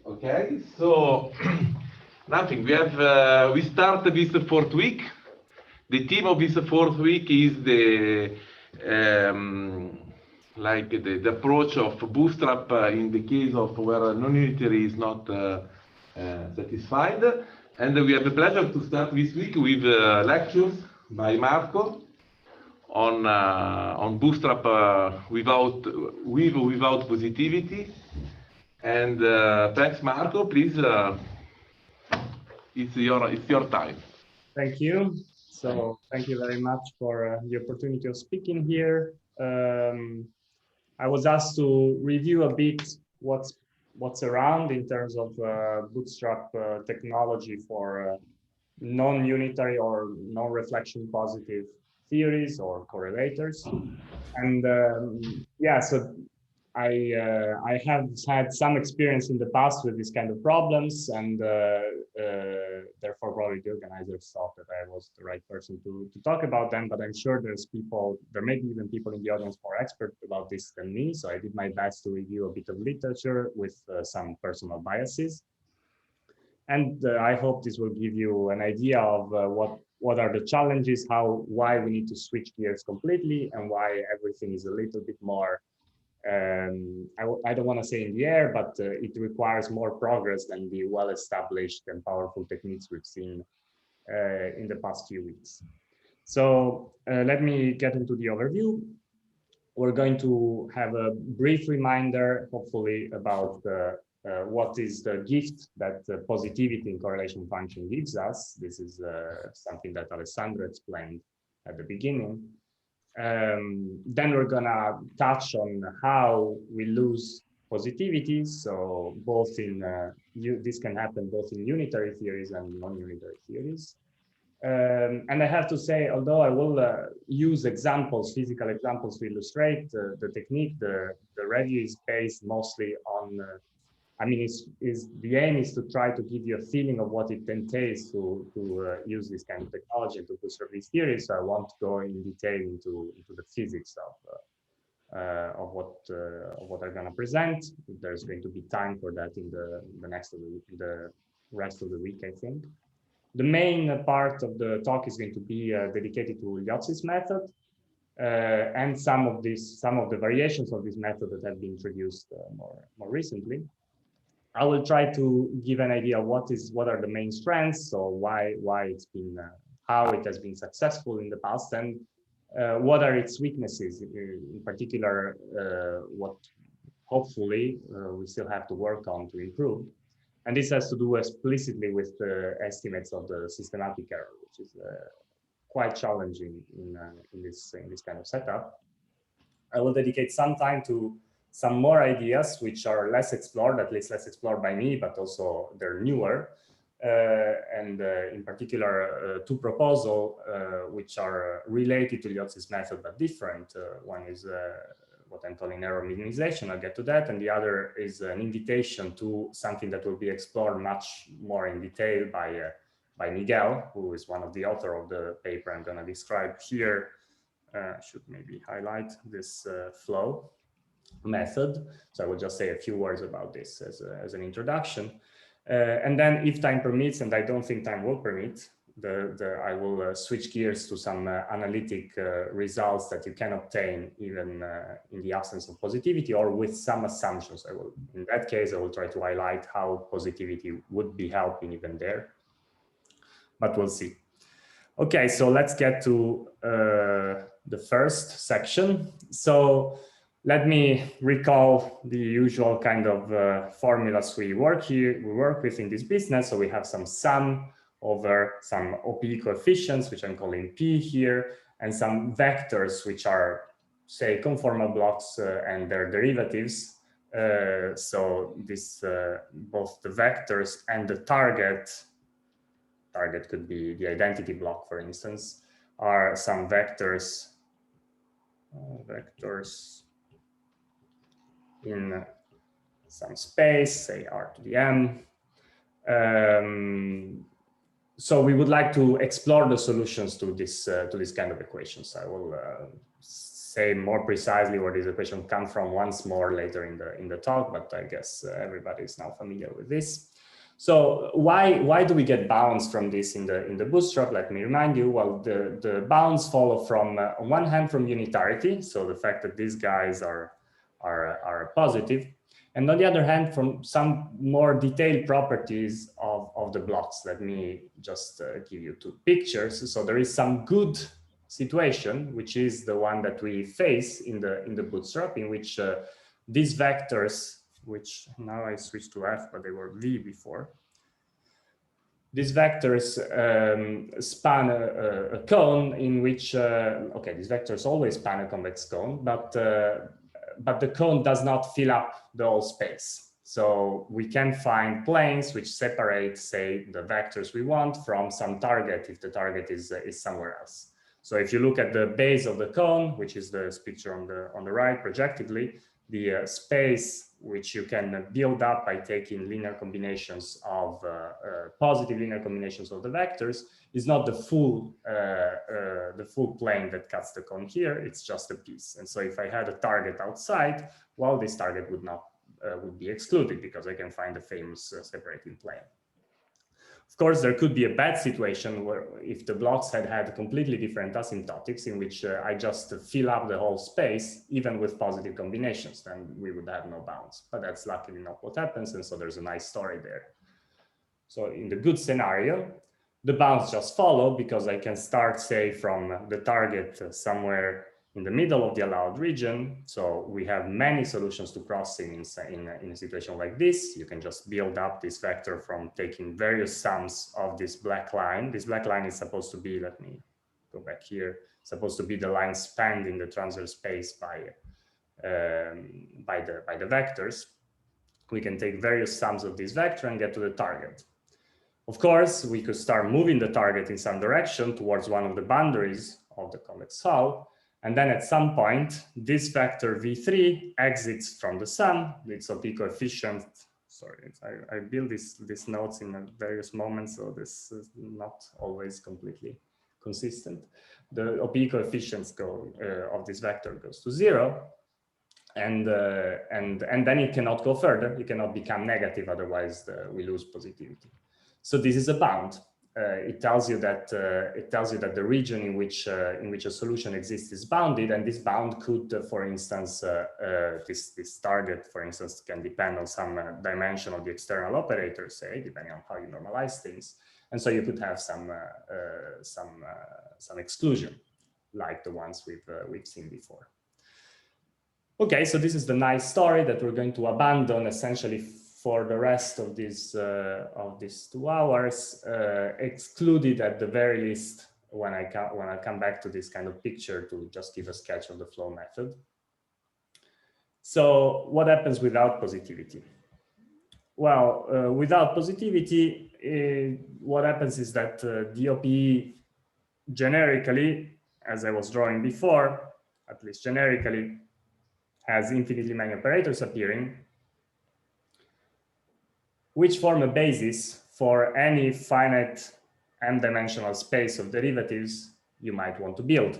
Okay, so nothing. We start this fourth week. The theme of this fourth week is the approach of bootstrap in the case of where non-unitary is not satisfied. And we have the pleasure to start this week with lectures by Marco on bootstrap without positivity. And thanks, Marco. Please, it's your time. Thank you. So thank you very much for the opportunity of speaking here. I was asked to review a bit what's around in terms of bootstrap technology for non-unitary or non-reflection positive theories or correlators. And yeah, so I have had some experience in the past with these kind of problems, and therefore probably the organizers thought that I was the right person to talk about them. But I'm sure there may be even people in the audience more expert about this than me. So I did my best to review a bit of literature with some personal biases. And I hope this will give you an idea of what are the challenges, why we need to switch gears completely, and why everything is a little bit more I don't want to say in the air, but it requires more progress than the well-established and powerful techniques we've seen in the past few weeks. So let me get into the overview. We're going to have a brief reminder, hopefully, about what is the gift that positivity in correlation function gives us. This is something that Alessandro explained at the beginning. Then we're gonna touch on how we lose positivity. So both in this can happen both in unitary theories and non-unitary theories. And I have to say, although I will use examples, physical examples to illustrate the technique, the review is based mostly on. I mean, the aim is to try to give you a feeling of what it entails to use this kind of technology to bootstrap these theories. So I won't go in detail into the physics of what I'm going to present. There's going to be time for that in the rest of the week, I think. The main part of the talk is going to be dedicated to Gliozzi's method and some of the variations of this method that have been introduced more recently. I will try to give an idea of what are the main strengths, so why it's been, how it has been successful in the past, and what are its weaknesses, in particular, what hopefully we still have to work on to improve. And this has to do explicitly with the estimates of the systematic error, which is quite challenging in this kind of setup. I will dedicate some time to some more ideas which are less explored, at least less explored by me, but also they're newer. And in particular, two proposals which are related to Gliozzi's method, but different. One is what I'm calling error minimization, I'll get to that. And the other is an invitation to something that will be explored much more in detail by Miguel, who is one of the authors of the paper I'm gonna describe here. Should maybe highlight this flow method. So I will just say a few words about this as an introduction. And then if time permits, and I don't think time will permit, I will switch gears to some analytic results that you can obtain even in the absence of positivity or with some assumptions. In that case, I will try to highlight how positivity would be helping even there, but we'll see. Okay, so let's get to the first section. So let me recall the usual kind of formulas we work with in this business. So we have some sum over some OP coefficients, which I'm calling P here, and some vectors, which are, say, conformal blocks and their derivatives. So this both the vectors and the target could be the identity block, for instance, are some vectors in some space, say R to the M. So we would like to explore the solutions to this kind of equations. I will say more precisely where this equation comes from once more later in the talk, but I guess everybody is now familiar with this. So why do we get bounds from this in the bootstrap? Let me remind you. Well, the bounds follow from on one hand from unitarity, so the fact that these guys are positive, and on the other hand from some more detailed properties of the blocks. Let me just give you two pictures. So there is some good situation, which is the one that we face in the bootstrap, in which these vectors, which now I switched to F, but they were V before. These vectors span a cone in which, okay, these vectors always span a convex cone, but the cone does not fill up the whole space. So we can find planes which separate, say, the vectors we want from some target if the target is somewhere else. So if you look at the base of the cone, which is this picture on the right projectively, the space which you can build up by taking linear combinations of positive linear combinations of the vectors is not the full plane that cuts the cone here. It's just a piece. And so if I had a target outside, well, this target would be excluded because I can find the famous separating plane. Of course, there could be a bad situation where if the blocks had completely different asymptotics in which I just fill up the whole space, even with positive combinations, then we would have no bounds. But that's luckily not what happens. And so there's a nice story there. So in the good scenario, the bounds just follow because I can start, say, from the target somewhere in the middle of the allowed region. So we have many solutions to crossing in a situation like this. You can just build up this vector from taking various sums of this black line. This black line is supposed to be, let me go back here, supposed to be the line spanned in the transverse space by the vectors. We can take various sums of this vector and get to the target. Of course, we could start moving the target in some direction towards one of the boundaries of the convex hull. And then at some point, this vector V3 exits from the sum. Its OP coefficient, sorry, I build these notes in various moments, so this is not always completely consistent. The OP coefficients of this vector goes to 0. And then it cannot go further. It cannot become negative, otherwise we lose positivity. So this is a bound. It tells you that the region in which a solution exists is bounded, and this bound could, for instance, this target, for instance, can depend on some dimension of the external operator, say, depending on how you normalize things, and so you could have some exclusion, like the ones we've seen before. Okay, so this is the nice story that we're going to abandon essentially for the rest of these 2 hours, excluded at the very least when I come back to this kind of picture to just give a sketch of the flow method. So what happens without positivity? Well, without positivity, what happens is that the OPE generically, as I was drawing before, at least generically, has infinitely many operators appearing, which form a basis for any finite m-dimensional space of derivatives you might want to build.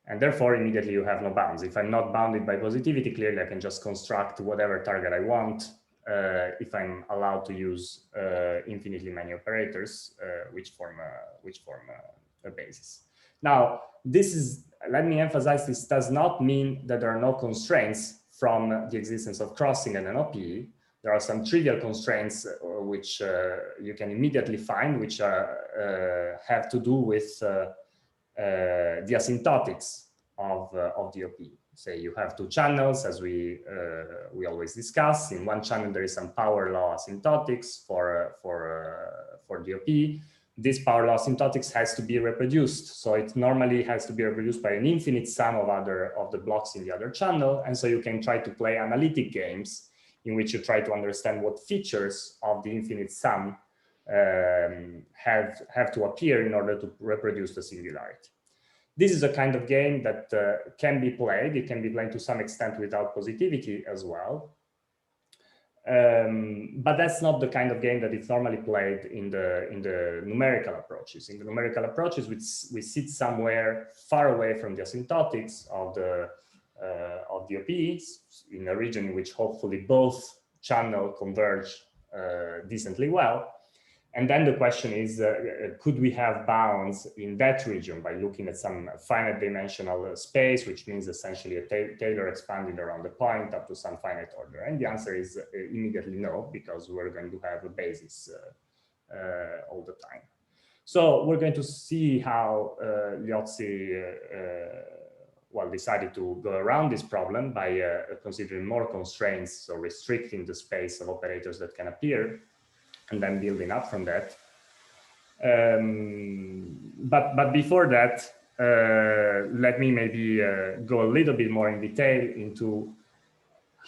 And therefore, immediately you have no bounds. If I'm not bounded by positivity, clearly I can just construct whatever target I want if I'm allowed to use infinitely many operators, which form a basis. Now, let me emphasize, this does not mean that there are no constraints from the existence of crossing and an OPE. There are some trivial constraints which you can immediately find, which have to do with the asymptotics of the OPE. Say you have 2 channels, as we always discuss. In one channel there is some power law asymptotics for the OPE. This power law asymptotics has to be reproduced, so it normally has to be reproduced by an infinite sum of the blocks in the other channel, and so you can try to play analytic games in which you try to understand what features of the infinite sum have to appear in order to reproduce the singularity. This is a kind of game that can be played. It can be played to some extent without positivity as well. But that's not the kind of game that is normally played in the numerical approaches. In the numerical approaches, we sit somewhere far away from the asymptotics of the OPs, in a region in which hopefully both channels converge decently well. And then the question is, could we have bounds in that region by looking at some finite dimensional space, which means essentially a Taylor expanding around the point up to some finite order? And the answer is immediately no, because we're going to have a basis all the time. So we're going to see how Gliozzi decided to go around this problem by considering more constraints, so restricting the space of operators that can appear, and then building up from that. But before that, let me maybe go a little bit more in detail into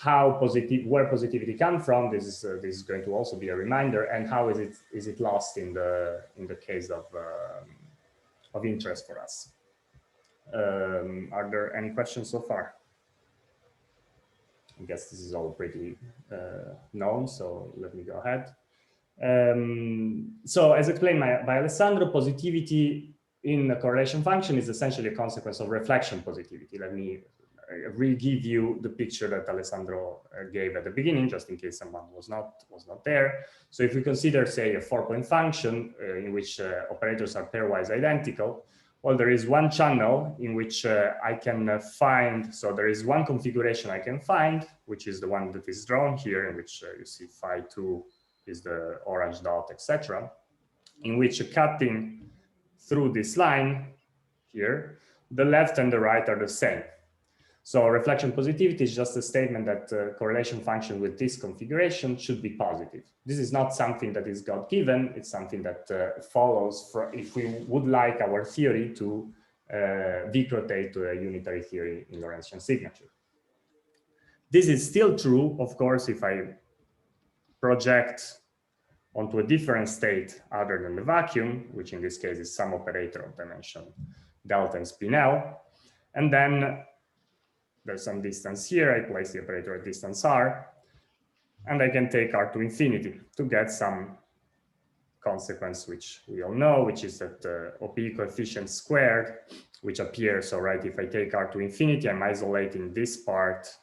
where positivity comes from. This is going to also be a reminder, and how is it lost in the case of interest for us. Are there any questions so far? I guess this is all pretty known, so let me go ahead. So as explained by Alessandro, positivity in a correlation function is essentially a consequence of reflection positivity. Let me re-give you the picture that Alessandro gave at the beginning, just in case someone was not there. So if we consider, say, a 4-point function in which operators are pairwise identical, well, there is one channel in which I can find, so there is one configuration I can find, which is the one that is drawn here, in which you see phi2 is the orange dot, etc., in which cutting through this line here, the left and the right are the same. So reflection positivity is just a statement that correlation function with this configuration should be positive. This is not something that is God-given. It's something that follows from if we would like our theory to decrotate to a unitary theory in Lorentzian signature. This is still true, of course, if I project onto a different state other than the vacuum, which in this case is some operator of dimension delta and spin L. And then there's some distance here. I place the operator at distance r, and I can take r to infinity to get some consequence, which we all know, which is that OP coefficient squared, which appears, so right, if I take r to infinity, I'm isolating this part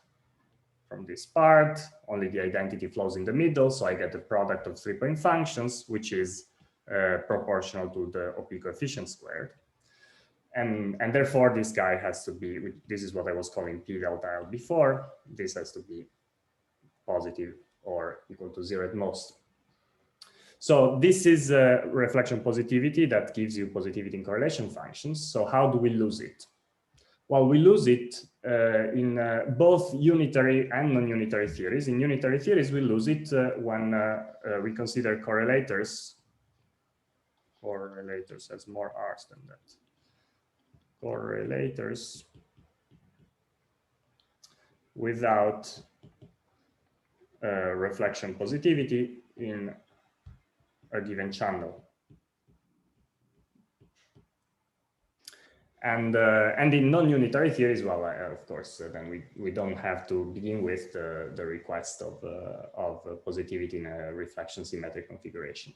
from this part, only the identity flows in the middle, so I get the product of 3-point functions, which is proportional to the OP coefficient squared. And therefore, this guy has to be, this is what I was calling P delta L before, this has to be positive or equal to 0 at most. So this is reflection positivity that gives you positivity in correlation functions. So how do we lose it? Well, we lose it in both unitary and non-unitary theories. In unitary theories, we lose it when we consider correlators. Correlators has more R's than that. Correlators without reflection positivity in a given channel. And in non-unitary theories, well, of course, then we don't have to begin with the request of positivity in a reflection symmetric configuration.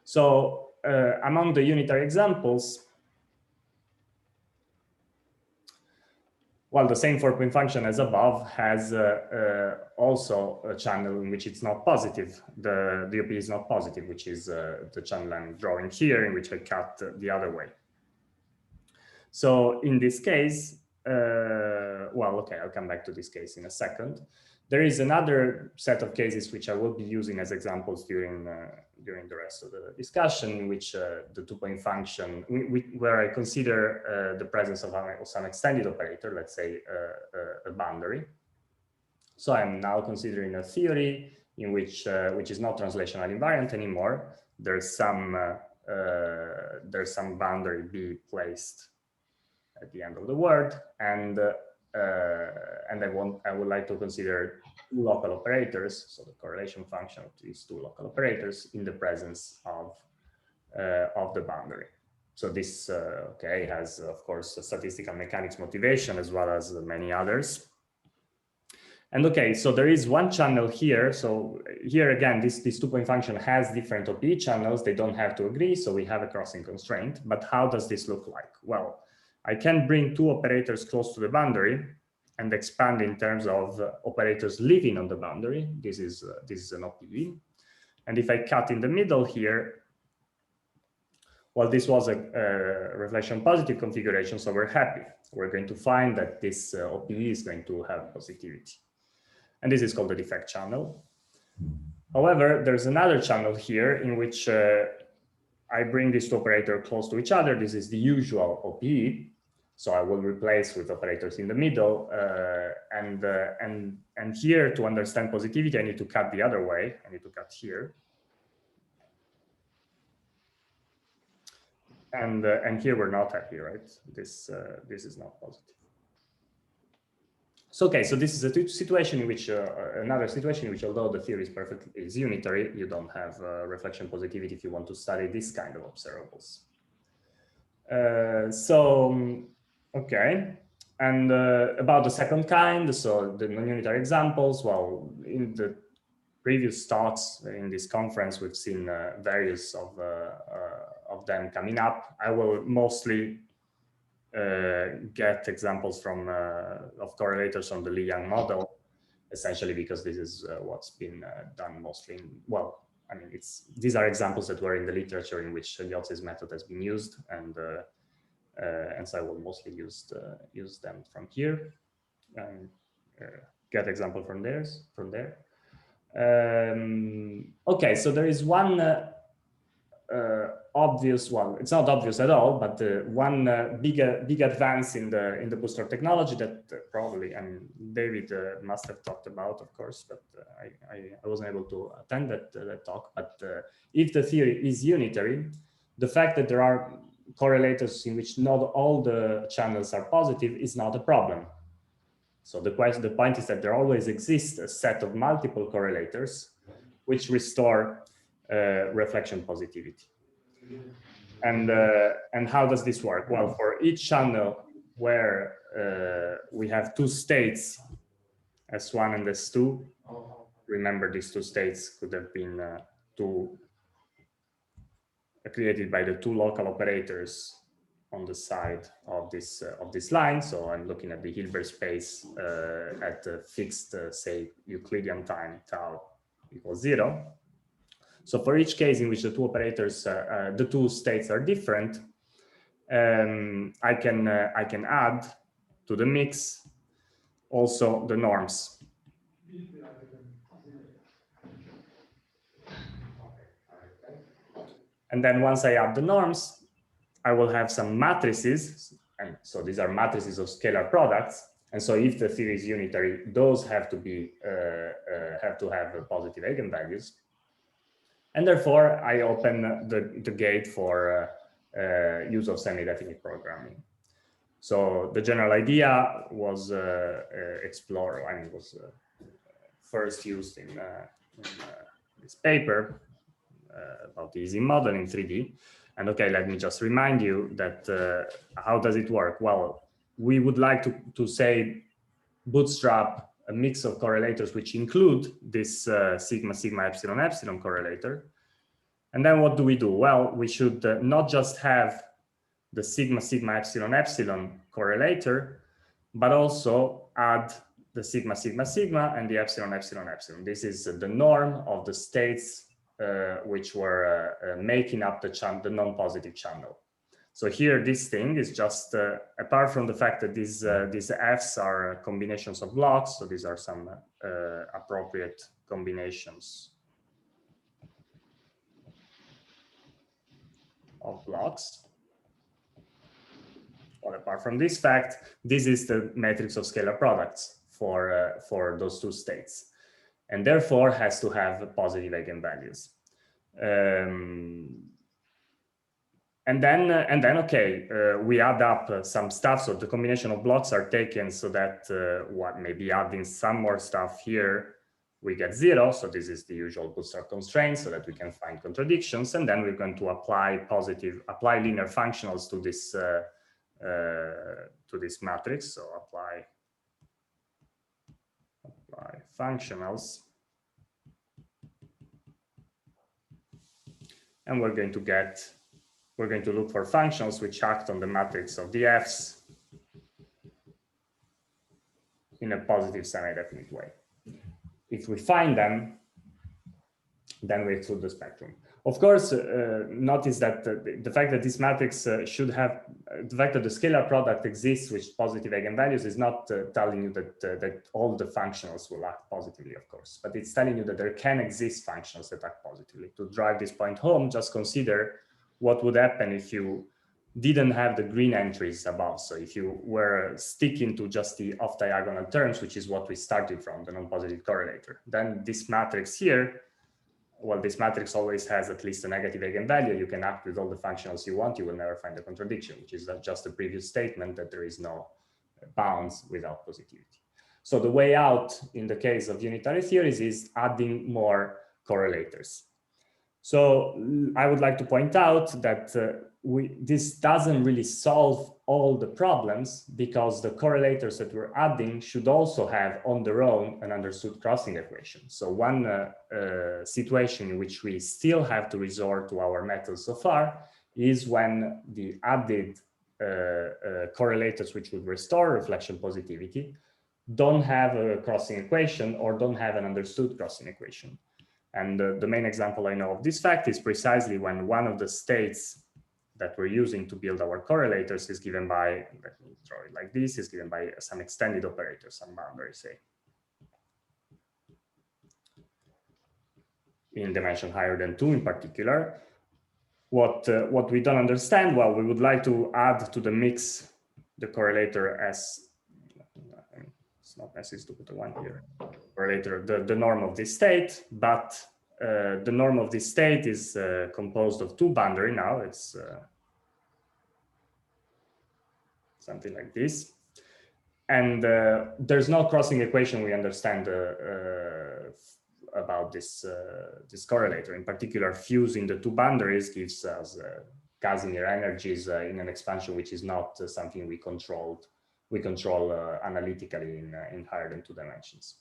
So among the unitary examples, well, the same 4-point function as above has also a channel in which it's not positive. The OP is not positive, which is the channel I'm drawing here, in which I cut the other way. So in this case, well, okay, I'll come back to this case in a second. There is another set of cases which I will be using as examples during the rest of the discussion, in which the 2-point function, where I consider the presence of some extended operator, let's say a boundary. So I'm now considering a theory in which is not translational invariant anymore. There's some boundary B placed at the end of the word, and I would like to consider 2 local operators, so the correlation function of these 2 local operators in the presence of the boundary. So this okay, has of course a statistical mechanics motivation as well as many others. And okay, so there is one channel here. So here again, this two-point function has different OPE channels. They don't have to agree, so we have a crossing constraint. But how does this look like? Well, I can bring two operators close to the boundary and expand in terms of operators living on the boundary. This is an OPE. And if I cut in the middle here, well, this was a reflection positive configuration, so we're happy. We're going to find that this OPE is going to have positivity. And this is called the defect channel. However, there's another channel here in which I bring these two operators close to each other. This is the usual OPE. So I will replace with operators in the middle. And here, to understand positivity, I need to cut the other way. I need to cut here. And here we're not happy, right? This is not positive. So okay, so this is a situation in which another situation in which, although the theory is unitary, you don't have reflection positivity if you want to study this kind of observables. Okay, and about the second kind, so the non-unitary examples. Well, in the previous talks in this conference, we've seen various of them coming up. I will mostly get examples from of correlators from the Li-Yang model, essentially because this is what's been done mostly in, well, I mean, these are examples that were in the literature in which Gliozzi's method has been used, and so I will mostly use them from here and get example from there. Okay, so there is one obvious, well, it's not obvious at all, but one big advance in the bootstrap technology that probably, I mean, David must have talked about, of course, but I wasn't able to attend that talk. But if the theory is unitary, the fact that there are correlators in which not all the channels are positive is not a problem. So the point is that there always exists a set of multiple correlators which restore reflection positivity. And how does this work? Well, for each channel where we have two states, S1 and S2, remember these two states could have been created by the two local operators on the side of this line. So I'm looking at the Hilbert space at a fixed, say, Euclidean time tau equals 0. So for each case in which the two operators, the two states are different, I can add to the mix also the norms. And then once I add the norms, I will have some matrices. And so these are matrices of scalar products. And so if the theory is unitary, those have to be have positive eigenvalues. And therefore, I open the gate for use of semi-definite programming. So the general idea was explored, I mean, was first used in this paper about the easy model in 3D. And okay, let me just remind you that how does it work? Well, we would like to say bootstrap a mix of correlators which include this sigma, sigma, epsilon, epsilon correlator. And then what do we do? Well, we should not just have the sigma, sigma, epsilon, epsilon correlator, but also add the sigma, sigma, sigma and the epsilon, epsilon, epsilon. This is the norm of the states which were making up the non-positive channel. So here, this thing is just, apart from the fact that these Fs are combinations of blocks, so these are some appropriate combinations of blocks. Well, apart from this fact, this is the matrix of scalar products for those two states, and therefore has to have positive eigenvalues. And then okay, we add up some stuff. So the combination of blocks are taken so that what maybe adding some more stuff here, we get 0. So this is the usual bootstrap constraint so that we can find contradictions. And then we're going to apply linear functionals to this matrix. So apply functionals. And we're going to look for functions which act on the matrix of the Fs in a positive semi-definite way. If we find them, then we exclude the spectrum. Of course, notice that the fact that this matrix should have, the fact that the scalar product exists with positive eigenvalues is not telling you that all the functionals will act positively, of course, but it's telling you that there can exist functions that act positively. To drive this point home, just consider what would happen if you didn't have the green entries above. So if you were sticking to just the off-diagonal terms, which is what we started from, the non-positive correlator, then this matrix here, well, this matrix always has at least a negative eigenvalue. You can act with all the functionals you want. You will never find a contradiction, which is just a previous statement that there is no bounds without positivity. So the way out in the case of unitary theories is adding more correlators. So I would like to point out that this doesn't really solve all the problems, because the correlators that we're adding should also have on their own an understood crossing equation. So one situation in which we still have to resort to our method so far is when the added correlators which would restore reflection positivity don't have a crossing equation or don't have an understood crossing equation. And the main example I know of this fact is precisely when one of the states that we're using to build our correlators is given by, let me draw it like this, is given by some extended operator, some boundary, say, in dimension higher than 2 in particular. What we don't understand, well, we would like to add to the mix the correlator as, it's not necessary to put a 1 here, correlator, the norm of this state, but the norm of this state is composed of 2 boundary now. It's something like this. And there's no crossing equation we understand about this, this correlator. In particular, fusing the 2 boundaries gives us Casimir energies in an expansion which is not something we control analytically in higher than 2 dimensions.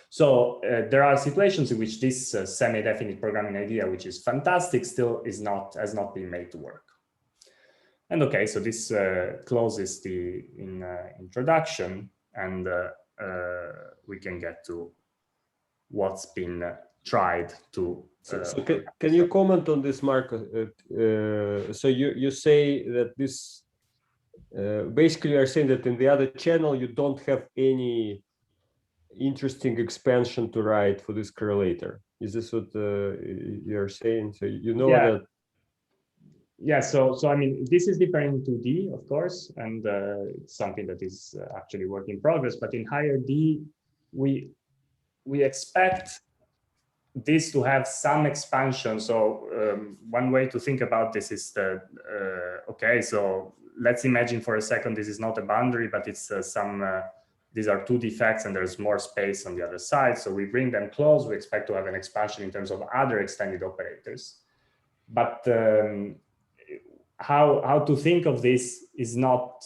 So there are situations in which this semi-definite programming idea, which is fantastic, still has not been made to work. And okay, so this closes the introduction, and we can get to what's been tried to. So can you comment on this, Mark? So you say that this basically you are saying that in the other channel you don't have any interesting expansion to write for this correlator. Is this what you're saying? So you know that. Yeah, so I mean, this is different in 2D, of course, and it's something that is actually work in progress. But in higher D, we expect this to have some expansion. So one way to think about this is that, okay, so let's imagine for a second this is not a boundary, but it's these are 2 defects and there's more space on the other side. So we bring them close. We expect to have an expansion in terms of other extended operators. But how to think of this is not,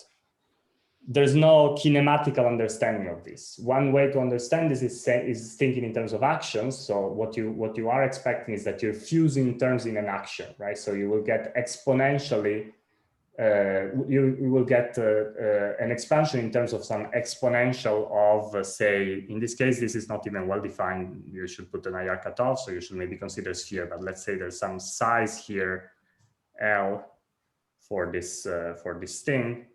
there's no kinematical understanding of this. One way to understand this is thinking in terms of actions. So what you are expecting is that you're fusing terms in an action, right? So you will get exponentially, you will get an expansion in terms of some exponential of, say, in this case, this is not even well defined. You should put an IR cutoff, so you should maybe consider sphere, but let's say there's some size here, L, for this thing,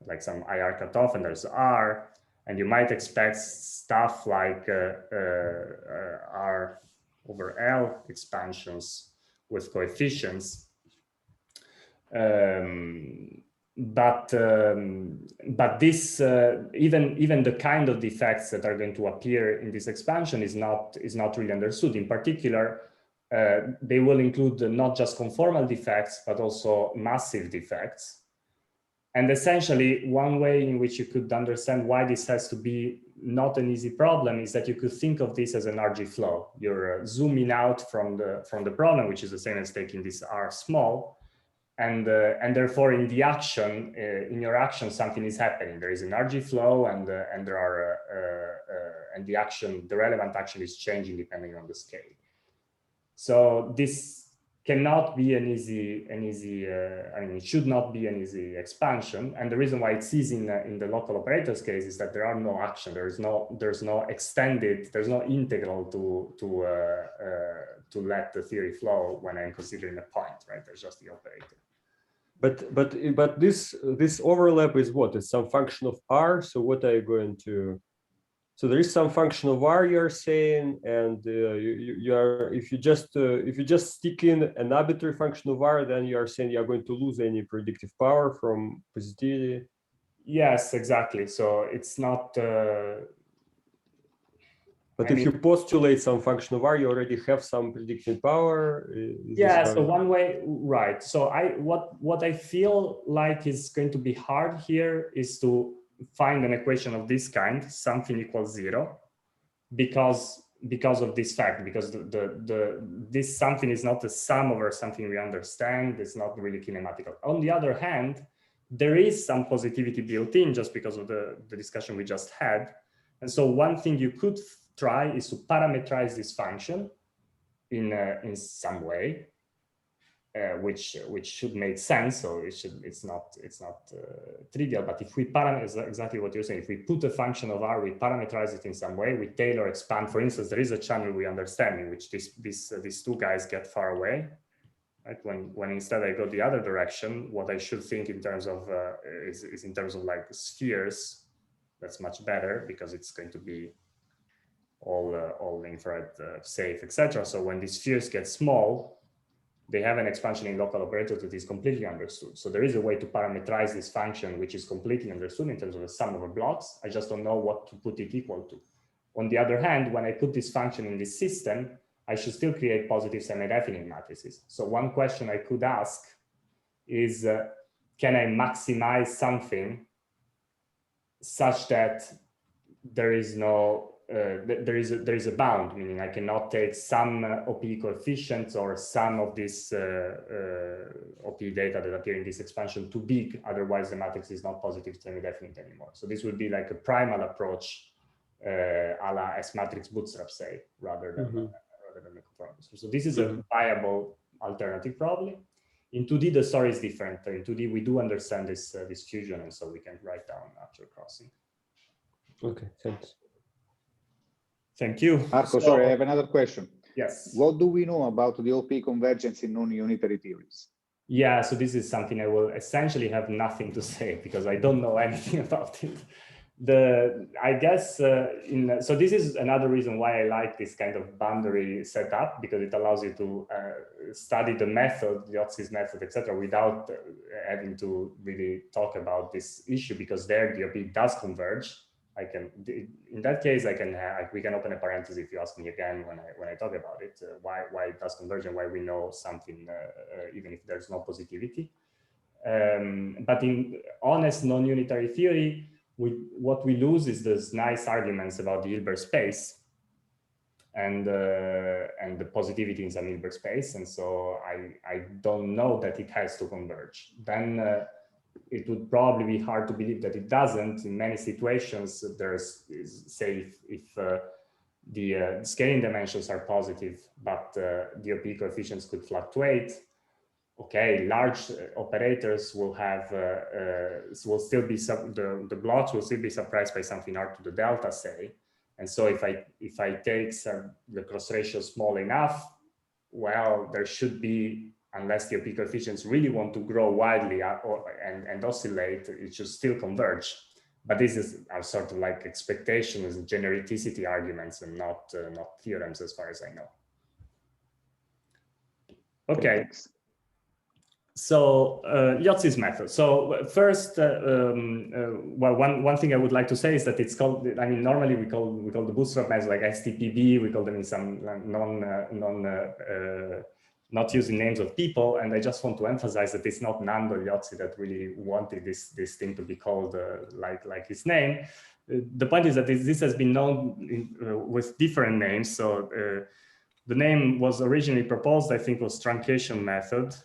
like some IR cutoff, and there's R, and you might expect stuff like R over L expansions with coefficients. But this even the kind of defects that are going to appear in this expansion is not really understood. In particular, they will include not just conformal defects, but also massive defects. And essentially, one way in which you could understand why this has to be not an easy problem is that you could think of this as an RG flow. You're zooming out from the problem, which is the same as taking this R small, and therefore in the action, in your action, something is happening. There is an RG flow, and there are and the action, the relevant action is changing depending on the scale. So this cannot be an easy, I mean, it should not be an easy expansion. And the reason why it's easy in the local operators case is that there are no action. There's no extended, there's no integral to let the theory flow when I'm considering a point, right? There's just the operator. But this overlap is what? It's some function of R. So what are you going to? So there is some function of R you're saying, and you are if you just stick in an arbitrary function of R, then you are saying you are going to lose any predictive power from positivity. Yes, exactly. So it's not. But if you postulate some function of R, you already have some predictive power. Yeah. So one way, right? So what I feel like is going to be hard here is to find an equation of this kind, something equals 0, because of this fact, because this something is not the sum over something we understand. It's not really kinematical. On the other hand, there is some positivity built in just because of the discussion we just had. And so one thing you could try is to parameterize this function in some way, which should make sense. So it's not trivial. But if we parameterize exactly what you're saying, if we put a function of R, we parameterize it in some way, we tailor expand. For instance, there is a channel we understand in which these two guys get far away. Right? When instead I go the other direction, what I should think in terms of is in terms of like spheres. That's much better because it's going to be all infrared safe, etc. So when these spheres get small, they have an expansion in local operator that is completely understood. So there is a way to parameterize this function, which is completely understood in terms of the sum over blocks. I just don't know what to put it equal to. On the other hand, when I put this function in this system, I should still create positive semi-definite matrices. So one question I could ask is, can I maximize something such that there is no there is a bound, meaning I cannot take some OP coefficients or some of this OP data that appear in this expansion too big, otherwise the matrix is not positive semi-definite anymore. So this would be like a primal approach a la S matrix bootstrap, say, rather than the conformance. So this is a viable alternative probably. In 2D, the story is different. In 2D, we do understand this fusion, and so we can write down actual crossing. Okay, thanks. Thank you. Marco, sorry, I have another question. Yes. What do we know about the OP convergence in non-unitary theories? Yeah, so this is something I will essentially have nothing to say because I don't know anything about it. I guess, so this is another reason why I like this kind of boundary setup, because it allows you to study the method, Gliozzi's method, etc., without having to really talk about this issue, because there the OP does converge. I can, in that case, we can open a parenthesis if you ask me again when I talk about it, why it does converge and why we know something, even if there's no positivity. But in honest non-unitary theory, what we lose is those nice arguments about the Hilbert space and the positivity in some Hilbert space. And so I don't know that it has to converge. Then it would probably be hard to believe that it doesn't. In many situations, there's, say, if the scaling dimensions are positive, but the OP coefficients could fluctuate. Okay, large operators will have will still be the blocks will still be surprised by something R to the delta, say. And so if I take the cross ratio small enough, well, there should be, unless the OP coefficients really want to grow widely and oscillate, it should still converge. But these are sort of like expectations and genericity arguments, and not theorems, as far as I know. Okay. So Gliozzi's method. So first, well, one thing I would like to say is that it's called, I mean, normally we call the bootstrap method like STPB. We call them in some not using names of people. And I just want to emphasize that it's not Nando Gliozzi that really wanted this thing to be called like his name. The point is that this has been known with different names. So the name was originally proposed, I think, was truncation method.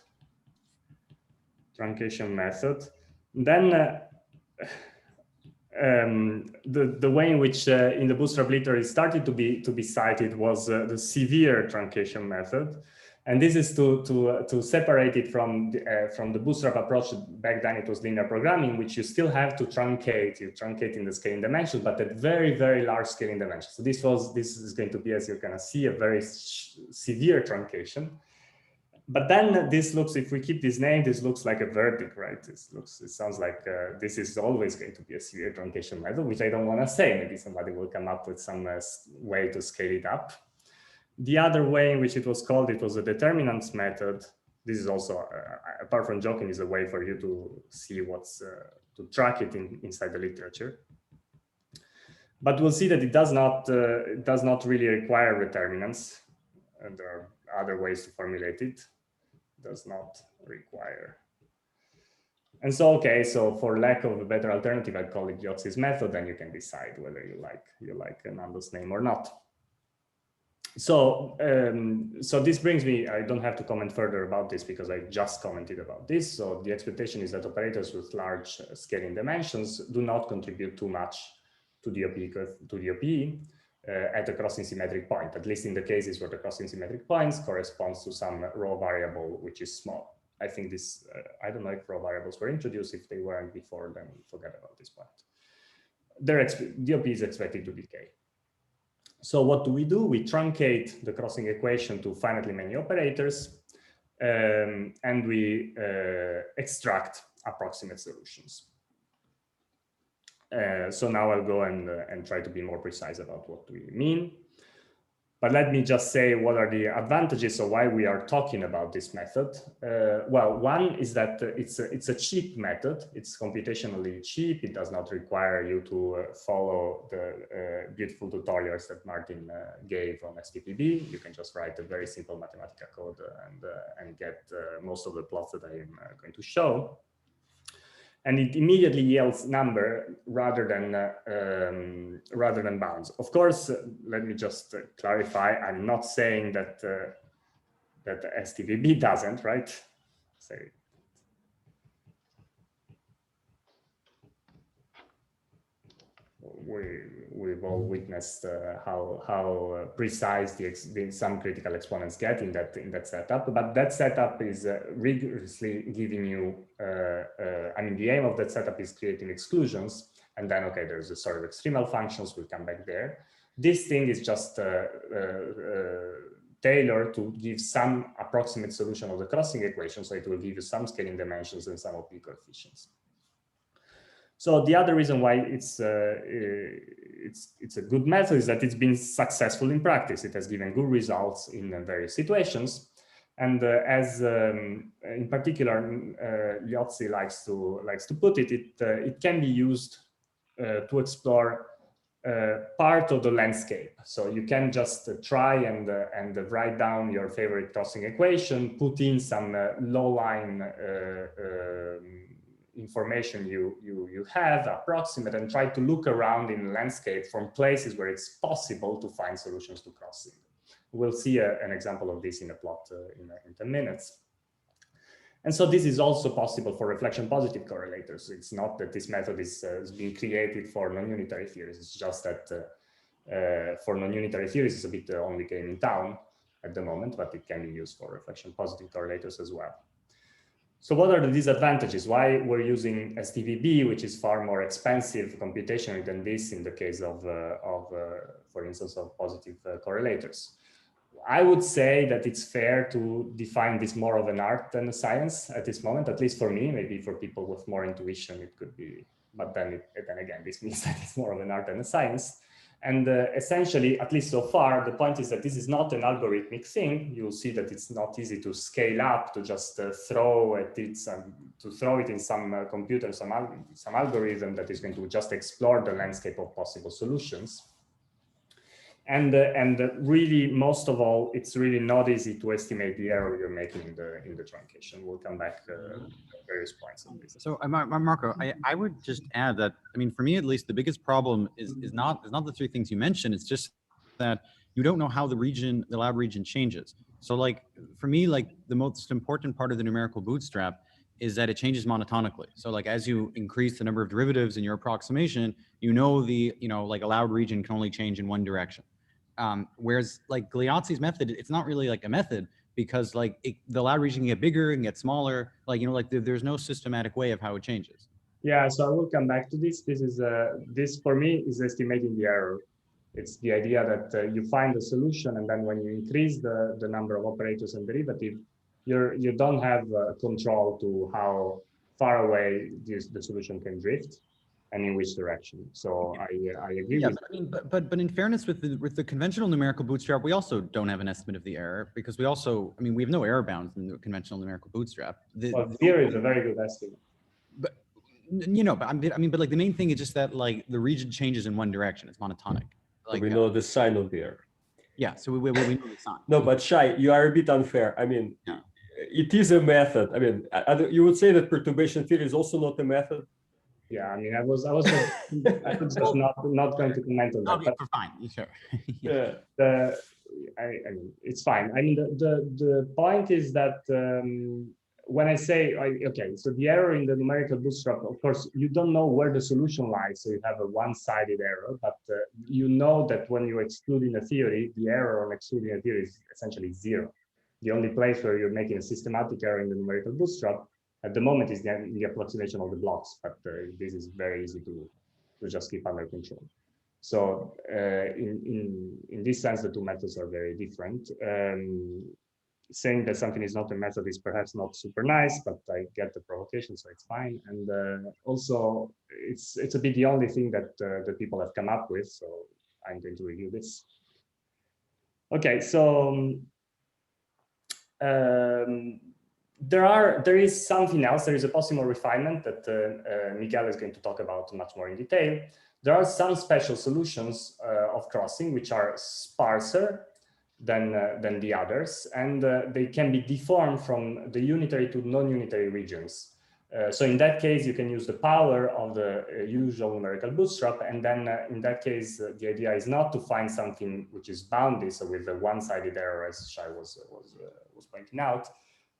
truncation method. Then the way in which in the Bootstrap literature it started to be cited was the severe truncation method, and this is to separate it from the Bootstrap approach. Back then it was linear programming, which you still have to truncate. You truncate in the scaling dimensions, but at very large scaling dimensions. So this is going to be, as you can see, a very severe truncation. But then this looks, if we keep this name, this looks like a verdict, right? It sounds like this is always going to be a severe truncation method, which I don't want to say. Maybe somebody will come up with some way to scale it up. The other way in which it was called, it was a Determinants method. This is also, apart from joking, is a way for you to see what's, to track it inside the literature. But we'll see that it does not really require determinants, and there are other ways to formulate it. Does not require. And so, okay, so for lack of a better alternative, I'd call it Gliozzi's method, then you can decide whether you like Nando's name or not. So, so this brings me, I don't have to comment further about this because I just commented about this. So the expectation is that operators with large scaling dimensions do not contribute too much to the OPE at a crossing symmetric point, at least in the cases where the crossing symmetric points corresponds to some raw variable which is small. I think this, I don't know if raw variables were introduced. If they weren't before, then forget about this point. The OP is expected to decay. So what do? We truncate the crossing equation to finitely many operators, and we extract approximate solutions. So now I'll go and try to be more precise about what we mean. But let me just say what are the advantages of why we are talking about this method. Well, one is that it's a cheap method. It's computationally cheap. It does not require you to follow the beautiful tutorials that Martin gave on STPB. You can just write a very simple mathematical code and get most of the plots that I am going to show. And it immediately yields number rather than bounds. Of course, let me just clarify. I'm not saying that that STVB doesn't, right? So we've all witnessed how precise some critical exponents get in that setup, but that setup is rigorously giving you. I mean, the aim of that setup is creating exclusions, and then okay, there's a sort of extremal functions. We'll come back there. This thing is just tailored to give some approximate solution of the crossing equation, so it will give you some scaling dimensions and some OP coefficients. So the other reason why it's a good method is that it's been successful in practice. It has given good results in various situations, and as in particular Gliozzi likes to put it, it can be used to explore part of the landscape. So you can just try and write down your favorite crossing equation, put in some low line information you have, approximate, and try to look around in the landscape from places where it's possible to find solutions to crossing. We'll see an example of this in a plot in 10 minutes. And so this is also possible for reflection positive correlators. It's not that this method is being created for non-unitary theories. It's just that for non-unitary theories, it's a bit the only game in town at the moment, but it can be used for reflection positive correlators as well. So what are the disadvantages? Why we're using STVB, which is far more expensive computationally than this in the case of for instance, of positive correlators? I would say that it's fair to define this more of an art than a science at this moment, at least for me. Maybe for people with more intuition, it could be, but then again, this means that it's more of an art than a science. And essentially, at least so far, the point is that this is not an algorithmic thing. You'll see that it's not easy to scale up, to just throw it in some computer, some algorithm that is going to just explore the landscape of possible solutions. And really, most of all, it's really not easy to estimate the error you're making in the truncation. We'll come back to various points on this. So, Marco, I would just add that, I mean, for me at least, the biggest problem is not the three things you mentioned. It's just that you don't know how the lab region changes. So, like for me, like the most important part of the numerical bootstrap is that it changes monotonically. So like as you increase the number of derivatives in your approximation, you know the, like allowed region can only change in one direction. Whereas like Gliozzi's method, it's not really like a method because like the allowed region can get bigger and get smaller. Like, there's no systematic way of how it changes. Yeah, so I will come back to this. This is this for me is estimating the error. It's the idea that you find a solution, and then when you increase the number of operators and derivative, you don't have control to how far away the solution can drift and in which direction. So I agree with. But I mean, but in fairness, with the conventional numerical bootstrap, we also don't have an estimate of the error because we also, I mean, we have no error bounds in the conventional numerical bootstrap. Well, zero is a very good estimate. But but like the main thing is just that like the region changes in one direction. It's monotonic. Like, we know the sign of the error. Yeah, so we know the sign. No, but Shai, you are a bit unfair. I mean, yeah. It is a method. I mean, you would say that perturbation theory is also not a method. Yeah, I mean, I was just not going to comment on that. Okay, but fine, sure. Yeah. I mean, it's fine. I mean, the point is that when I say, okay, so the error in the numerical bootstrap, of course, you don't know where the solution lies, so you have a one-sided error, but you know that when you're excluding a theory, the error on excluding a theory is essentially zero. The only place where you're making a systematic error in the numerical bootstrap at the moment is the approximation of the blocks, but this is very easy to just keep under control. So in this sense, the two methods are very different. Saying that something is not a method is perhaps not super nice, but I get the provocation, so it's fine. And also, it's a bit the only thing that that people have come up with. So I'm going to review this. Okay, so there is something else. There is a possible refinement that Miguel is going to talk about much more in detail. There are some special solutions of crossing which are sparser than the others, and they can be deformed from the unitary to non-unitary regions. So in that case, you can use the power of the usual numerical bootstrap, and then in that case, the idea is not to find something which is bounded, so with a one-sided error, as Shai was pointing out,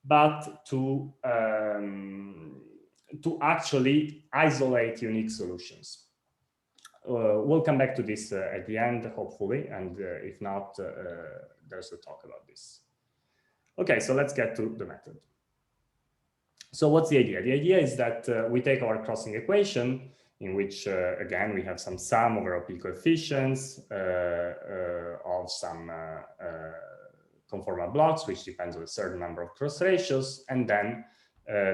but to actually isolate unique solutions. We'll come back to this at the end, hopefully, and if not, there's a talk about this. Okay, so let's get to the method. So what's the idea? The idea is that we take our crossing equation, in which, again, we have some sum over OP coefficients of some conformal blocks, which depends on a certain number of cross ratios, and then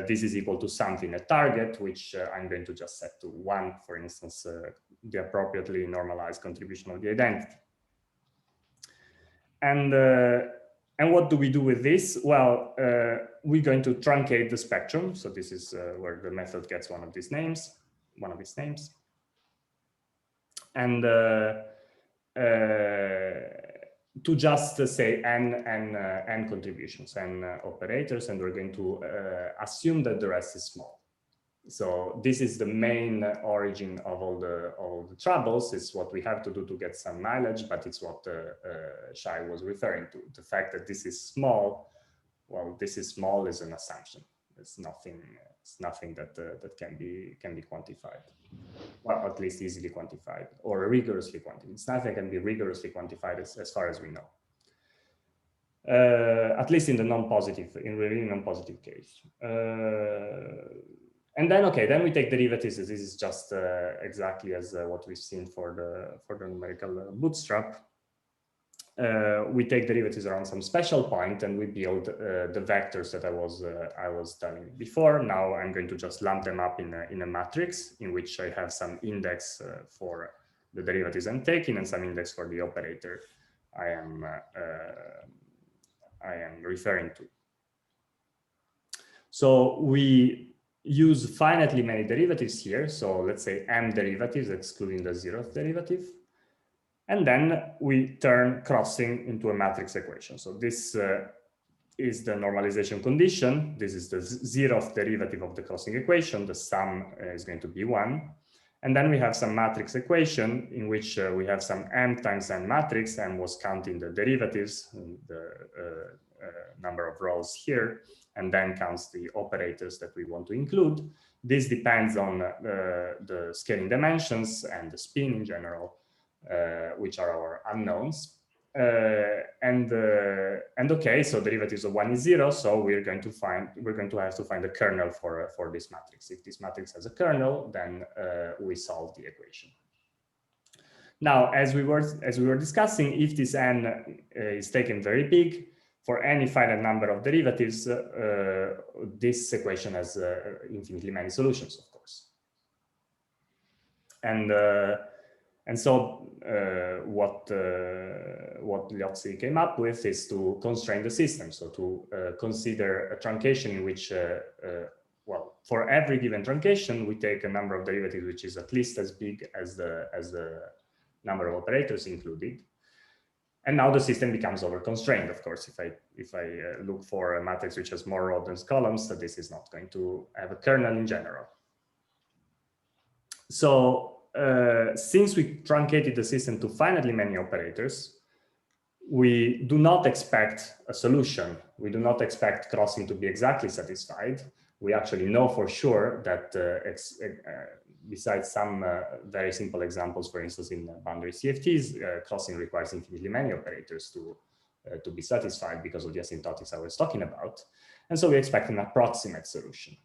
this is equal to something, a target, which I'm going to just set to 1, for instance, the appropriately normalized contribution of the identity. And what do we do with this? Well, we're going to truncate the spectrum. So this is where the method gets one of its names. And to just say n contributions, n operators, and we're going to assume that the rest is small. So this is the main origin of all the troubles. It's what we have to do to get some mileage, but it's what Shai was referring to. The fact that this is small, well, this is small is an assumption. It's nothing. It's nothing that can be quantified, well, at least easily quantified or rigorously quantified. It's nothing that can be rigorously quantified as far as we know. At least in the non-positive, in really non-positive case. And then, okay, then we take derivatives. This is just exactly as what we've seen for the numerical bootstrap. We take derivatives around some special point, and we build the vectors that I was telling you before. Now I'm going to just lump them up in a matrix in which I have some index for the derivatives I'm taking and some index for the operator I am referring to. So we use finitely many derivatives here. So let's say m derivatives, excluding the 0th derivative. And then we turn crossing into a matrix equation. So this is the normalization condition. This is the 0th derivative of the crossing equation. The sum is going to be 1. And then we have some matrix equation in which we have some m times n matrix. M was counting the derivatives, the number of rows here, and then counts the operators that we want to include. This depends on the scaling dimensions and the spin in general, which are our unknowns. And okay, so derivatives of 1 is 0, so we're going to have to find a kernel for this matrix. If this matrix has a kernel, then we solve the equation. Now, as we were discussing, if this n is taken very big, for any finite number of derivatives, this equation has infinitely many solutions, of course. And so what Gliozzi came up with is to constrain the system, so to consider a truncation in which, well, for every given truncation, we take a number of derivatives which is at least as big as the number of operators included. And now the system becomes over-constrained, of course. If I look for a matrix which has more rows than columns, that this is not going to have a kernel in general. So since we truncated the system to finitely many operators, we do not expect a solution. We do not expect crossing to be exactly satisfied. We actually know for sure that besides some very simple examples, for instance, in boundary CFTs, crossing requires infinitely many operators to be satisfied because of the asymptotics I was talking about. And so we expect an approximate solution.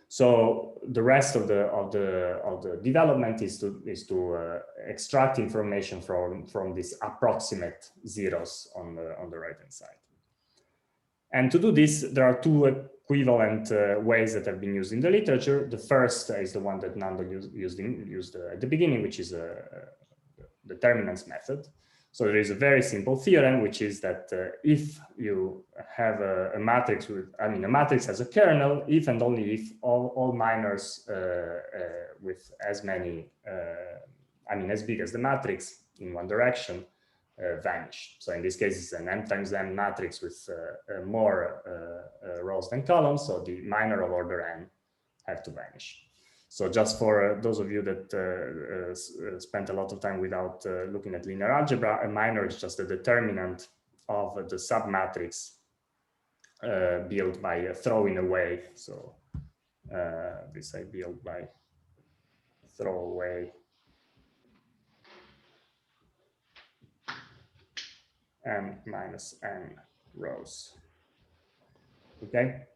So the rest of the development is to extract information from these approximate zeros on the right-hand side. And to do this, there are two equivalent ways that have been used in the literature. The first is the one that Nando used at the beginning, which is the Determinants Method. So there is a very simple theorem, which is that if you have a matrix a matrix has a kernel, if and only if all minors with as many, as big as the matrix in one direction vanish. So in this case, it's an m times n matrix with more rows than columns. So the minor of order n have to vanish. So just for those of you that spent a lot of time without looking at linear algebra, a minor is just a determinant of the submatrix built by throwing away. So this I built by throw away m minus n rows. Okay,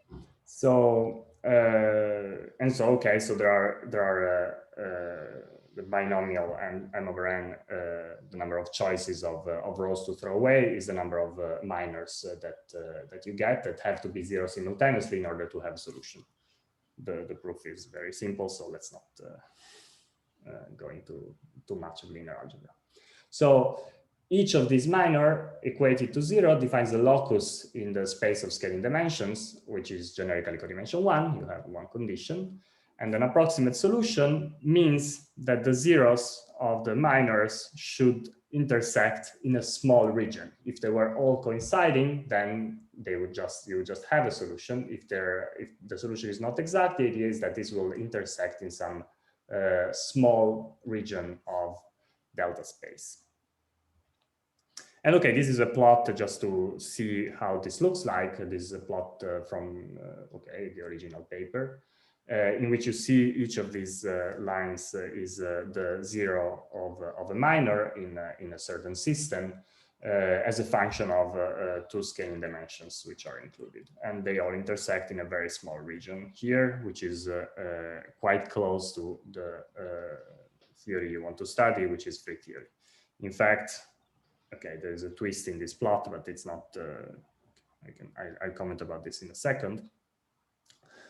so okay, so there are the binomial m over n, the number of choices of rows to throw away is the number of minors that you get that have to be zero simultaneously in order to have a solution. The proof is very simple, so let's not go into too much of linear algebra. So each of these minor equated to 0 defines a locus in the space of scaling dimensions, which is generically codimension 1. You have one condition. And an approximate solution means that the zeros of the minors should intersect in a small region. If they were all coinciding, then you would just have a solution. If the solution is not exact, the idea is that this will intersect in some small region of delta space. And okay, this is a plot just to see how this looks like. This is a plot from the original paper, in which you see each of these lines is the zero of a minor in a certain system as a function of two scaling dimensions which are included. And they all intersect in a very small region here, which is quite close to the theory you want to study, which is free theory. In fact, okay, there is a twist in this plot, but it's not, I'll comment about this in a second.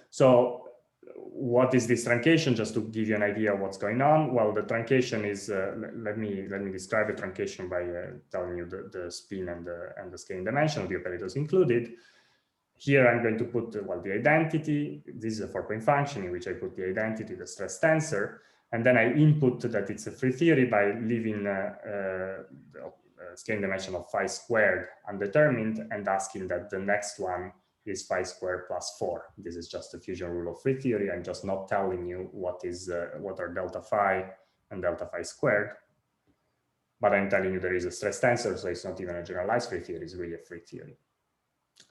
So what is this truncation? Just to give you an idea of what's going on. Well, the truncation is, let me describe the truncation by telling you the spin and the scaling dimension of the operators included. Here I'm going to put, the identity. This is a 4-point function in which I put the identity, the stress tensor, and then I input that it's a free theory by leaving the scaling dimension of phi squared undetermined and asking that the next one is phi squared plus 4. This is just a fusion rule of free theory. I'm just not telling you what are delta phi and delta phi squared, but I'm telling you there is a stress tensor, so it's not even a generalized free theory, it's really a free theory.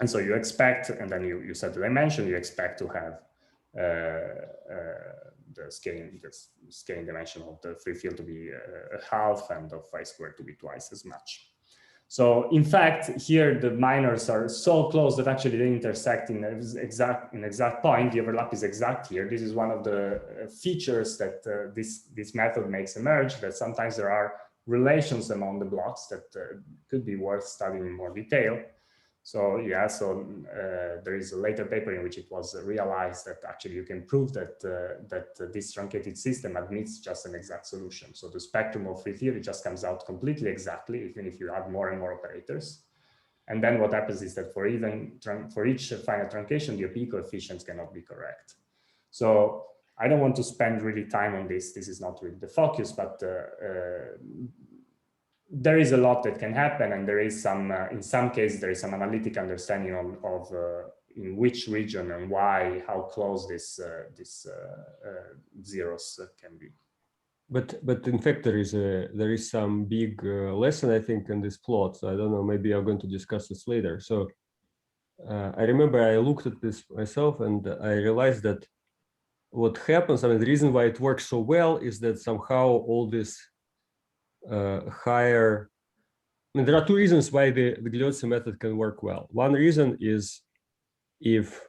And so you expect, and then you set the dimension, you expect to have the scaling dimension of the free field to be a half and of phi squared to be twice as much. So in fact, here the minors are so close that actually they intersect in an exact point. The overlap is exact here. This is one of the features that this method makes emerge, that sometimes there are relations among the blocks that could be worth studying in more detail. So yeah, there is a later paper in which it was realized that actually you can prove that this truncated system admits just an exact solution. So the spectrum of free theory just comes out completely exactly, even if you add more and more operators. And then what happens is that for each finite truncation, the OPE coefficients cannot be correct. So I don't want to spend really time on this. This is not really the focus, but there is a lot that can happen, and there is some, in some cases, there is some analytic understanding of in which region and why, how close this zeros can be. But in fact, there is some big lesson, I think, in this plot. So I don't know, maybe I'm going to discuss this later. So I remember I looked at this myself and I realized that what happens, I mean, the reason why it works so well is that somehow all this higher, I mean, there are two reasons why the Gliozzi method can work well. One reason is if,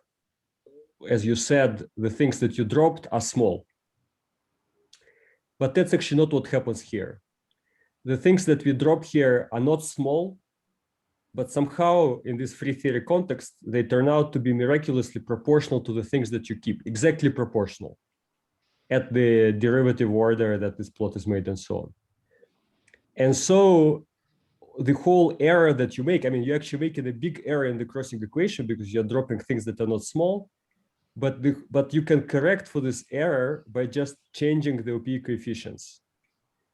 as you said, the things that you dropped are small. But that's actually not what happens here. The things that we drop here are not small, but somehow in this free theory context, they turn out to be miraculously proportional to the things that you keep, exactly proportional at the derivative order that this plot is made and so on. And so the whole error that you make, I mean, you actually make a big error in the crossing equation because you're dropping things that are not small, but you can correct for this error by just changing the OPE coefficients.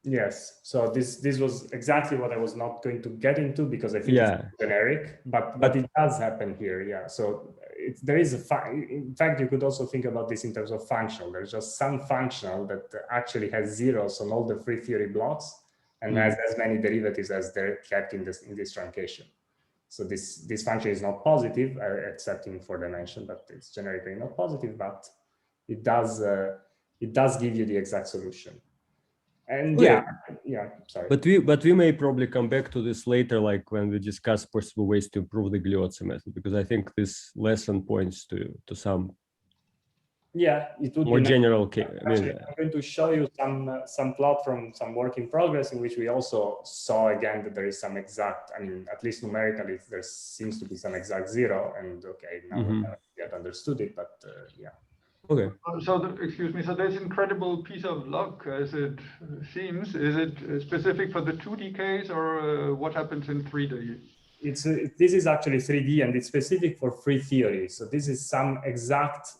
Yes, so this was exactly what I was not going to get into because I think it's generic, but it does happen here. Yeah, so there is in fact, you could also think about this in terms of functional. There's just some functional that actually has zeros on all the free theory blocks and has as many derivatives as they're kept in this truncation. So this function is not positive, except in 4 dimension, but it's generically not positive, but it does give you the exact solution. And okay. Sorry. But we may probably come back to this later, like when we discuss possible ways to improve the Gliozzi method, because I think this lesson points to some it would more be general. Actually, I'm going to show you some plot from some work in progress in which we also saw again that there is some exact, I mean, at least numerically, there seems to be some exact zero. And okay, now we haven't yet understood it, but yeah. Okay. Excuse me, so there's incredible piece of luck as it seems. Is it specific for the 2D case or what happens in 3D? This is actually 3D and it's specific for free theory. So this is some exact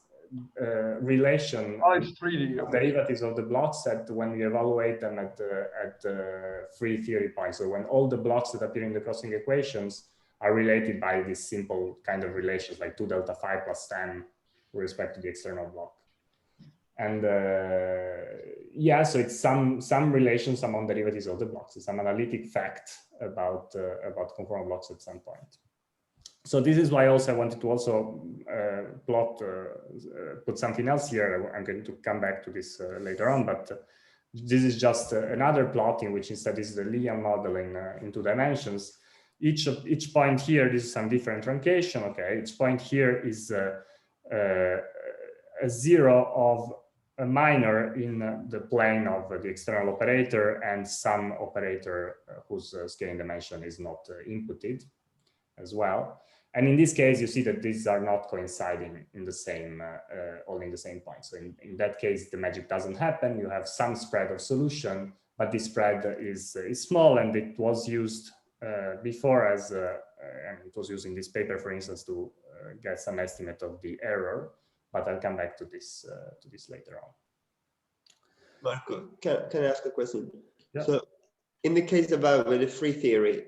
relation it's 3D. of derivatives of the blocks that when we evaluate them at the free theory point. So when all the blocks that appear in the crossing equations are related by this simple kind of relations like 2 delta phi plus 10 with respect to the external block. And so it's some relations among derivatives of the blocks. It's an analytic fact about conformal blocks at some point. So this is why also I wanted to also put something else here. I'm going to come back to this later on, but this is just another plot in which instead is the Liam model in 2 dimensions. Each point here, this is some different truncation. Okay, each point here is a zero of a minor in the plane of the external operator and some operator whose scaling dimension is not inputted as well. And in this case, you see that these are not coinciding in the same, all in the same point. So in that case, the magic doesn't happen. You have some spread of solution, but this spread is small, and it was used before as, and it was used in this paper, for instance, to get some estimate of the error. But I'll come back to this later on. Marco, can I ask a question? Yeah. So in the case about with the free theory,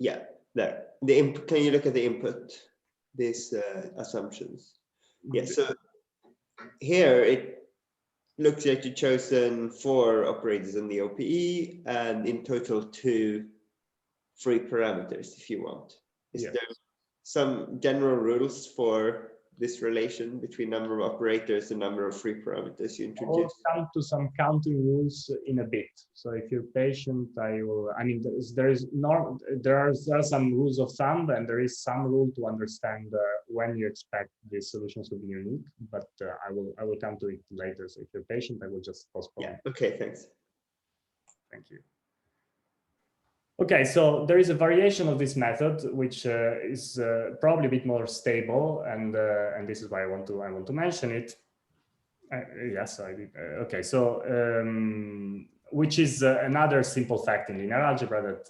can you look at the input, these assumptions? Yeah, so here it looks like you've chosen 4 operators in the OPE and in total 2 free parameters if you want. some general rules for this relation between number of operators and number of free parameters you I'll introduce? come to some counting rules in a bit. So if you're patient, I mean, there are some rules of thumb, and there is some rule to understand when you expect these solutions to be unique. But I will come to it later. So if you're patient, I will just postpone. Yeah. Okay. Thanks. Thank you. Okay, so there is a variation of this method, which is probably a bit more stable, and this is why I want to mention it. Yes, I did. Okay, so which is another simple fact in linear algebra that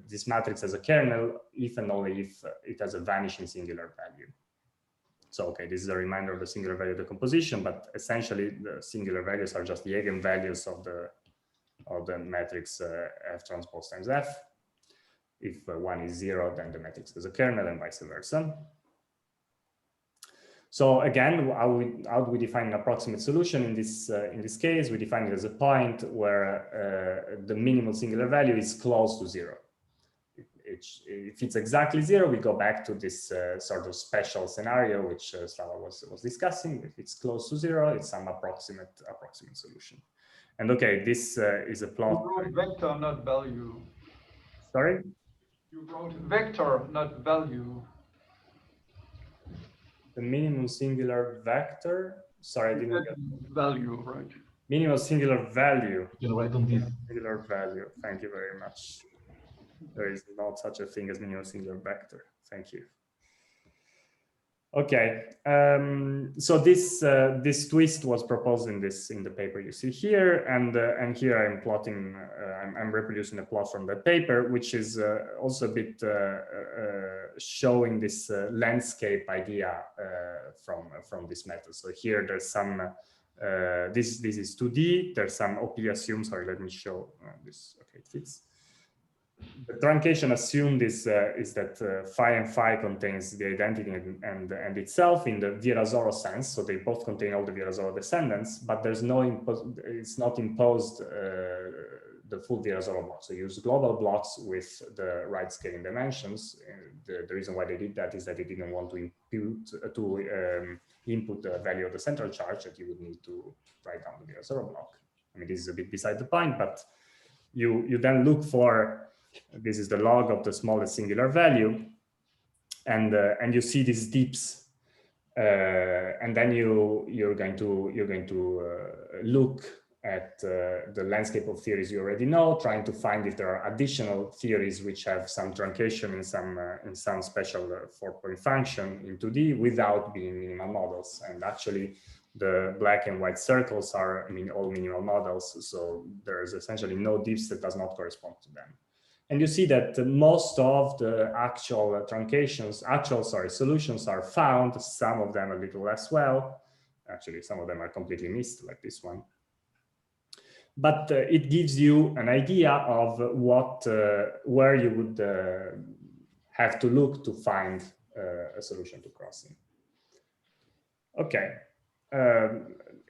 this matrix has a kernel if and only if it has a vanishing singular value. So okay, this is a reminder of the singular value decomposition, but essentially the singular values are just the eigenvalues of the matrix F transpose times F. If one is 0, then the matrix has a kernel, and vice versa. So again, how do we define an approximate solution in this case? We define it as a point where the minimal singular value is close to 0. If it's exactly 0, we go back to this sort of special scenario which Slava was discussing. If it's close to 0, it's some approximate solution. And okay, this is a plot. You wrote vector, not value. Sorry? You wrote vector, not value. The minimum singular vector. Sorry, I didn't get value, right? Minimum singular value. You can write on this. Singular value. Thank you very much. There is not such a thing as minimum singular vector. Thank you. Okay, so this twist was proposed in the paper you see here, and here I'm plotting, I'm reproducing a plot from that paper, which is also a bit showing this landscape idea from this method. So here there's some this is 2D. There's some OP assumes. Sorry, let me show this. Okay, it fits. The truncation assumed is that phi and phi contains the identity and itself in the Virasoro sense. So they both contain all the Virasoro descendants, but there's it's not imposed the full Virasoro block. So you use global blocks with the right scaling dimensions. The reason why they did that is that they didn't want to input the value of the central charge that you would need to write down the Virasoro block. I mean, this is a bit beside the point, but you then look for. This is the log of the smallest singular value, and you see these dips, and then you're going to look at the landscape of theories you already know, trying to find if there are additional theories which have some truncation in some special 4-point function in 2D without being minimal models. And actually, the black and white circles are all minimal models, so there is essentially no dips that does not correspond to them. And you see that most of the actual solutions are found, some of them a little less well. Actually, some of them are completely missed, like this one. But it gives you an idea of where you would have to look to find a solution to crossing. Okay.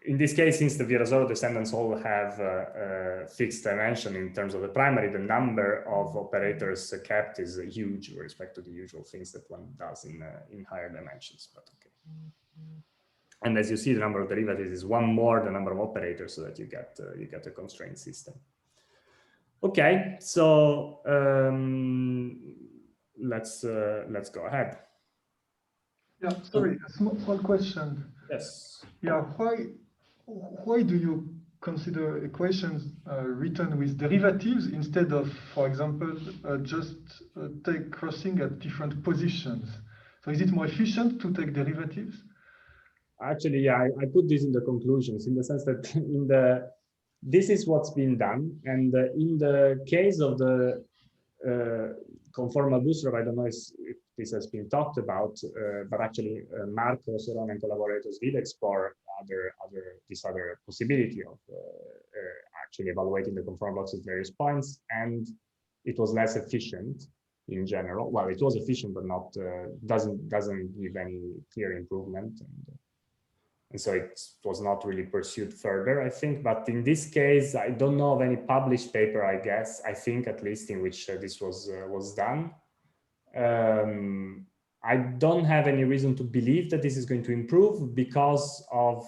In this case, since the Virasoro descendants all have fixed dimension in terms of the primary, the number of operators kept is huge with respect to the usual things that one does in higher dimensions. But okay. And as you see, the number of derivatives is one more the number of operators, so that you get a constraint system. Okay, so let's go ahead. Yeah, sorry, a small question. Yes. Yeah, why do you consider equations written with derivatives instead of, for example, just take crossing at different positions? So is it more efficient to take derivatives? Actually, yeah, I put this in the conclusions in the sense that this is what's been done, and in the case of the conformal bootstrap, I don't know if this has been talked about, but actually Marco Serone and collaborators did explore this other possibility of actually evaluating the conformal blocks at various points, and it was less efficient in general. Well, it was efficient, but not doesn't give any clear improvement, and so it was not really pursued further, I think. But in this case, I don't know of any published paper, I guess, I think at least, in which this was done. I don't have any reason to believe that this is going to improve because of,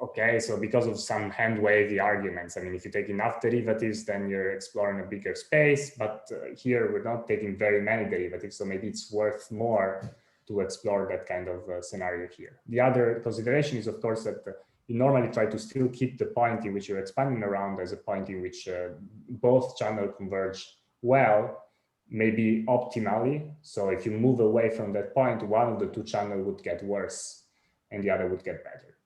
okay, so because of some hand-wavy arguments. I mean, if you take enough derivatives, then you're exploring a bigger space, but here we're not taking very many derivatives, so maybe it's worth more to explore that kind of scenario here. The other consideration is, of course, that you normally try to still keep the point in which you're expanding around as a point in which both channels converge well, maybe optimally. So if you move away from that point, one of the two channels would get worse and the other would get better.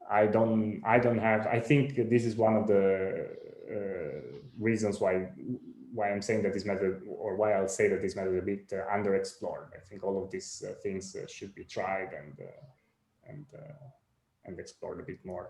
I think this is one of the reasons why I'm saying that this method, or why I'll say that this method is a bit underexplored. I think all of these things should be tried and explored a bit more.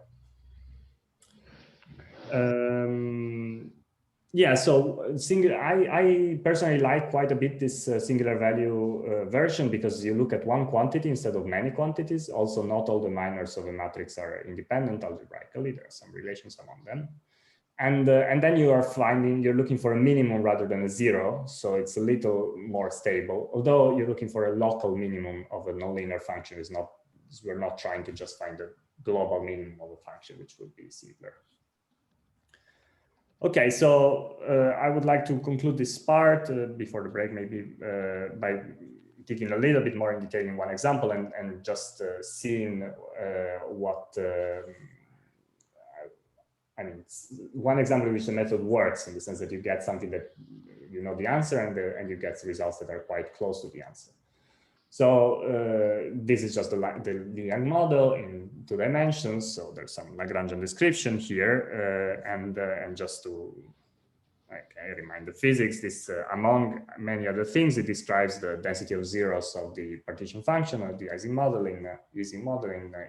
Yeah, so I personally like quite a bit this singular value version, because you look at one quantity instead of many quantities. Also, not all the minors of a matrix are independent algebraically. There are some relations among them. And then you're looking for a minimum rather than a zero. So it's a little more stable, although you're looking for a local minimum of a nonlinear function. We're not trying to just find the global minimum of a function, which would be simpler. Okay, so I would like to conclude this part before the break, maybe by digging a little bit more in detail in one example and just seeing what, I mean, one example in which the method works, in the sense that you get something that you know the answer, and you get results that are quite close to the answer. So this is just the Young model in 2 dimensions. So there's some Lagrangian description here, and just to remind the physics, this among many other things, it describes the density of zeros of the partition function of the Ising model in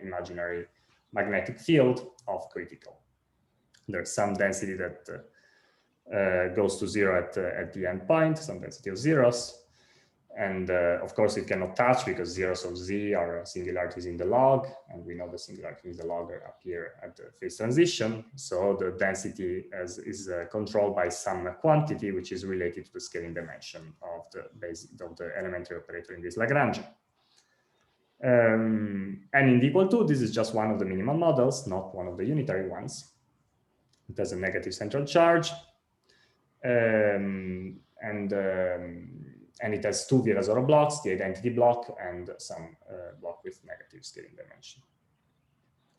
imaginary magnetic field of critical. There's some density that goes to 0 at the end point, some density of zeros. And of course, it cannot touch because zeros of z are singularities in the log, and we know the singularities in the log appear at the phase transition. So the density is controlled by some quantity which is related to the scaling dimension of the elementary operator in this Lagrangian. And in the equal to, this is just one of the minimal models, not one of the unitary ones. It has a negative central charge, and it has 2 Virasoro blocks, the identity block, and some block with negative scaling dimension,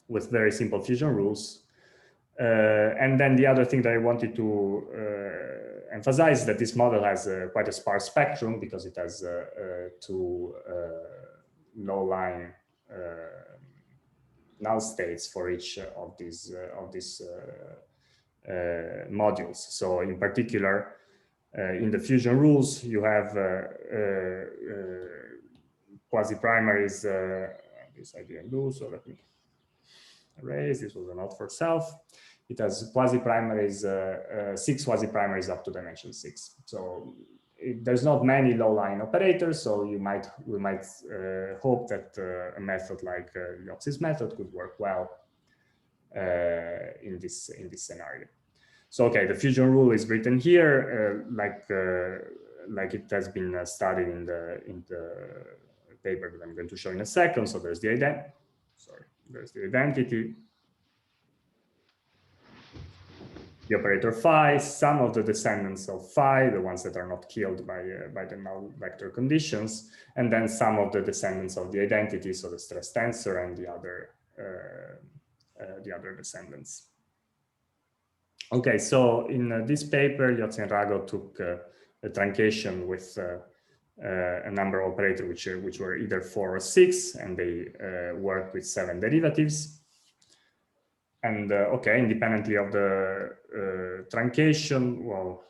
with very simple fusion rules. And then the other thing that I wanted to emphasize is that this model has quite a sparse spectrum, because it has 2 low-line null states for each of these modules. So in particular, in the fusion rules, you have quasi-primaries. This I didn't do, so let me erase. This was a note for self. It has quasi-primaries, 6 quasi-primaries up to dimension 6. So there's not many low-line operators. So we might hope that a method like Gliozzi's method could work well in this scenario. So okay, the fusion rule is written here, like it has been studied in the paper that I'm going to show in a second. So there's the identity, the operator phi, some of the descendants of phi, the ones that are not killed by the null vector conditions, and then some of the descendants of the identity, so the stress tensor and the other descendants. Okay, so in this paper, Gliozzi and Rago took a truncation with a number of operators which were either 4 or 6, and they worked with 7 derivatives. And okay, independently of the truncation, well,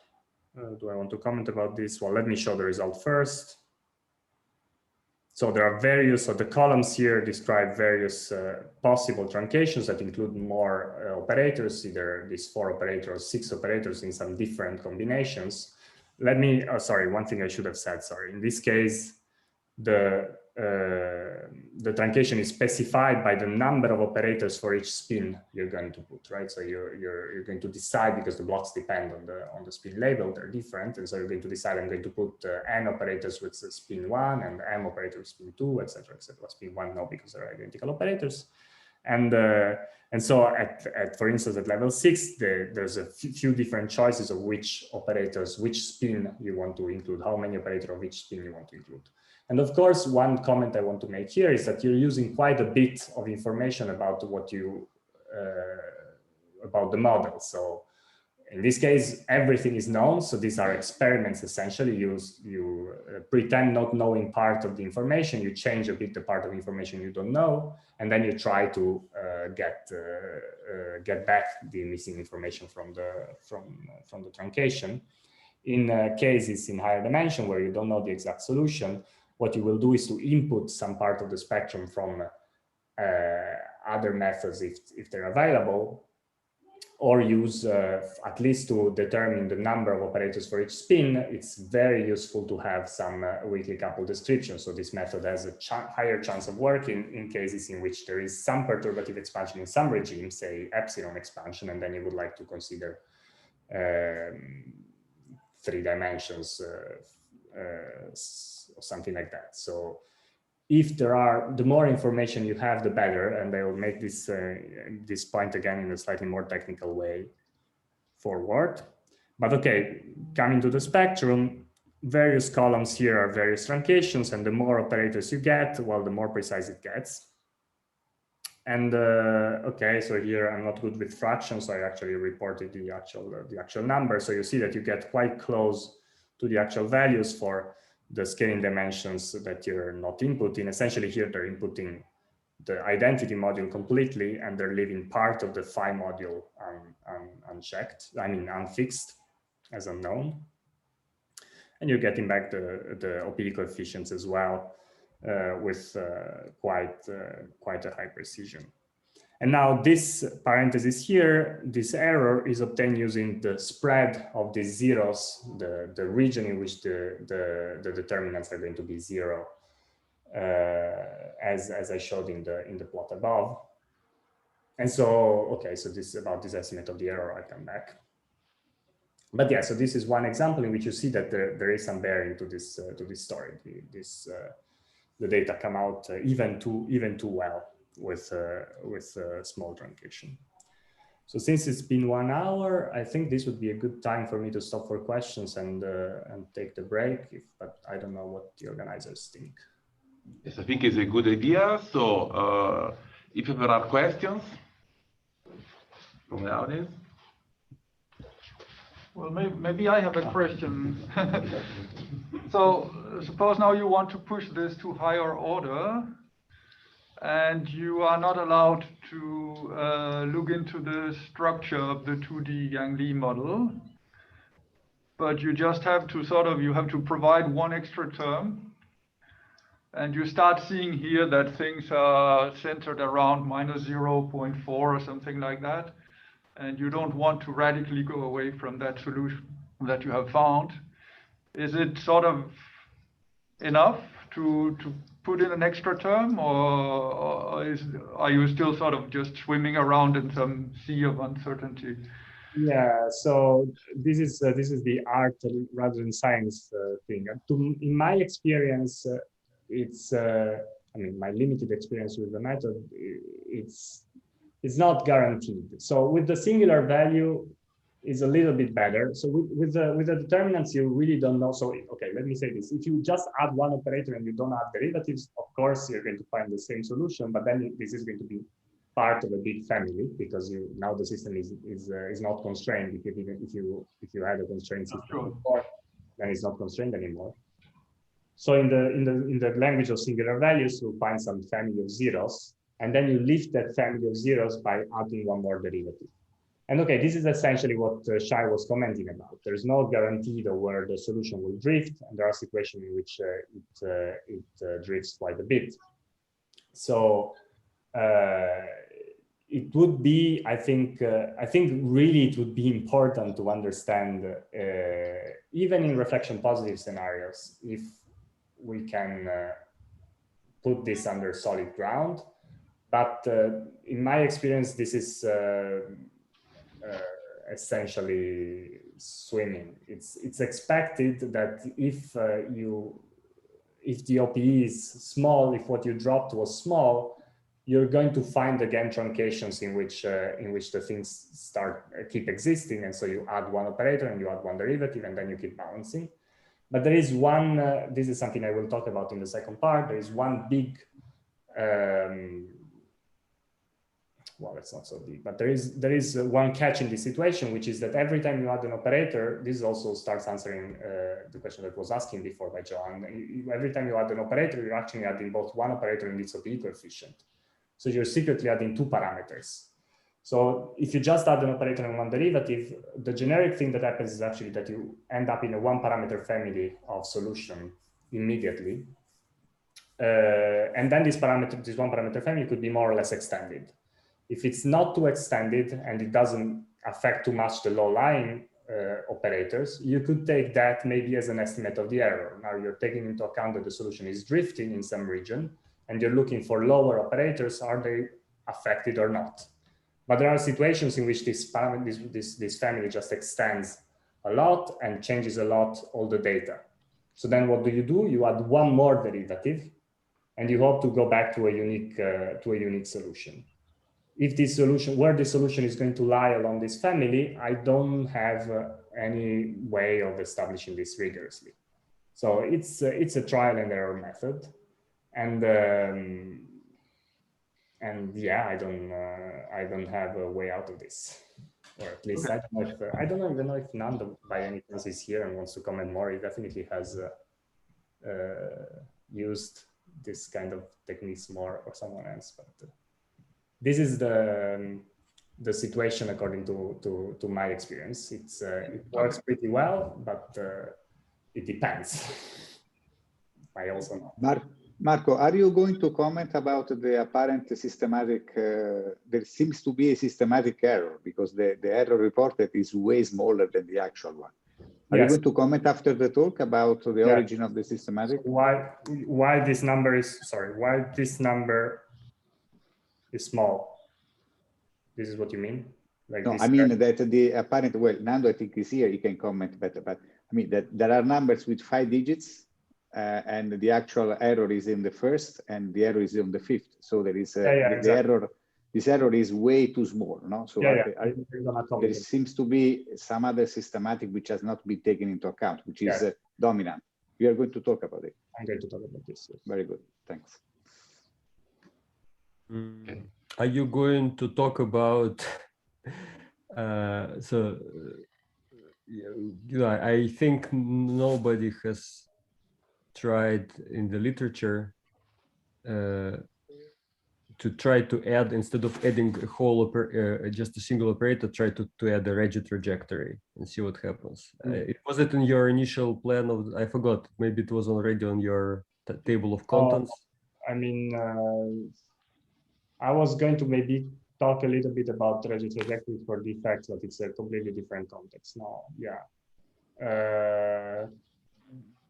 do I want to comment about this? Well, let me show the result first. So there are various, so the columns here describe various possible truncations that include more operators, either these 4 operators or 6 operators in some different combinations. Let me, sorry, one thing I should have said, sorry. In this case, the the truncation is specified by the number of operators for each spin you're going to put, right? So you're going to decide, because the blocks depend on the spin label, they're different, and so you're going to decide, I'm going to put n operators with spin 1 and m operators with spin 2, etc., etc. Spin 1 no, because they're identical operators, and so for instance at level 6 there's a few different choices of which operators, which spin you want to include, how many operators of each spin you want to include. And of course, one comment I want to make here is that you're using quite a bit of information about what you, about the model. So in this case, everything is known. So these are experiments, essentially. You pretend not knowing part of the information, you change a bit the part of information you don't know, and then you try to get back the missing information from the truncation. In cases in higher dimension where you don't know the exact solution, what you will do is to input some part of the spectrum from other methods if they're available, or use at least to determine the number of operators for each spin. It's very useful to have some weakly coupled description. So this method has a higher chance of working in cases in which there is some perturbative expansion in some regime, say epsilon expansion, and then you would like to consider 3 dimensions or something like that. So if there are, the more information you have, the better, and I will make this this point again in a slightly more technical way forward. But okay, coming to the spectrum, various columns here are various truncations, and the more operators you get, well, the more precise it gets. And okay, so here I'm not good with fractions, so I actually reported the actual number. So you see that you get quite close to the actual values for the scaling dimensions that you're not inputting. Essentially here they're inputting the identity module completely, and they're leaving part of the phi module unchecked, I mean unfixed as unknown. And you're getting back the OP coefficients as well with quite a high precision. And now this parenthesis here, this error is obtained using the spread of the zeros, the region in which the determinants are going to be 0, as I showed in the plot above. And so, okay, so this is about this estimate of the error. I'll come back. But yeah, so this is one example in which you see that there is some bearing to this story. The data come out even too well with small truncation. So since it's been 1 hour, I think this would be a good time for me to stop for questions and take the break. But I don't know what the organizers think. Yes, I think it's a good idea. So if there are questions from the audience. Well, maybe I have a question. So suppose now you want to push this to higher order, and you are not allowed to look into the structure of the 2D Yang Li model, but you just have to you have to provide one extra term, and you start seeing here that things are centered around -0.4 or something like that, and you don't want to radically go away from that solution that you have found. Is it enough to put in an extra term, or are you still just swimming around in some sea of uncertainty? Yeah, so this is the art rather than science thing. In my experience, it's I mean, my limited experience with the method, it's not guaranteed. So with the singular value, is a little bit better. So with the determinants, you really don't know. So okay, let me say this: if you just add one operator and you don't add derivatives, of course you're going to find the same solution. But then this is going to be part of a big family, because now the system is not constrained. If you had a constraint system before, then it's not constrained anymore. So in the language of singular values, you find some family of zeros, and then you lift that family of zeros by adding one more derivative. And okay, this is essentially what Shai was commenting about. There's no guarantee of where the solution will drift, and there are situations in which it drifts quite a bit. So it would be, I think really it would be important to understand, even in reflection positive scenarios, if we can put this under solid ground. But in my experience, this is essentially swimming. It's expected that if the OPE is small, if what you dropped was small, you're going to find again truncations in which the things keep existing, and so you add one operator and you add one derivative, and then you keep balancing. But there is one. This is something I will talk about in the second part. There is one big. Well, it's not so big, but there is one catch in this situation, which is that every time you add an operator, this also starts answering the question that was asking before by John. Every time you add an operator, you're actually adding both one operator and its OPE coefficient. So you're secretly adding two parameters. So if you just add an operator and one derivative, the generic thing that happens is actually that you end up in a one parameter family of solution immediately. And then this one parameter family could be more or less extended. If it's not too extended and it doesn't affect too much the low-lying operators, you could take that maybe as an estimate of the error. Now you're taking into account that the solution is drifting in some region, and you're looking for lower operators, are they affected or not? But there are situations in which this family just extends a lot and changes a lot all the data. So then what do? You add one more derivative, and you hope to go back to a unique solution. If this solution, where the solution is going to lie along this family, I don't have any way of establishing this rigorously. So it's a trial and error method, and yeah, I don't have a way out of this, or at least I don't even know if Nando by any chance is here and wants to comment more. He definitely has used this kind of techniques more, or someone else, but. This is the situation according to my experience. It works pretty well, but it depends. I also know. Marco, are you going to comment about the apparent systematic? There seems to be a systematic error because the error reported is way smaller than the actual one. Are you going to comment after the talk about the origin of the systematic? Why this number is small? This is what you mean? Like no, I mean that the apparent, well, Nando, I think is here, he can comment better, but I mean that there are numbers with 5 digits and the actual error is in the first and the error is in the fifth. So there is the error, this error is way too small, no? So there seems to be some other systematic which has not been taken into account, which is dominant. We are going to talk about it. I'm going to talk about this. Yes. Very good, thanks. Are you going to talk about I think nobody has tried in the literature to try to add, instead of adding a whole just a single operator, try to add a Regge trajectory and see what happens. Was it in your initial plan of, I forgot, maybe it was already on your table of contents? I mean, I was going to maybe talk a little bit about Regge trajectory for defects, but it's a completely different context now. Yeah.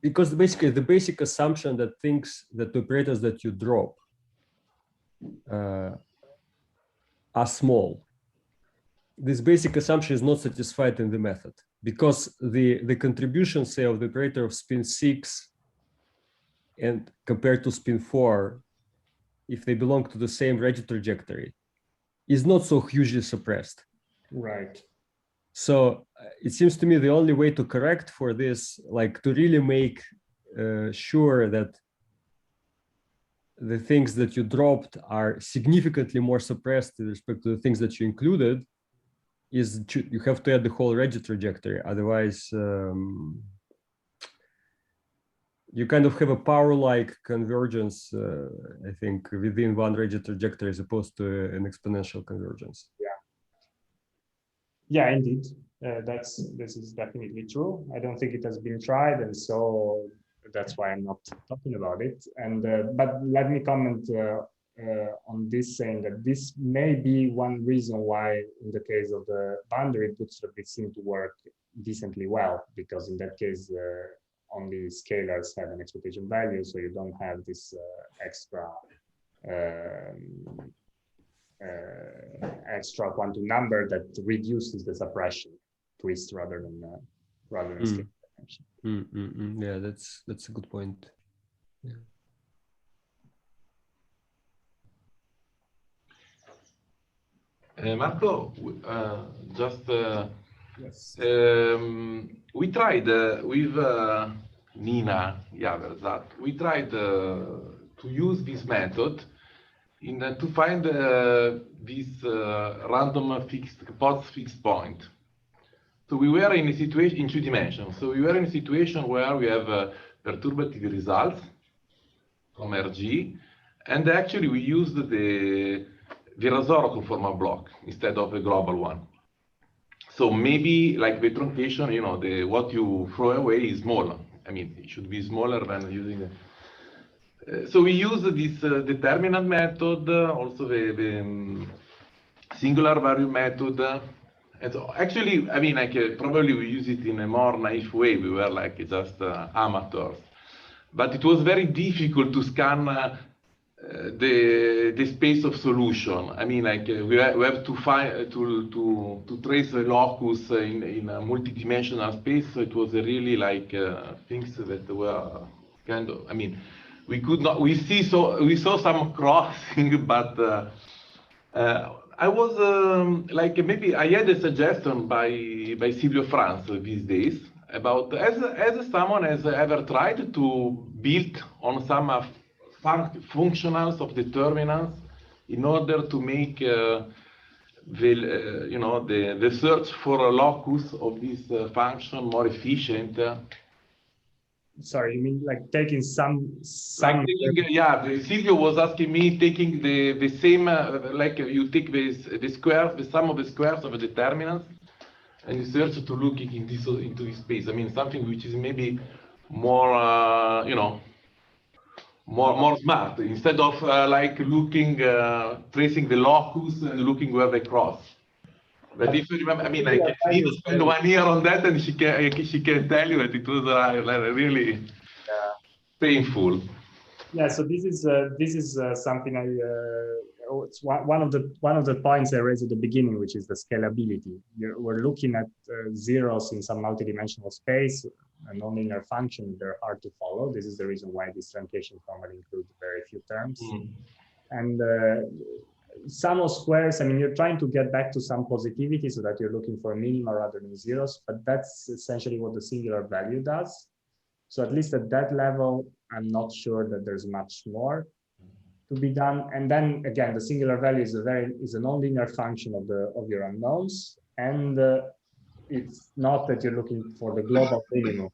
Because basically the basic assumption that thinks that the operators that you drop are small. This basic assumption is not satisfied in the method because the contribution, say, of the operator of spin 6 and compared to spin 4, if they belong to the same Regge trajectory, is not so hugely suppressed. Right. So it seems to me the only way to correct for this, like to really make sure that the things that you dropped are significantly more suppressed with respect to the things that you included, is you have to add the whole Regge trajectory. Otherwise, you kind of have a power-like convergence, I think, within one Regge trajectory as opposed to an exponential convergence. Yeah, indeed. This is definitely true. I don't think it has been tried, and so that's why I'm not talking about it. And but let me comment on this, saying that this may be one reason why, in the case of the boundary bootstrap, it seemed to work decently well, because in that case, only scalars have an expectation value, so you don't have this extra extra quantum number that reduces the suppression twist rather than scale dimension. Yeah, that's a good point. Yeah. Marco, just Yes. we tried with Nina Javerzat, we tried to use this method to find this random fixed point. So we were in a situation in 2 dimensions. So we were in a situation where we have perturbative results from RG, and actually we used the Virasoro conformal block instead of a global one. So maybe like the truncation, you know, what you throw away is smaller. I mean, it should be smaller than using it. So we use this determinant method, also the singular value method. And so actually, I mean, like probably we use it in a more naive way. We were like just amateurs. But it was very difficult to scan the space of solution. I mean, like we have to find to trace the locus in a multidimensional space. So it was really like things that were kind of. I mean, we could not. We saw some crossing, but I was like maybe I had a suggestion by Silvio Franz these days about as someone has ever tried to build on some functionals of determinants in order to make the search for a locus of this function more efficient. Sorry, you mean like taking some like taking, yeah, Silvio was asking me taking the same like you take the square, the sum of the squares of a determinant, and you search to look into this space. I mean, something which is maybe more more smart instead of like looking tracing the locus and looking where they cross. But if you remember, I mean, like she spent 1 year on that, and she can tell you that it was like really painful. Yeah, so this is something it's one of the points I raised at the beginning, which is the scalability. We're looking at zeros in some multidimensional space, a nonlinear function. They're hard to follow. This is the reason why this truncation formula includes very few terms. And sum of squares, I mean, you're trying to get back to some positivity so that you're looking for a minima rather than zeros, but that's essentially what the singular value does. So at least at that level, I'm not sure that there's much more to be done. And then again, the singular value is a nonlinear function of your unknowns, and it's not that you're looking for the global minimum.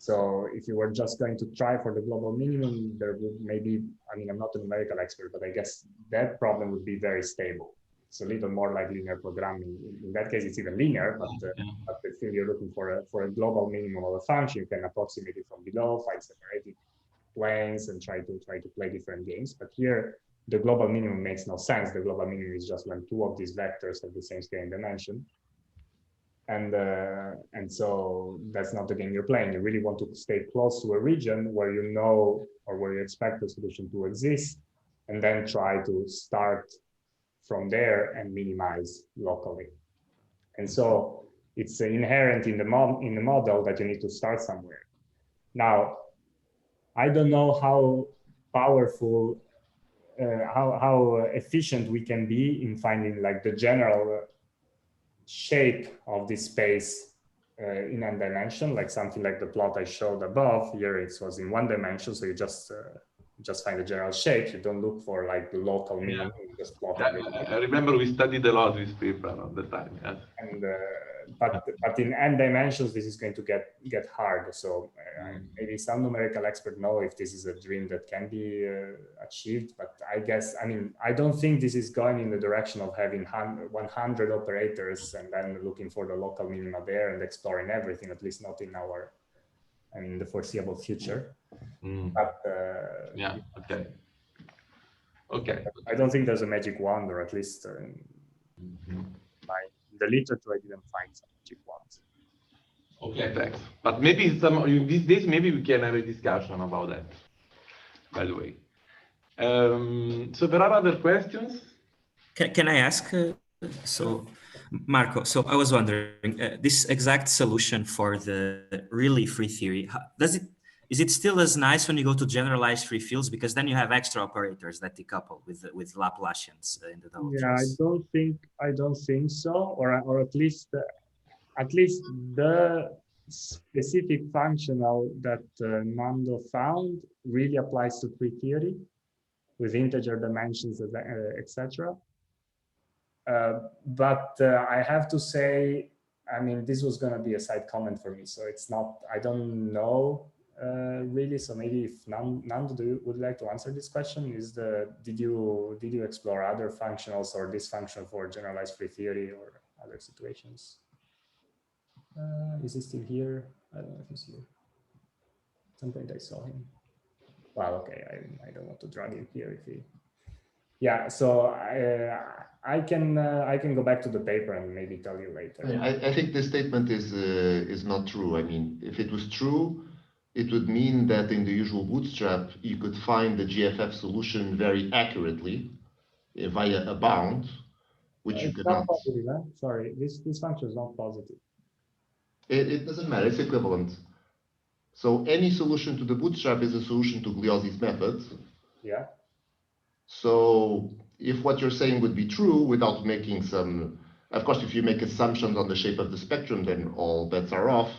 So if you were just going to try for the global minimum, there would maybe, I mean, I'm not a numerical expert, but I guess that problem would be very stable. It's a little more like linear programming. In that case, it's even linear, but still you're looking for a global minimum of a function. You can approximate it from below, find separated planes, and try to play different games. But here, the global minimum makes no sense. The global minimum is just when 2 of these vectors have the same scale and dimension. And so that's not the game you're playing. You really want to stay close to a region where you know or where you expect the solution to exist, and then try to start from there and minimize locally. And so it's inherent in the model that you need to start somewhere. Now, I don't know how powerful, how efficient we can be in finding like the general shape of this space in n dimension, like something like the plot I showed above. Here it was in 1 dimension, so you just find the general shape. You don't look for like the local minimum. You just plot everything. I remember we studied a lot this paper at the time. Yes. And but in n dimensions, this is going to get hard. So maybe some numerical experts know if this is a dream that can be achieved. But I guess, I mean, I don't think this is going in the direction of having 100 operators and then looking for the local minima there and exploring everything. At least not in our, I mean, the foreseeable future. But yeah. Okay. Okay. I don't think there's a magic wand, or at least in the literature I didn't find some magic wands. Okay, thanks. But maybe these days, maybe we can have a discussion about that, by the way. So there are other questions? Can I ask? So, Marco, so I was wondering, this exact solution for the really free theory, is it still as nice when you go to generalized free fields? Because then you have extra operators that decouple with Laplacians in the double Yeah, choice. I don't think so, or at least the specific functional that Nando found really applies to free theory with integer dimensions, etc. But I have to say, I mean, this was going to be a side comment for me, so it's not, I don't know really. So maybe if Nando would like to answer this question, did you explore other functionals or this function for generalized free theory or other situations? Is he still here? I don't know if he's here. At some point I saw him. Well, okay, I don't want to drag him here if he. Yeah, so I can go back to the paper and maybe tell you later. I think this statement is not true. I mean, if it was true, it would mean that in the usual bootstrap, you could find the GFF solution very accurately via a bound, which you could not. Positive, huh? Sorry, this function is not positive. It doesn't matter, it's equivalent. So any solution to the bootstrap is a solution to Gliozzi's method. Yeah. So if what you're saying would be true without making some, of course, if you make assumptions on the shape of the spectrum, then all bets are off.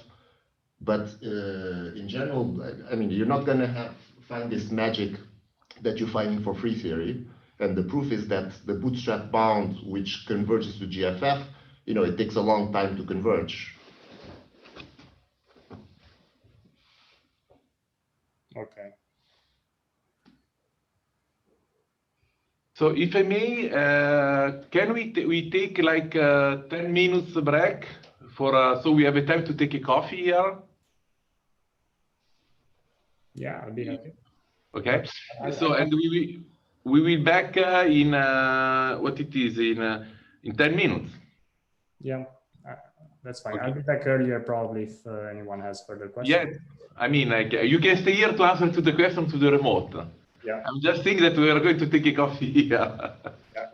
But in general, I mean, you're not going to find this magic that you're finding for free theory. And the proof is that the bootstrap bound, which converges to GFF, you know, it takes a long time to converge. Okay. So if I may, can we take like 10 minutes break for so we have a time to take a coffee here? Yeah, I'll be happy. Okay. So and we will back in what it is in 10 minutes. Yeah, that's fine. Okay. I'll be back earlier probably if anyone has further questions. Yes, I mean, like you can stay here to answer to the question to the remote. Yeah. I'm just thinking that we are going to take a coffee here. Yeah.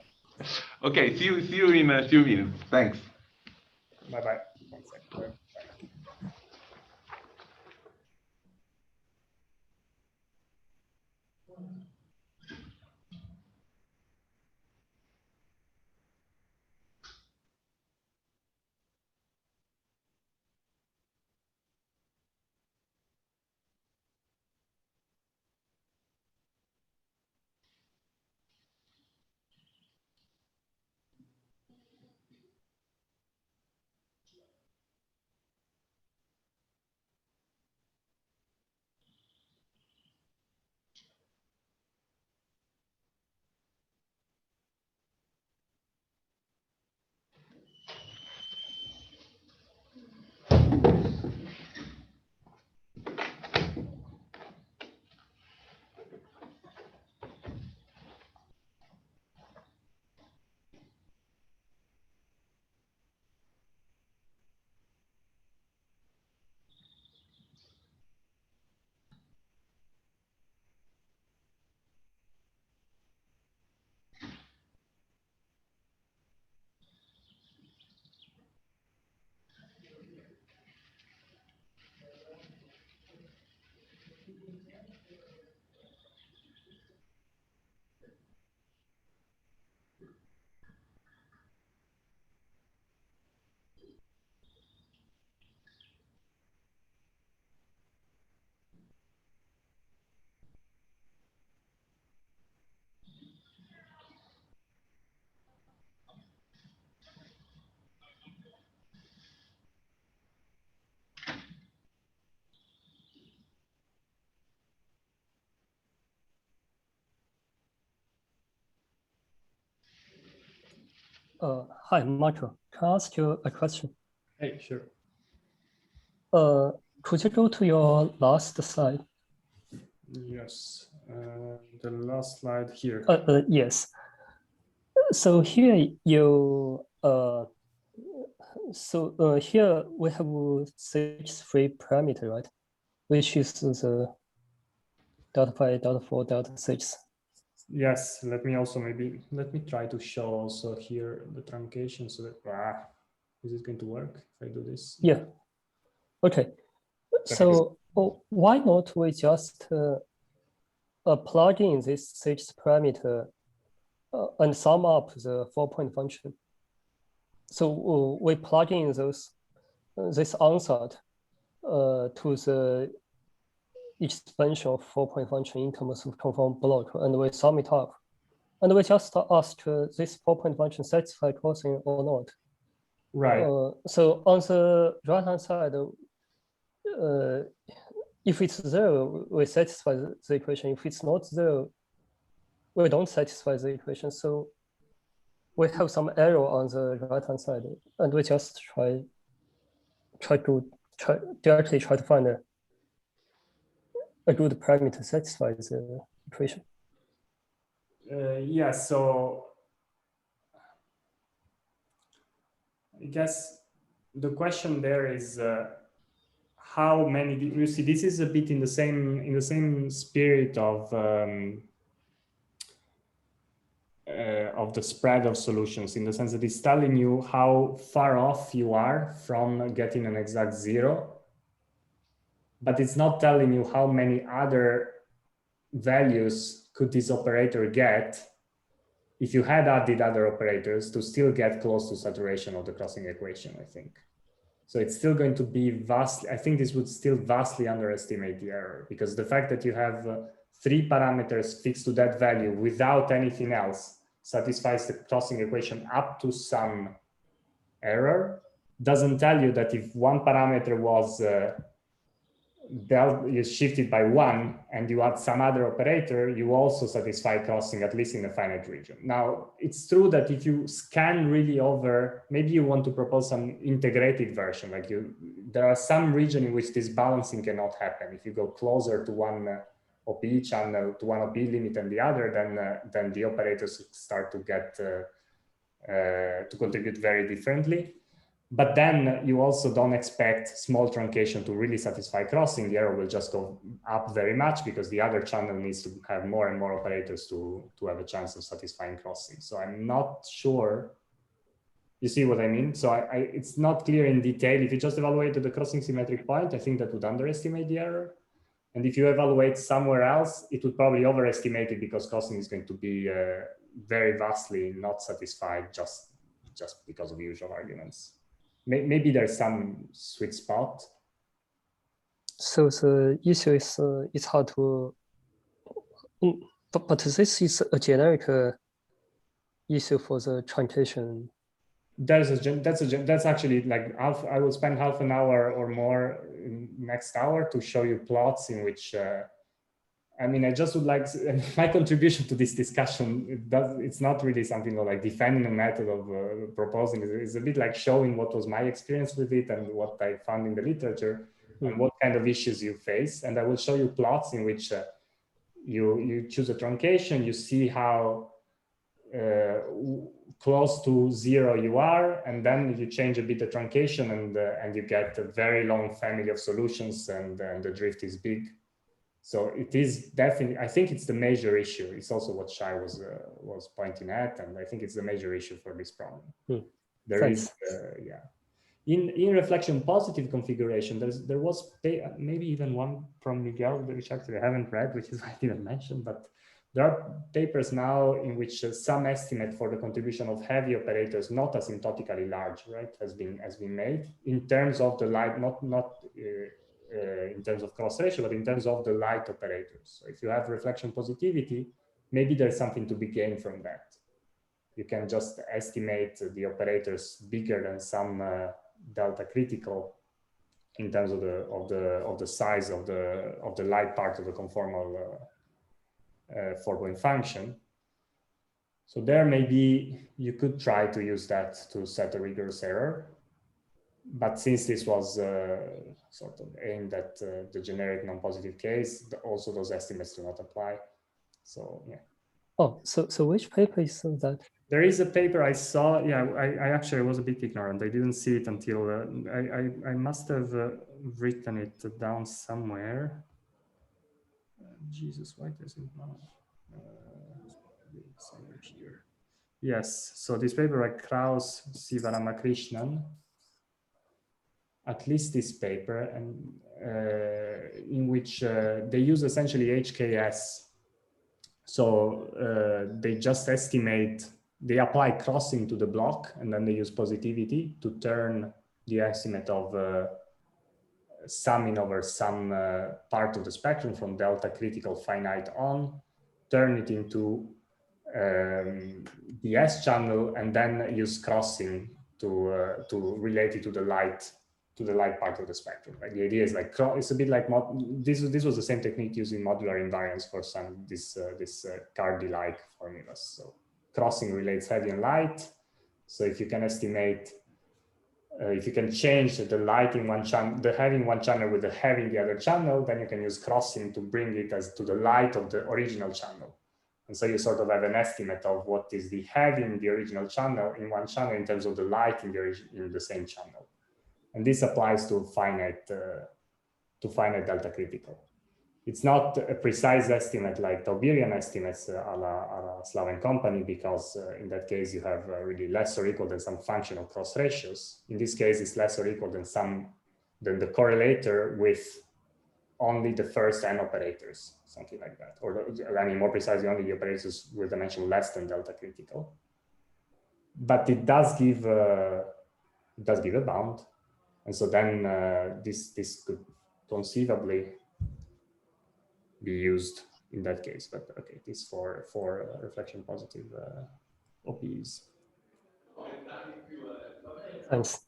Okay, see you in a few minutes. Thanks. Bye-bye. 1 second. Hi, Marco. Can I ask you a question? Hey, sure. Could you go to your last slide? Yes, the last slide here. Yes. So here you So here we have CH3 parameter, right? Which is the delta 5, delta 4, delta 6. Yes, let me try to show also here the truncation so that, is it going to work if I do this? Yeah. Okay. So why not we just plug in this CH parameter and sum up the 4-point function? So we plug in this answer to the expansion of 4-point function in terms of conform block, and we sum it up. And we just ask this 4-point function satisfy crossing or not. Right. So on the right-hand side, if it's there, we satisfy the equation. If it's not there, we don't satisfy the equation. So we have some error on the right-hand side, and we just directly try to find a good parameter satisfy the equation. Yeah, so I guess the question there is how many, you see, this is a bit in the same spirit of the spread of solutions, in the sense that it's telling you how far off you are from getting an exact zero, but it's not telling you how many other values could this operator get if you had added other operators to still get close to saturation of the crossing equation, I think. So it's still going to be vastly, I think this would still vastly underestimate the error, because the fact that you have 3 parameters fixed to that value without anything else satisfies the crossing equation up to some error, doesn't tell you that if one parameter was you shifted by 1 and you add some other operator, you also satisfy crossing, at least in the finite region. Now, it's true that if you scan really over, maybe you want to propose some integrated version, like there are some region in which this balancing cannot happen. If you go closer to one OPE channel, to one OPE limit and the other, then the operators start to get to contribute very differently. But then you also don't expect small truncation to really satisfy crossing. The error will just go up very much because the other channel needs to have more and more operators to have a chance of satisfying crossing. So I'm not sure. You see what I mean? So it's not clear in detail. If you just evaluated the crossing symmetric point, I think that would underestimate the error. And if you evaluate somewhere else, it would probably overestimate it because crossing is going to be very vastly not satisfied just because of usual arguments. Maybe there's some sweet spot. So the issue is it's hard to, but this is a generic issue for the truncation. That's actually like I will spend half an hour or more next hour to show you plots in which I mean, I just would like my contribution to this discussion. It's not really something like defending a method of proposing. It's a bit like showing what was my experience with it and what I found in the literature and what kind of issues you face. And I will show you plots in which you choose a truncation, you see how close to 0 you are, and then you change a bit the truncation and you get a very long family of solutions and the drift is big. So it is definitely, I think it's the major issue. It's also what Shai was pointing at, and I think it's the major issue for this problem. There is, yeah. In reflection positive configuration, there was maybe even one from Miguel, which actually I haven't read, which is why I didn't mention, but there are papers now in which some estimate for the contribution of heavy operators, not asymptotically large, right, has been made in terms of the light, not in terms of cross ratio, but in terms of the light operators. So if you have reflection positivity, maybe there's something to be gained from that. You can just estimate the operators bigger than some delta critical in terms of the size of the light part of the conformal 4-point function. So there maybe you could try to use that to set a rigorous error. But since this was sort of aimed at the generic non-positive case, also those estimates do not apply. So yeah. Oh, so which paper is that? There is a paper I saw. Yeah, I actually was a bit ignorant. I didn't see it until I must have written it down somewhere. Jesus, why does it not? Somewhere here. Yes. So this paper by Kraus, Sivaramakrishnan, at least this paper, and in which they use essentially HKS. So they just estimate, they apply crossing to the block, and then they use positivity to turn the estimate of summing over some part of the spectrum from delta critical finite on, turn it into the S channel, and then use crossing to relate it to the light part of the spectrum. Like the idea is like it's a bit like this was the same technique using modular invariance for some this Cardy-like formulas. So crossing relates heavy and light. So if you can estimate, if you can change the light in one channel, the heavy in one channel with the heavy in the other channel, then you can use crossing to bring it as to the light of the original channel. And so you sort of have an estimate of what is the heavy in the original channel in one channel in terms of the light in the same channel. And this applies to finite delta critical. It's not a precise estimate like Tauberian estimates a la Slav and company, because in that case you have really less or equal than some functional cross ratios. In this case, it's less or equal than the correlator with only the first n operators, something like that. Or I mean, more precisely, only the operators with dimension less than delta critical. But it does give a bound. And so then this could conceivably be used in that case. But okay, this for reflection positive OPs. Thanks.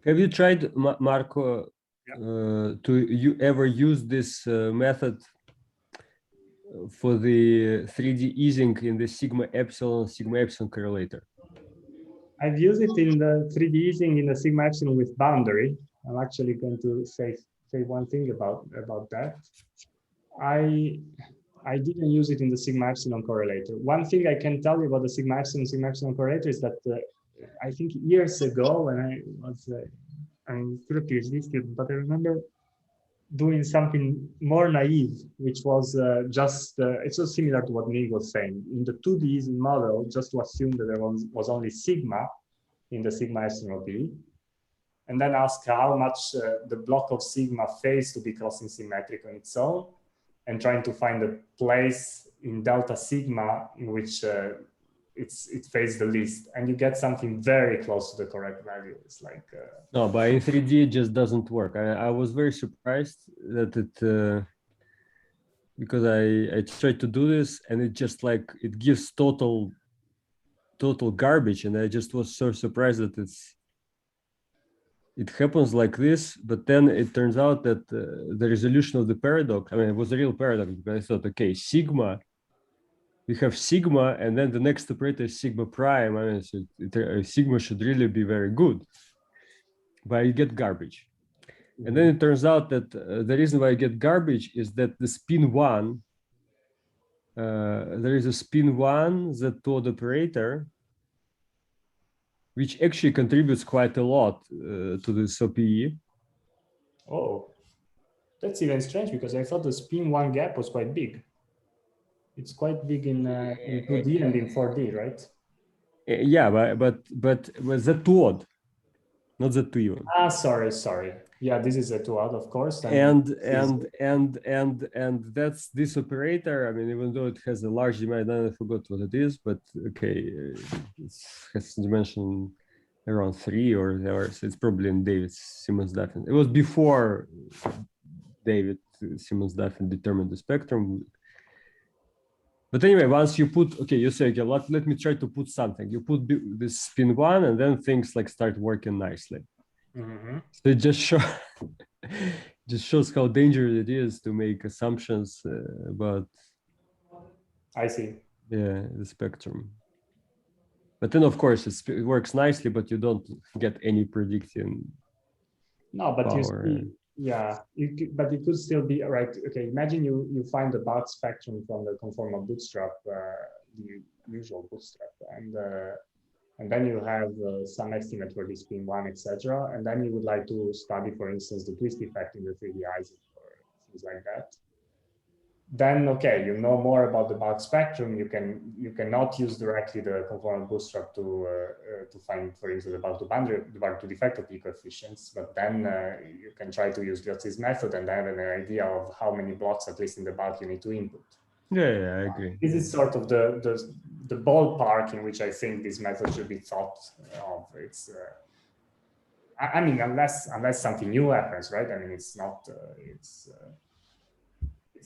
Have you tried, Marco, to ever use this method for the 3D easing in the sigma epsilon correlator? I've used it in the 3D easing in the sigma epsilon with boundary. I'm actually going to say one thing about that. I didn't use it in the sigma epsilon correlator. One thing I can tell you about the sigma epsilon correlator is that I think years ago when I was I'm still a PhD student, but I remember doing something more naive, which was it's so similar to what Neil was saying. In the 2D easing model, just to assume that there was only sigma in the sigma epsilon B, and then ask how much the block of sigma fails to be crossing symmetric on its own, and trying to find a place in delta sigma in which it fails the least, and you get something very close to the correct value. It's like no, but in 3D it just doesn't work. I was very surprised that it because I tried to do this and it just like it gives total garbage, and I just was so surprised that it happens like this. But then it turns out that the resolution of the paradox, I mean, it was a real paradox, because I thought, okay, sigma, we have sigma, and then the next operator is sigma prime. I mean, so sigma should really be very good, but you get garbage. And then it turns out that the reason why I get garbage is that the spin 1, there is a spin 1 Z2 operator, which actually contributes quite a lot to this OPE. Oh, that's even strange, because I thought the spin 1 gap was quite big. It's quite big in 2D and in 4D, right? Yeah, but Z2 odd, not Z2 even. Ah, sorry. Yeah, this is Z2 odd, of course. And that's this operator. I mean, even though it has a large dimension, I forgot what it is, but okay, it has dimension around 3 or there. So it's probably in David Simmons-Duffin. It was before David Simmons-Duffin determined the spectrum. But anyway, once you put, okay, you say, okay, let me try to put something. You put this spin 1, and then things like start working nicely. Mm-hmm. So it just shows how dangerous it is to make assumptions about. I see. Yeah, the spectrum. But then, of course, it works nicely, but you don't get any prediction. No, but power. You see, yeah, but it could still be right. Okay, imagine you find the Barth spectrum from the conformal bootstrap the usual bootstrap, and then you have some estimate for this spin 1, etc. And then you would like to study, for instance, the twist effect in the 3D Ising or things like that. Then, okay, you know more about the bulk spectrum. You cannot use directly the conformal bootstrap to find, for instance, the bulk to defective coefficients. But then you can try to use Gliozzi's method and have an idea of how many blocks, at least in the bulk, you need to input. Yeah, I agree. This is sort of the ballpark in which I think this method should be thought of. It's, I mean, unless something new happens, right? I mean, it's not. It's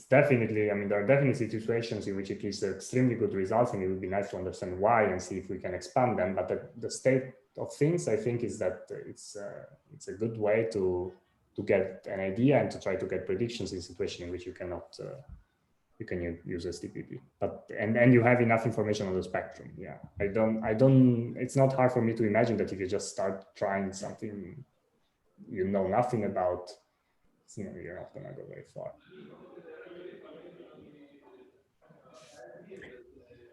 definitely. I mean, there are definitely situations in which it gives extremely good results, and it would be nice to understand why and see if we can expand them. But the state of things, I think, is that it's a good way to get an idea and to try to get predictions in situations in which you cannot. You can use STPP, but and you have enough information on the spectrum. Yeah, I don't. It's not hard for me to imagine that if you just start trying something you know nothing about, you're not gonna go very far.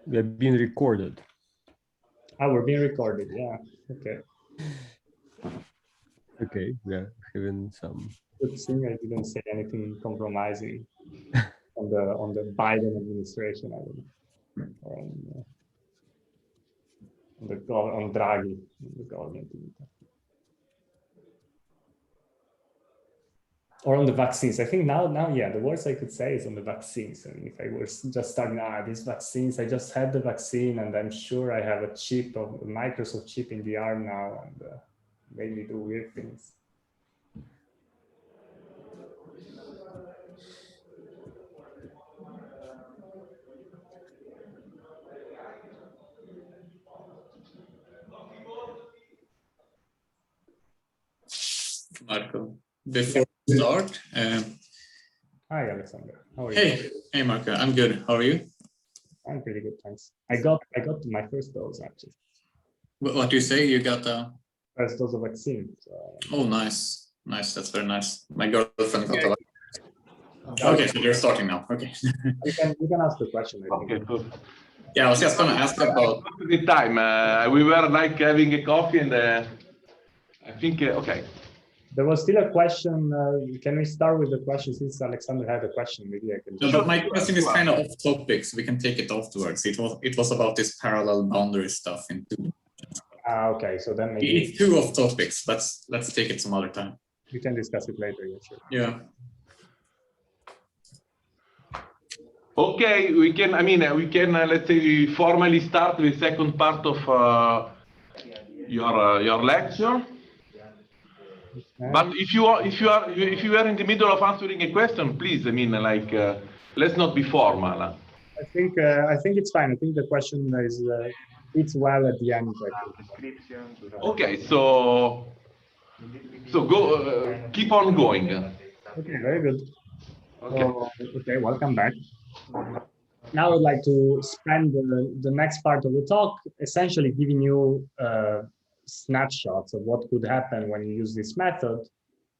We have been recorded. Oh, we're being recorded. Yeah. Okay. Okay. Yeah, having some. Good thing I didn't say anything compromising. on the Biden administration, I don't know, on Draghi, the government, or on the vaccines. I think now, yeah, the worst I could say is on the vaccines. I mean, if I was just starting, these vaccines, I just had the vaccine, and I'm sure I have a chip of a Microsoft chip in the arm now, and made me do weird things. Marco, before we start. Hi, Alexander. How are you? Hey, Marco. I'm good. How are you? I'm pretty good, thanks. I got my first dose actually. What do you say? You got the first dose of vaccine. So. Oh, nice. That's very nice. My girlfriend got the vaccine. Okay, so you're starting now. Okay. you can ask the question. Okay, cool. Yeah, I was just going to ask about the time. We were like having a coffee, and I think okay. There was still a question. Can we start with the question since Alexander had a question? Maybe I can. No, but my question is kind of off topic, so we can take it afterwards. It was about this parallel boundary stuff in two. Okay, so then maybe it's two off topics. Let's take it some other time. We can discuss it later. Yeah, sure. Yeah. Okay, we can. I mean, we can. Let's say formally start the second part of your lecture. But if you are in the middle of answering a question, please. I mean, like, let's not be formal. I think it's fine. I think the question is it's well at the end. Okay, so go. Keep on going. Okay, very good. Okay, okay, welcome back. Now I'd like to spend the next part of the talk essentially giving you snapshots of what could happen when you use this method,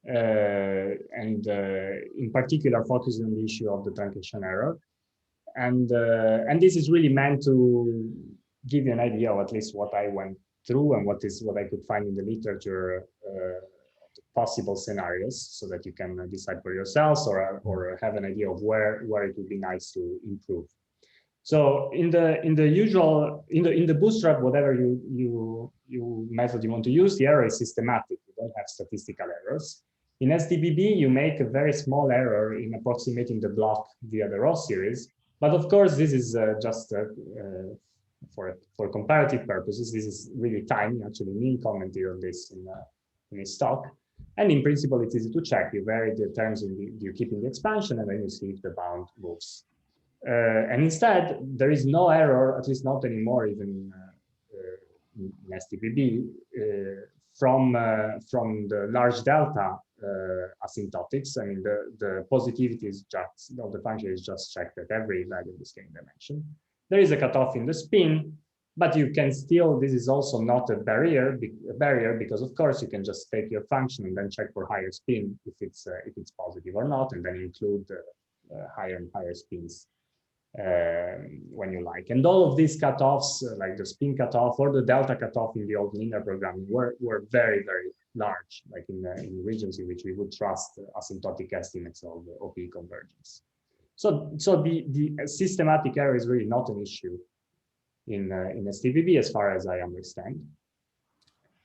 and in particular focusing on the issue of the truncation error. And this is really meant to give you an idea of at least what I went through and what I could find in the literature, possible scenarios, so that you can decide for yourselves or have an idea of where it would be nice to improve. So in the bootstrap, whatever you method you want to use, the error is systematic. You don't have statistical errors. In SDBB, you make a very small error in approximating the block via the row series. But of course, this is just for comparative purposes. This is really tiny. Actually, Min commented on this in his talk. And in principle, it's easy to check. You vary the terms you keep in the expansion, and then you see if the bound moves. And instead, there is no error, at least not anymore, even in STPB, from the large delta asymptotics. I mean, the positivity is just, the function is just checked at every value of the scaling dimension. There is a cutoff in the spin, but you can still, this is also not a barrier because of course you can just take your function and then check for higher spin if it's positive or not, and then include higher and higher spins. when you like. And all of these cutoffs, like the spin cutoff or the delta cutoff in the old linear programming, were very, very large, like in regions in which we would trust asymptotic estimates of OP convergence. So the systematic error is really not an issue in STPB as far as I understand.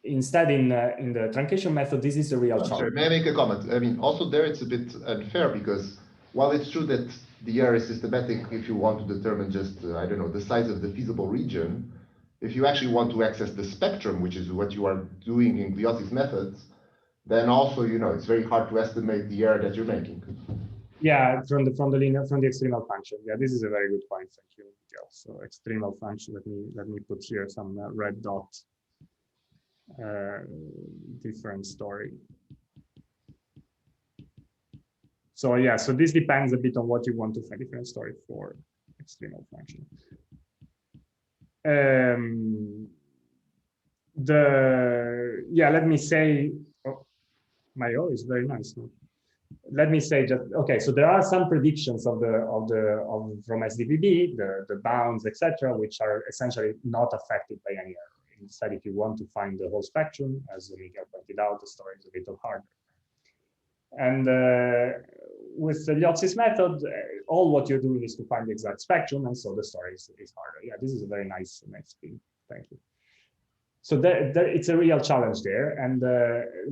Instead, in the truncation method, this is a real challenge. Sorry, may I make a comment? I mean, also there it's a bit unfair because while it's true that the error is systematic if you want to determine just, I don't know, the size of the feasible region, if you actually want to access the spectrum, which is what you are doing in Gliozzi's methods, then also, you know, it's very hard to estimate the error that you're making. Yeah, from the extremal function. Yeah, this is a very good point. Thank you, Miguel. So extremal function. Let me put here some red dot. Different story. So yeah, so this depends a bit on what you want to find different story for extremal function. Let me say, oh, my O is very nice. No? Let me say just okay. So there are some predictions from SDPB, the bounds, etc., which are essentially not affected by any error. Instead, if you want to find the whole spectrum, as Miguel pointed out, the story is a little harder. And with the Gliozzi's method, all what you're doing is to find the exact spectrum, and so the story is harder. Yeah, this is a very nice thing. Thank you. So it's a real challenge there, and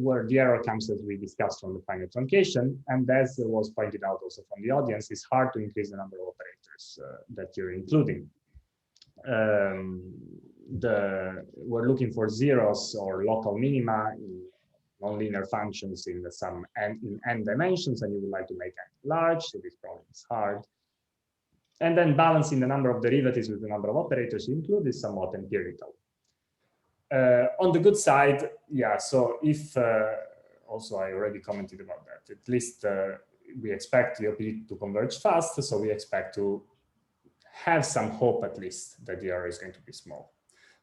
where the error comes, as we discussed, from the finite truncation, and as was pointed out also from the audience, it's hard to increase the number of operators that you're including. We're looking for zeros or local minima in nonlinear functions in n dimensions, and you would like to make n large, so this problem is hard. And then balancing the number of derivatives with the number of operators you include is somewhat empirical. On the good side, yeah, so if, also I already commented about that, at least we expect the OP to converge fast, so we expect to have some hope at least that the error is going to be small.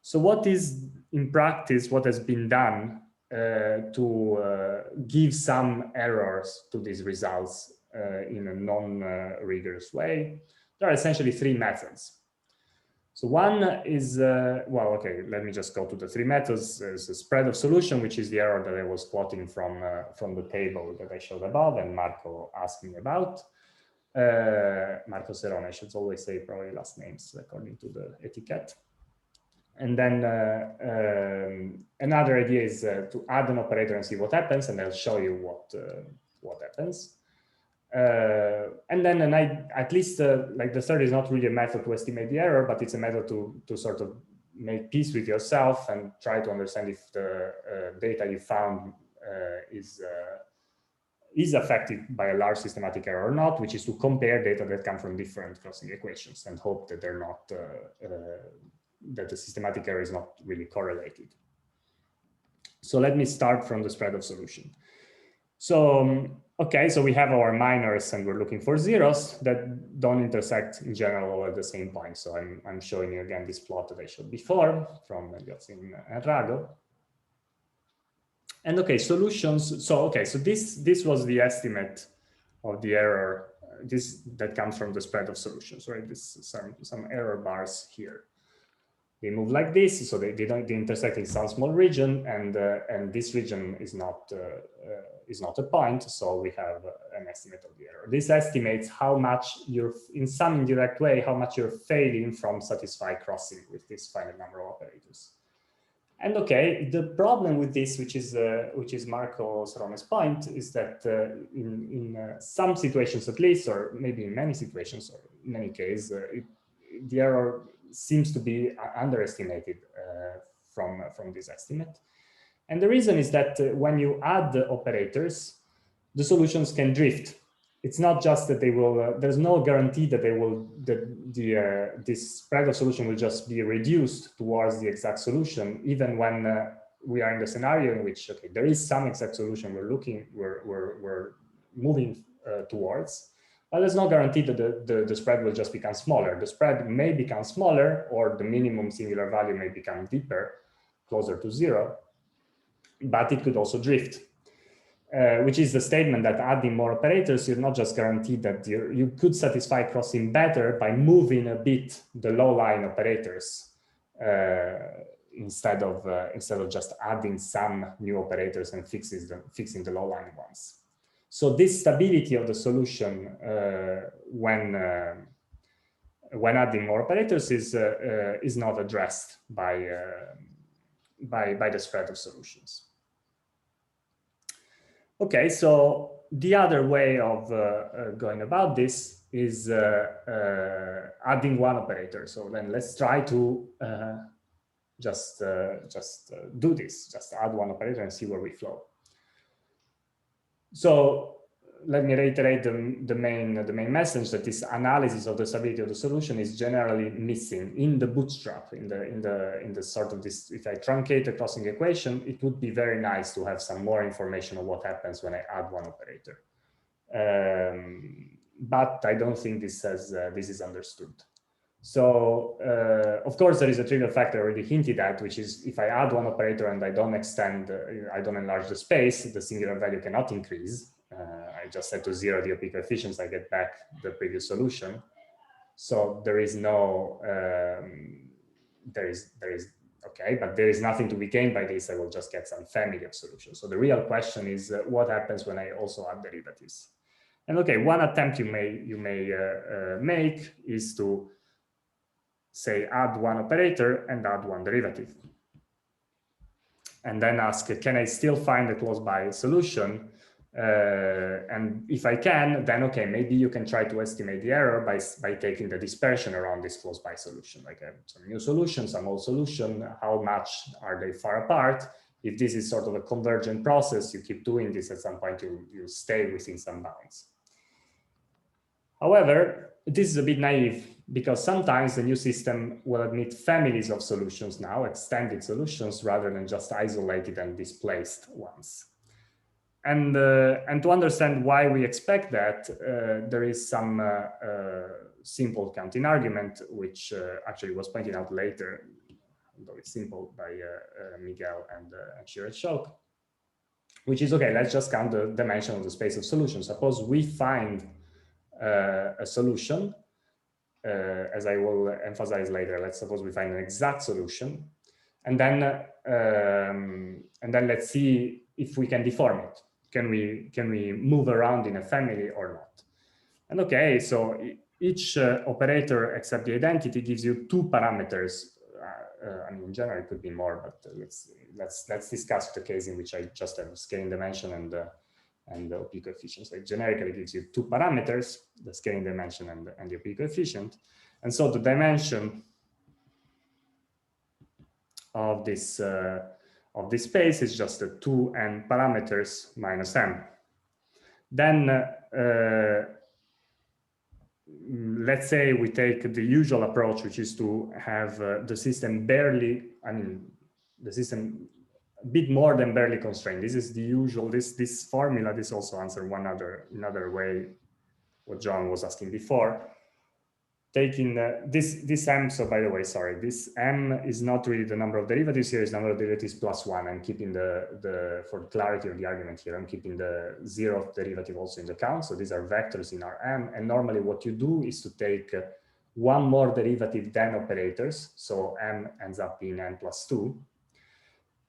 So what is, in practice, what has been done to give some errors to these results in a non-rigorous way? There are essentially three methods. So one is, well, okay, let me just go to the three methods. There's a spread of solution, which is the error that I was quoting from the table that I showed above and Marco asked me about. Marco Serone, I should always say probably last names according to the etiquette. And then another idea is to add an operator and see what happens, and I'll show you what happens. And then at least like the third is not really a method to estimate the error, but it's a method to sort of make peace with yourself and try to understand if the data you found is affected by a large systematic error or not, which is to compare data that come from different crossing equations and hope that they're not, that the systematic error is not really correlated. So let me start from the spread of solution. So, okay, so we have our minors and we're looking for zeros that don't intersect in general at the same point. So I'm showing you again this plot that I showed before from Gliozzi and Rago. And okay, solutions. So okay, so this was the estimate of the error. That comes from the spread of solutions, right? This some error bars here. They move like this, so they intersect in some small region, and this region is not a point. So we have an estimate of the error. This estimates how much you're, in some indirect way, how much you're failing from satisfy crossing with this finite number of operators. And okay, the problem with this, which is Marco Serone's point, is that in some situations at least, or maybe in many situations, or in any case, the error seems to be underestimated from this estimate. And the reason is that when you add the operators, the solutions can drift. It's not just that they will, there's no guarantee that they will, this spread of solution will just be reduced towards the exact solution, even when we are in the scenario in which, okay, there is some exact solution we're moving towards, but there's no guarantee that the spread will just become smaller. The spread may become smaller, or the minimum singular value may become deeper, closer to zero, but it could also drift. which is the statement that adding more operators, you're not just guaranteed that you could satisfy crossing better by moving a bit the low line operators instead of just adding some new operators and fixing the low line ones. So this stability of the solution when adding more operators is not addressed by the spread of solutions. Okay, so the other way of going about this is adding one operator. So then let's try to just do this, just add one operator and see where we flow. So let me reiterate the main message, that this analysis of the stability of the solution is generally missing in the bootstrap, in the sort of this. If I truncate a crossing equation, it would be very nice to have some more information on what happens when I add one operator. But I don't think this is understood. So of course there is a trivial factor already hinted at, which is if I add one operator and I don't I don't enlarge the space, the singular value cannot increase. I just set to 0 the OP coefficients, I get back the previous solution. So there is no, okay, but there is nothing to be gained by this. I will just get some family of solutions. So the real question is what happens when I also add derivatives? And okay, one attempt you may make is to say add one operator and add one derivative. And then ask, can I still find a close by solution? And if I can, then okay, maybe you can try to estimate the error by taking the dispersion around this close by solution. Like some new solution, some old solution, how much are they far apart? If this is sort of a convergent process, you keep doing this, at some point you stay within some bounds. However, this is a bit naive, because sometimes the new system will admit families of solutions now, extended solutions, rather than just isolated and displaced ones. And to understand why we expect that, there is some simple counting argument, which actually was pointed out later, although it's simple, by Miguel and Shirek-Scholk, which is, okay, let's just count the dimension of the space of solutions. Suppose we find a solution, as I will emphasize later. Let's suppose we find an exact solution, and then let's see if we can deform it. Can we move around in a family or not? And okay, so each operator except the identity gives you two parameters. I mean, in general, it could be more, but let's discuss the case in which I just have scaling dimension and the OP coefficient. So it generically gives you two parameters, the scaling dimension and the OP coefficient. And so the dimension of this space is just the 2n parameters minus m. Then let's say we take the usual approach, which is to have the system the system a bit more than barely constrained. This is the usual, this formula, this also answers another way what John was asking before. Taking this m, so by the way, sorry, this m is not really the number of derivatives here, is number of derivatives plus 1. I'm keeping for clarity of the argument here, I'm keeping the 0th derivative also in the count. So these are vectors in our m, and normally what you do is to take one more derivative than operators. So m ends up being n plus 2.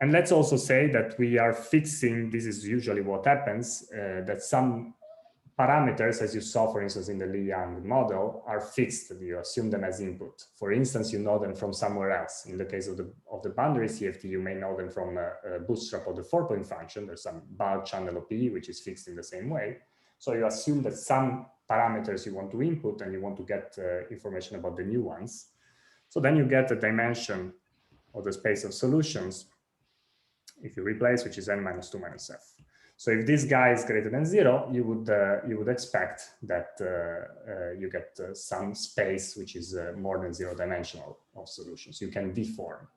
And let's also say that we are fixing, this is usually what happens, that some parameters, as you saw, for instance, in the Li-Yang model, are fixed. You assume them as input. For instance, you know them from somewhere else. In the case of the boundary CFT, you may know them from a bootstrap of the 4-point function. There's some bulk channel OP, which is fixed in the same way. So you assume that some parameters you want to input and you want to get information about the new ones. So then you get a dimension of the space of solutions, if you replace, which is n minus 2 minus f. So if this guy is greater than 0, you would expect that you get some space which is more than 0 dimensional of solutions. You can deform.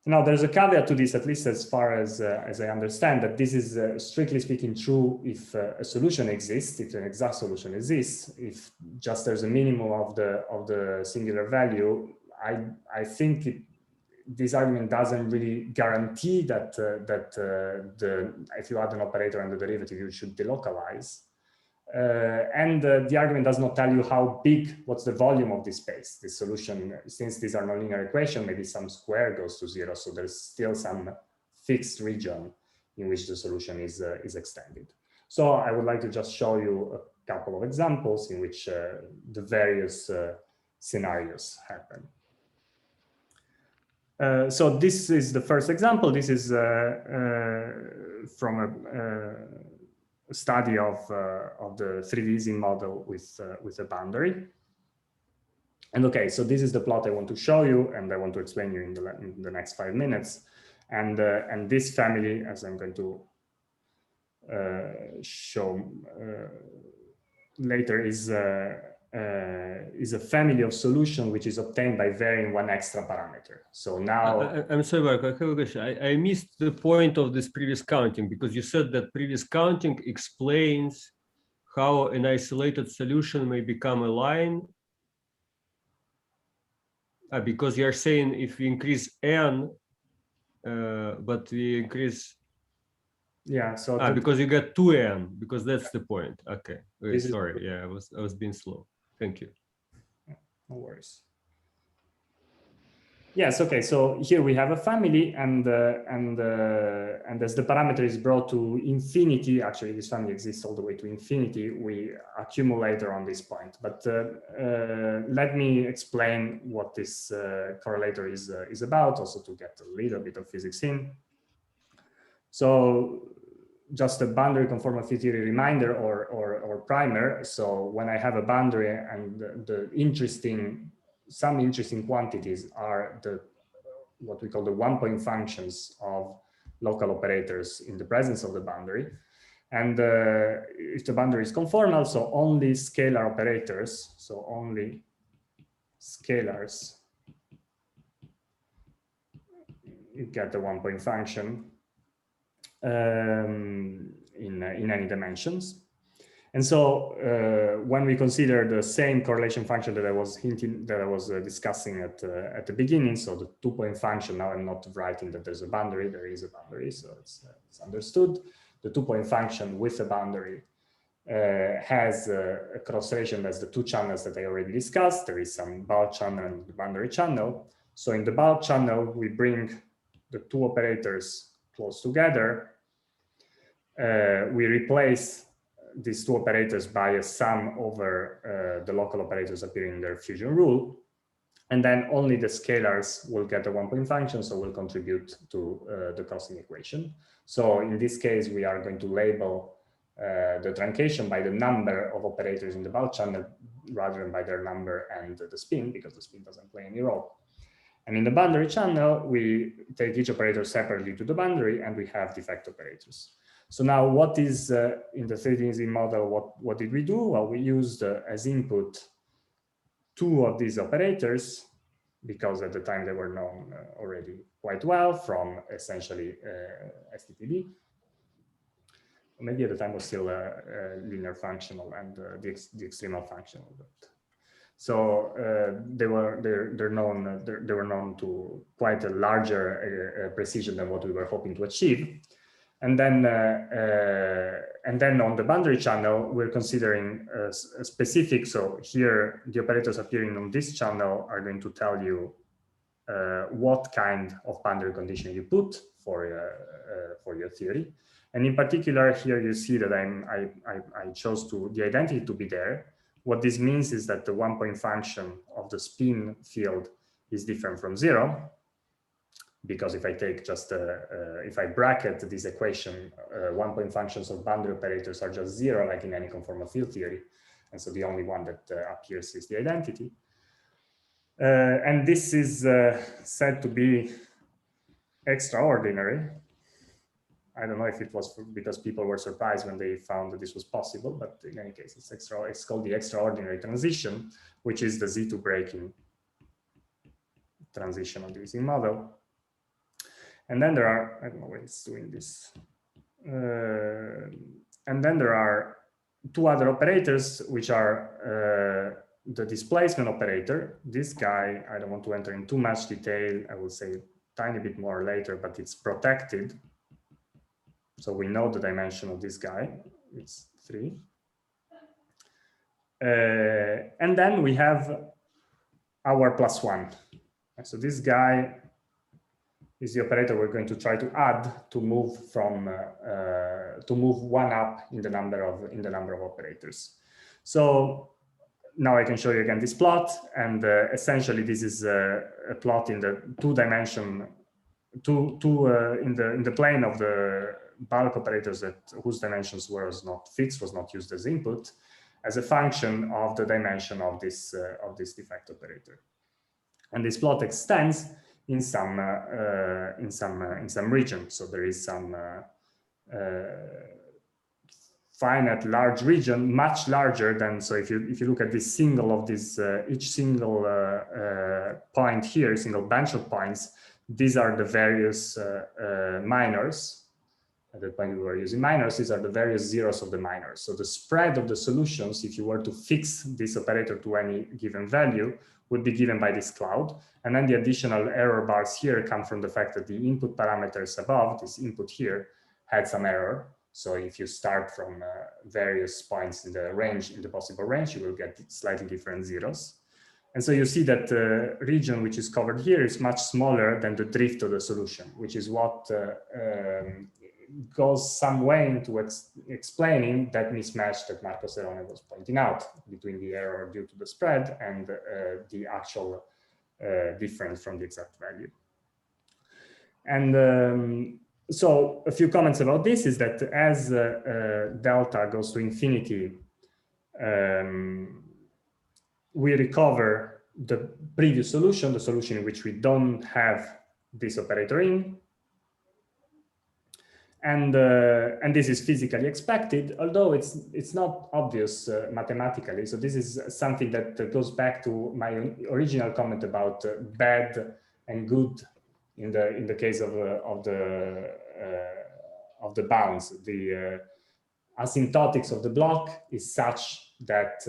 Now there's a caveat to this, at least as far as I understand, that this is strictly speaking true if a solution exists, if an exact solution exists. If just there's a minimum of the singular value, I think this argument doesn't really guarantee that if you add an operator and the derivative, you should delocalize. And the argument does not tell you how big, what's the volume of this space. The solution, since these are nonlinear equations, maybe some square goes to 0, so there's still some fixed region in which the solution is extended. So I would like to just show you a couple of examples in which the various scenarios happen. So this is the first example. This is from a study of the 3D model with a boundary. And okay, so this is the plot I want to show you, and I want to explain you in the next 5 minutes. And this family, as I'm going to show later, is a family of solution which is obtained by varying one extra parameter. So now I'm sorry, Mark, I have a question. I missed the point of this previous counting, because you said that previous counting explains how an isolated solution may become a line. Because you're saying if we increase n, but we increase, yeah, so because you get 2n, because that's the point. Okay, sorry, yeah, I was being slow. Thank you. No worries. Yes, okay, so here we have a family, and as the parameter is brought to infinity, actually this family exists all the way to infinity, we accumulate around this point. But let me explain what this correlator is about, also to get a little bit of physics in. So just a boundary conformal field theory reminder or primer. So when I have a boundary and some interesting quantities are what we call the one-point functions of local operators in the presence of the boundary. And if the boundary is conformal, so only scalar operators, so only scalars, you get the one-point function in any dimensions. And so when we consider the same correlation function that I was discussing at the beginning, so the 2-point function, now I'm not writing that there's a boundary, there is a boundary, so it's understood. The 2-point function with a boundary has a cross relation that's the two channels that I already discussed. There is some bulk channel and the boundary channel. So in the bulk channel, we bring the two operators close together. We replace these two operators by a sum over the local operators appearing in their fusion rule. And then only the scalars will get a one-point function, so will contribute to the crossing equation. So in this case, we are going to label the truncation by the number of operators in the bulk channel rather than by their number and the spin, because the spin doesn't play any role. And in the boundary channel, we take each operator separately to the boundary, and we have defect operators. So now what is in the 3D model, what did we do? Well, we used as input two of these operators, because at the time they were known already quite well from essentially FTPD. Maybe at the time was still linear functional and the extremal functional. But so they were known to quite a larger precision than what we were hoping to achieve. And then on the boundary channel, we're considering a specific. So here, the operators appearing on this channel are going to tell you what kind of boundary condition you put for your theory. And in particular, here you see that I chose the identity to be there. What this means is that the one-point function of the spin field is different from 0. Because if I take just, if I bracket this equation, one-point functions of boundary operators are just 0, like in any conformal field theory. And so the only one that appears is the identity. And this is said to be extraordinary. I don't know if it was because people were surprised when they found that this was possible, but in any case, it's called the extraordinary transition, which is the Z2 breaking transition of the Ising model. And then there are, I don't know why it's doing this. And then there are two other operators, which are the displacement operator. This guy, I don't want to enter in too much detail. I will say tiny bit more later, but it's protected. So we know the dimension of this guy, it's 3. And then we have our +1. So this guy is the operator we're going to try to add to move from to move 1 up in the number of operators. So now I can show you again this plot, and essentially this is a plot in the 2-dimension, in the plane of the bulk operators whose dimensions was not fixed, was not used as input, as a function of the dimension of this defect operator. And this plot extends in some region. So there is some finite large region, much larger than. So if you look at this single of this each single point here, single bunch of points, these are the various minors. At the point we were using minors, these are the various zeros of the minors. So the spread of the solutions, if you were to fix this operator to any given value, would be given by this cloud. And then the additional error bars here come from the fact that the input parameters above, this input here, had some error. So if you start from various points in the range, in the possible range, you will get slightly different zeros. And so you see that the region which is covered here is much smaller than the drift of the solution, which is what goes some way into explaining that mismatch that Marco Serone was pointing out between the error due to the spread and the actual difference from the exact value. And so a few comments about this is that as delta goes to infinity, we recover the previous solution, the solution in which we don't have this operator in. And this is physically expected, although it's not obvious mathematically. So this is something that goes back to my original comment about bad and good in the case of the bounds. The asymptotics of the block is such that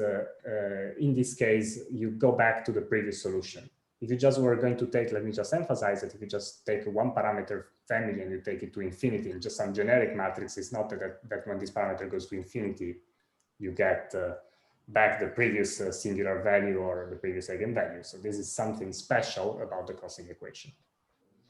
in this case you go back to the previous solution. If you just were going to take, let me just emphasize it, if you just take a 1-parameter family and you take it to infinity in just some generic matrix, it's not that when this parameter goes to infinity, you get back the previous singular value or the previous eigenvalue. So this is something special about the crossing equation.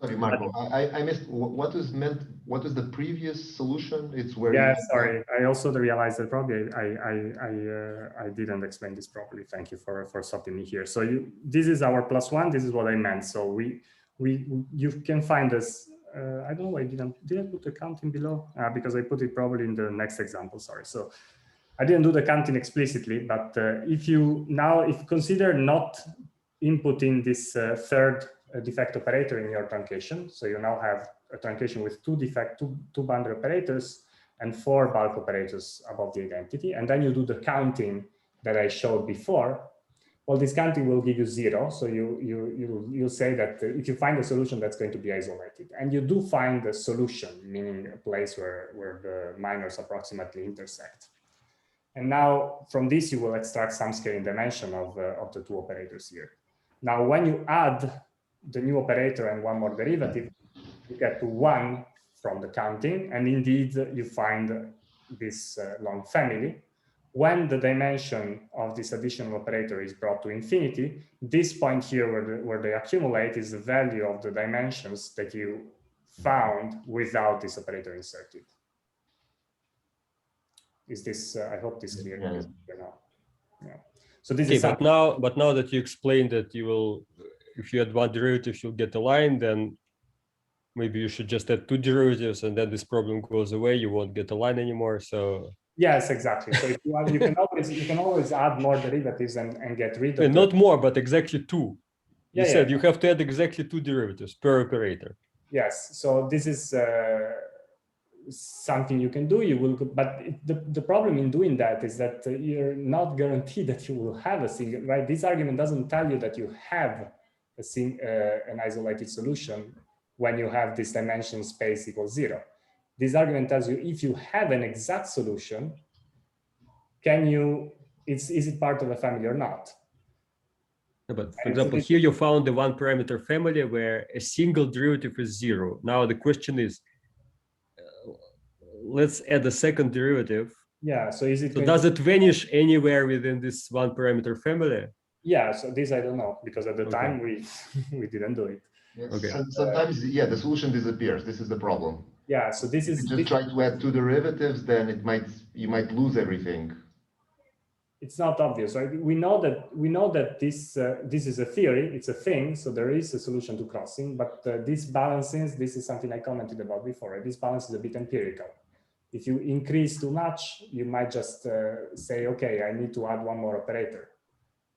Sorry, Marco, I missed what is meant. What is the previous solution? It's where. Yeah, sorry. I also realized that probably I didn't explain this properly. Thank you for stopping me here. So this is our +1. This is what I meant. So you can find this. I don't know. Did I put the counting below? Because I put it probably in the next example. Sorry. So I didn't do the counting explicitly, but if consider not inputting this third defect operator in your truncation. So you now have a truncation with two boundary operators and 4 bulk operators above the identity. And then you do the counting that I showed before. Well, this counting will give you 0. So you'll say that if you find a solution, that's going to be isolated. And you do find the solution, meaning a place where the minors approximately intersect. And now from this, you will extract some scaling dimension of the 2 operators here. Now, when you add the new operator and 1 more derivative, you get to 1 from the counting, and indeed you find this long family. When the dimension of this additional operator is brought to infinity, this point here where they accumulate is the value of the dimensions that you found without this operator inserted. Is this? I hope this is clear now. Yeah. So this is. But now that you explained that you will. If you add 1 derivative, you'll get a line, then maybe you should just add 2 derivatives and then this problem goes away. You won't get a line anymore. So yes, exactly. So if you want, you can always add more derivatives and get rid of not more, but exactly 2. You said you have to add exactly 2 derivatives per operator. Yes. So this is something you can do. You will, but the problem in doing that is that you're not guaranteed that you will have a single, right? This argument doesn't tell you that you have an isolated solution when you have this dimension space equals 0. This argument tells you if you have an exact solution, is it part of a family or not? But for example, here you found the one parameter family where a single derivative is 0. Now the question is, let's add a second derivative. Yeah, so is it? So does it vanish anywhere within this one parameter family? Yeah, so this I don't know, because at the time we didn't do it. Yes. Okay. Sometimes, yeah, the solution disappears. This is the problem. Yeah, so this is If you just try to add two derivatives, then you might lose everything. It's not obvious, right? We know that this is a theory, it's a thing, so there is a solution to crossing, but this balancing, this is something I commented about before, right? This balance is a bit empirical. If you increase too much, you might just say, okay, I need to add one more operator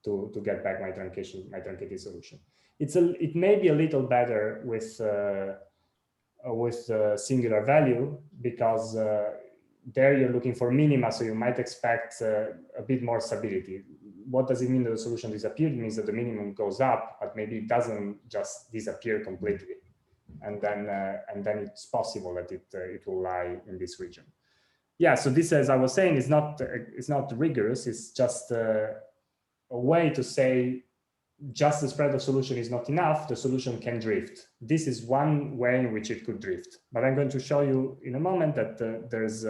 to get back my truncated solution. It may be a little better with singular value, because there you're looking for minima, so you might expect a bit more stability. What does it mean that the solution disappeared? It means that the minimum goes up, but maybe it doesn't just disappear completely. And then it's possible that it will lie in this region. Yeah, so this, as I was saying, is not rigorous. It's just a way to say just the spread of solution is not enough. The solution can drift. This is one way in which it could drift. But I'm going to show you in a moment that there's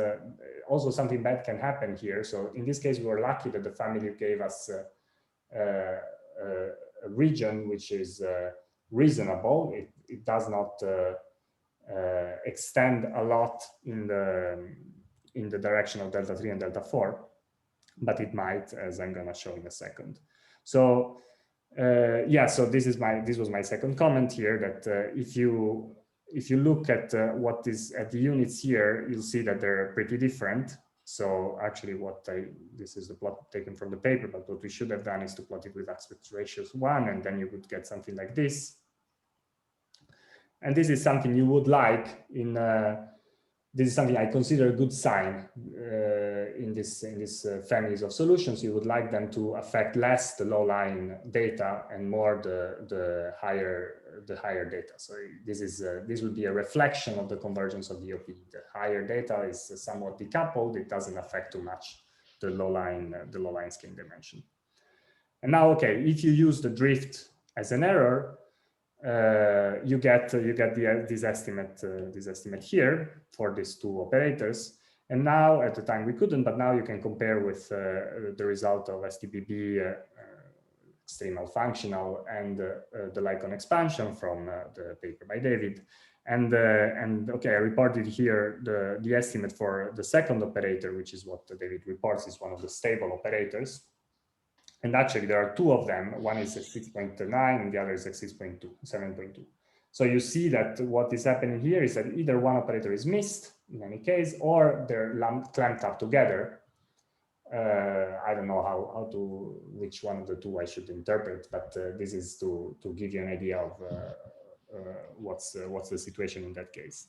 also something bad can happen here. So in this case, we were lucky that the family gave us a region which is reasonable. It does not extend a lot in the direction of delta 3 and delta 4, but it might, as I'm going to show in a second. So yeah, so this was my second comment here, that if you look at what is at the units here, you'll see that they're pretty different. So actually this is the plot taken from the paper, but what we should have done is to plot it with aspect ratios 1, and then you would get something like this. And this is something you would like in, this is something I consider a good sign in this families of solutions. You would like them to affect less the low-lying data and more the higher data. So this will be a reflection of the convergence of the OP. The higher data is somewhat decoupled. It doesn't affect too much the low-lying scaling dimension. And now, okay, if you use the drift as an error, you get this estimate here for these two operators. And now, at the time we couldn't, but now you can compare with the result of STBB, extremal functional, and the Lycon expansion from the paper by David. And okay, I reported here the estimate for the second operator, which is what David reports is one of the stable operators. And actually, there are two of them. One is at 6.9 and the other is at 7.2. So you see that what is happening here is that either one operator is missed in any case, or they're clamped up together. I don't know which one of the two I should interpret, but this is to give you an idea of what's the situation in that case.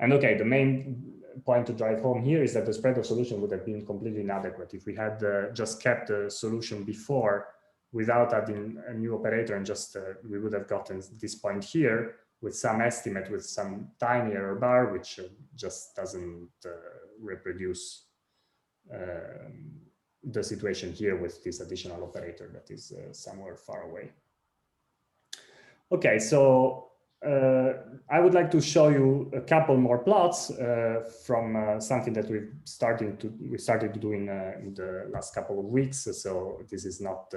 And okay, the main point to drive home here is that the spread of solution would have been completely inadequate if we had just kept the solution before without adding a new operator, and just we would have gotten this point here with some estimate with some tiny error bar, which just doesn't reproduce the situation here with this additional operator that is somewhere far away. Okay, so I would like to show you a couple more plots from something that we started to do in the last couple of weeks. So this is not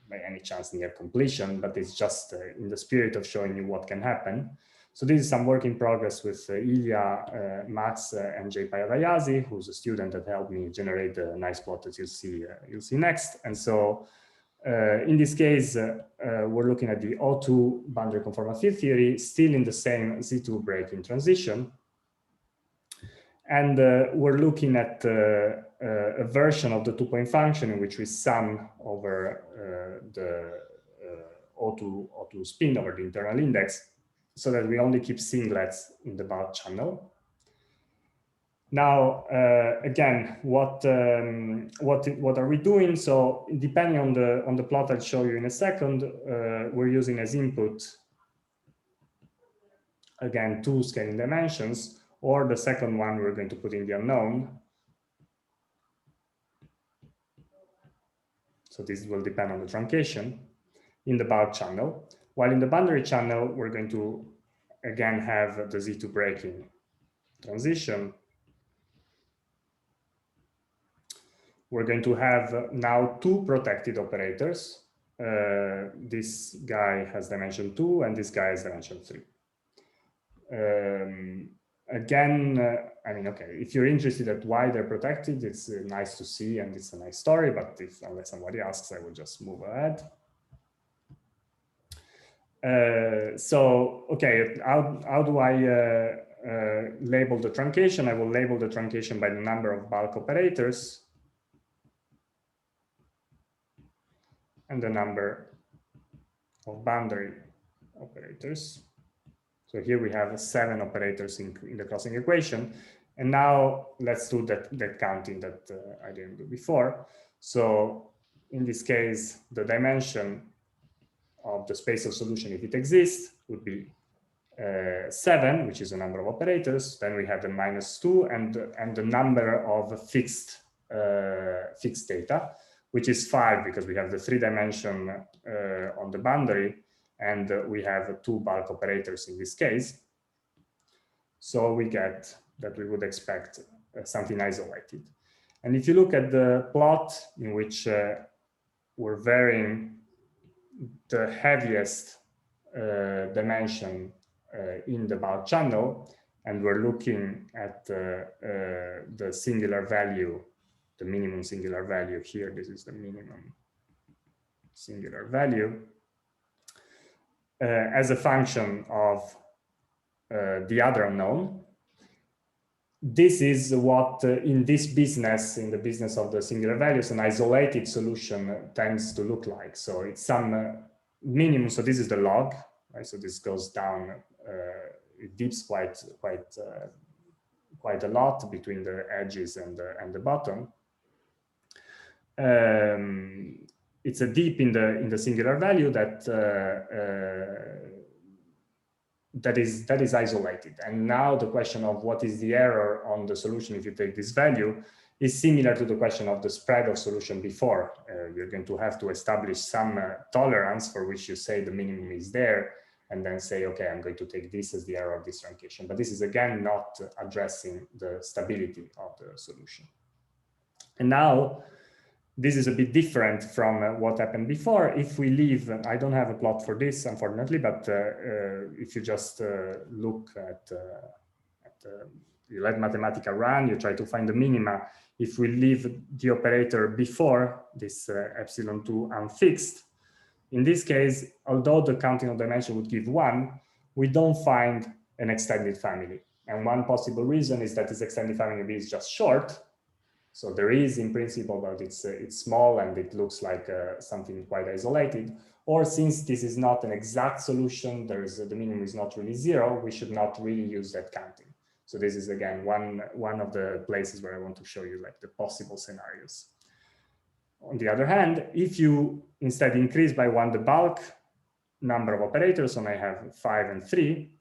by any chance near completion, but it's just in the spirit of showing you what can happen. So this is some work in progress with Ilya, Mats, and Jay Payadayazi, who's a student that helped me generate the nice plot that you'll see next. And so in this case, we're looking at the O2 boundary conformal field theory, still in the same Z2 breaking transition. And we're looking at a version of the two-point function in which we sum over the O2 spin over the internal index, so that we only keep singlets in the bound channel. Now, again, what are we doing? So depending on the plot I'll show you in a second, we're using as input, again, two scaling dimensions, or the second one we're going to put in the unknown. So this will depend on the truncation in the bulk channel. While in the boundary channel, we're going to again have the Z2 breaking transition. We're going to have now two protected operators. This guy has dimension 2 and this guy has dimension 3. Again, I mean, okay, if you're interested at why they're protected, it's nice to see and it's a nice story, but unless somebody asks, I will just move ahead. So, okay, how do I label the truncation? I will label the truncation by the number of bulk operators and the number of boundary operators. So here we have 7 operators in the crossing equation. And now let's do that counting that I didn't do before. So in this case, the dimension of the space of solution, if it exists, would be 7, which is the number of operators. Then we have the -2 and the number of fixed data, which is 5 because we have the 3-dimension on the boundary, and we have 2 bulk operators in this case. So we get that we would expect something isolated. And if you look at the plot in which we're varying the heaviest dimension in the bulk channel, and we're looking at the singular value, the minimum singular value here, this is the minimum singular value, as a function of the other unknown. This is what in this business, in the business of the singular values, an isolated solution tends to look like. So it's some minimum, so this is the log, right? So this goes down, it dips quite a lot between the edges and the bottom. It's a dip in the singular value that is isolated. And now the question of what is the error on the solution if you take this value is similar to the question of the spread of solution before. You're going to have to establish some tolerance for which you say the minimum is there, and then say, okay, I'm going to take this as the error of this truncation. But this is again not addressing the stability of the solution. And now, this is a bit different from what happened before. If we leave, I don't have a plot for this, unfortunately, but if you just look at you let Mathematica run, you try to find the minima. If we leave the operator before this epsilon2 unfixed, in this case, although the counting of dimension would give 1, we don't find an extended family. And one possible reason is that this extended family is just short. So there is in principle, but it's small and it looks like something quite isolated. Or since this is not an exact solution, the minimum is not really 0, we should not really use that counting. So this is again one of the places where I want to show you like the possible scenarios. On the other hand, if you instead increase by 1 the bulk number of operators, and I have 5 and 3,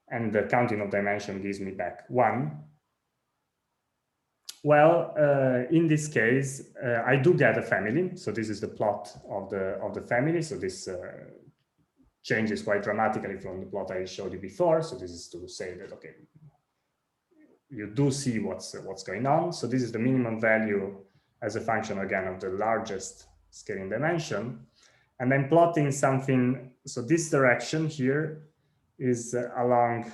and the counting of dimension gives me back 1, well, in this case, I do get a family. So this is the plot of the family. So this changes quite dramatically from the plot I showed you before. So this is to say that, okay, you do see what's going on. So this is the minimum value as a function, again, of the largest scaling dimension. And then plotting something, so this direction here is along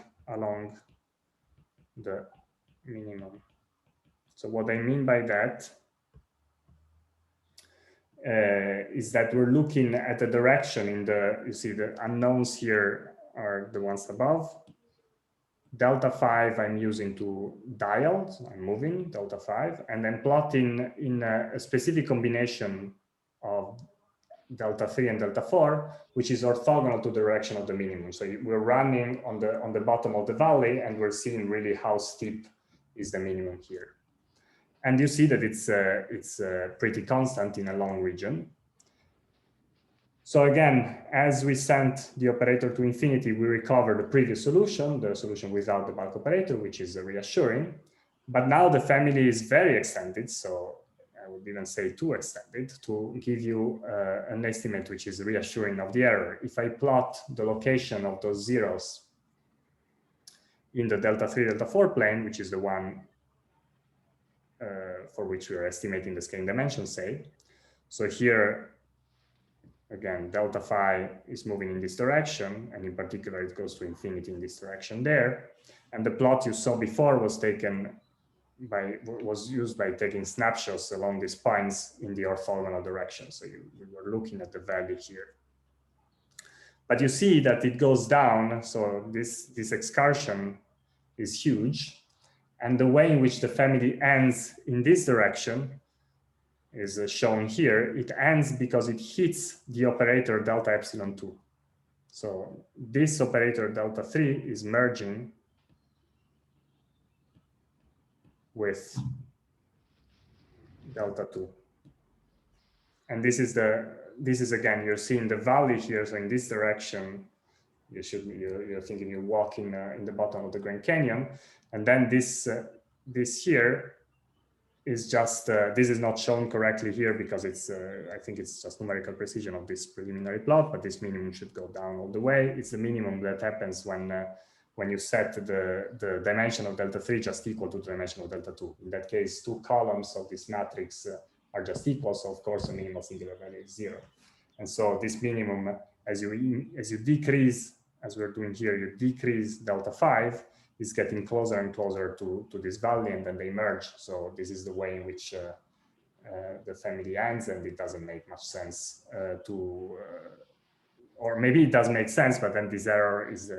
the minimum. So what I mean by that is that we're looking at the direction in you see the unknowns here are the ones above. Delta 5 I'm using to dial, so I'm moving delta 5, and then plotting in a specific combination of delta 3 and delta 4, which is orthogonal to the direction of the minimum. So we're running on the bottom of the valley, and we're seeing really how steep is the minimum here. And you see that it's pretty constant in a long region. So again, as we sent the operator to infinity, we recover the previous solution, the solution without the bulk operator, which is reassuring. But now the family is very extended. So I would even say too extended, to give you an estimate which is reassuring of the error. If I plot the location of those zeros in the delta 3, delta 4 plane, which is the one for which we are estimating the scaling dimension, say. So here, again, delta phi is moving in this direction, and in particular, it goes to infinity in this direction there. And the plot you saw before was used by taking snapshots along these points in the orthogonal direction. So you were looking at the value here. But you see that it goes down, so this excursion is huge. And the way in which the family ends in this direction is shown here. It ends because it hits the operator delta epsilon 2. So this operator delta 3 is merging with delta 2. And this is again, you're seeing the value here. So in this direction, you're thinking you're walking in the bottom of the Grand Canyon. And then this here is just, this is not shown correctly here because it's, I think it's just numerical precision of this preliminary plot, but this minimum should go down all the way. It's the minimum that happens when you set the dimension of delta 3 just equal to the dimension of delta 2. In that case, 2 columns of this matrix are just equal, so of course the minimal singular value is 0. And so this minimum, as you decrease, as we're doing here, you decrease delta 5, is getting closer and closer to this value, and then they merge. So this is the way in which the family ends, and it doesn't make much sense or maybe it does make sense, but then this error is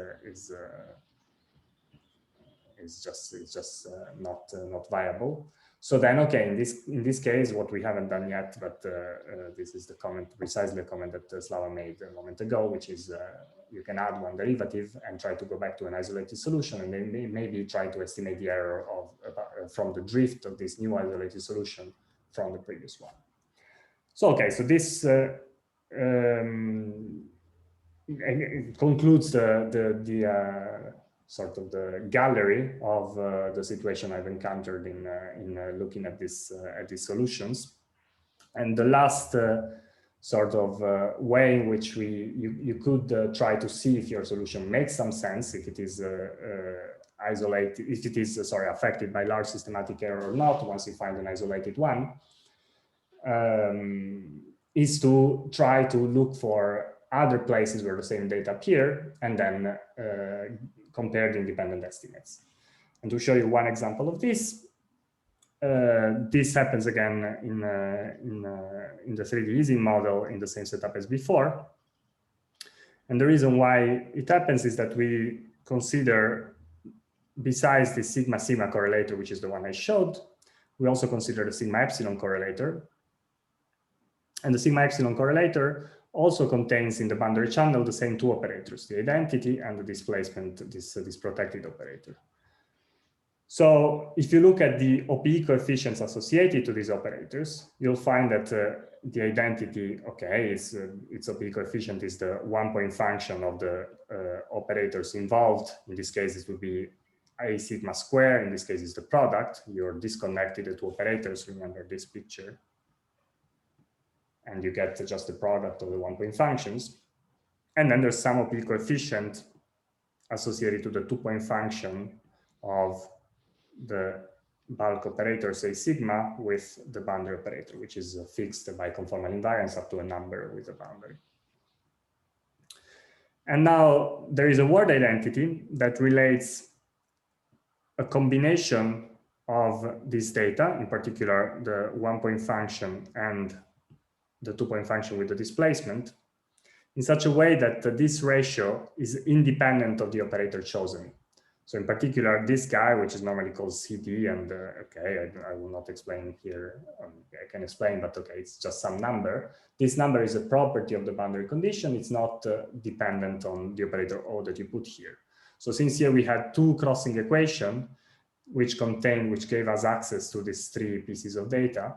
just not viable. So then, okay, in this case, what we haven't done yet, but this is the comment, precisely the comment that Slava made a moment ago, which is you can add one derivative and try to go back to an isolated solution, and then maybe try to estimate the error from the drift of this new isolated solution from the previous one. So okay, so this it concludes the sort of the gallery of the situation I've encountered in looking at these solutions. And the last sort of way in which you could try to see if your solution makes some sense, if it is isolated, if it is affected by large systematic error or not, once you find an isolated one, is to try to look for other places where the same data appear, and then compare the independent estimates. And to show you one example of this, this happens again in the 3D easing model in the same setup as before. And the reason why it happens is that we consider, besides the sigma-sigma correlator, which is the one I showed, we also consider the sigma-epsilon correlator. And the sigma-epsilon correlator also contains in the boundary channel the same 2 operators, the identity and the displacement, this protected operator. So if you look at the OPE coefficients associated to these operators, you'll find that the identity, okay, its OPE coefficient is the 1-point function of the operators involved. In this case, it would be A sigma square. In this case, it's the product. You're disconnected the 2 operators, remember this picture. And you get just the product of the 1-point functions. And then there's some OPE coefficient associated to the 2-point function of the bulk operator, say sigma, with the boundary operator, which is fixed by conformal invariance up to a number with a boundary. And now there is a word identity that relates a combination of this data, in particular the 1-point function and the 2-point function with the displacement, in such a way that this ratio is independent of the operator chosen. So in particular, this guy, which is normally called CD, and okay, I will not explain here. I can explain, but okay, it's just some number. This number is a property of the boundary condition. It's not dependent on the operator O that you put here. So since here we had 2 crossing equations, which gave us access to these 3 pieces of data,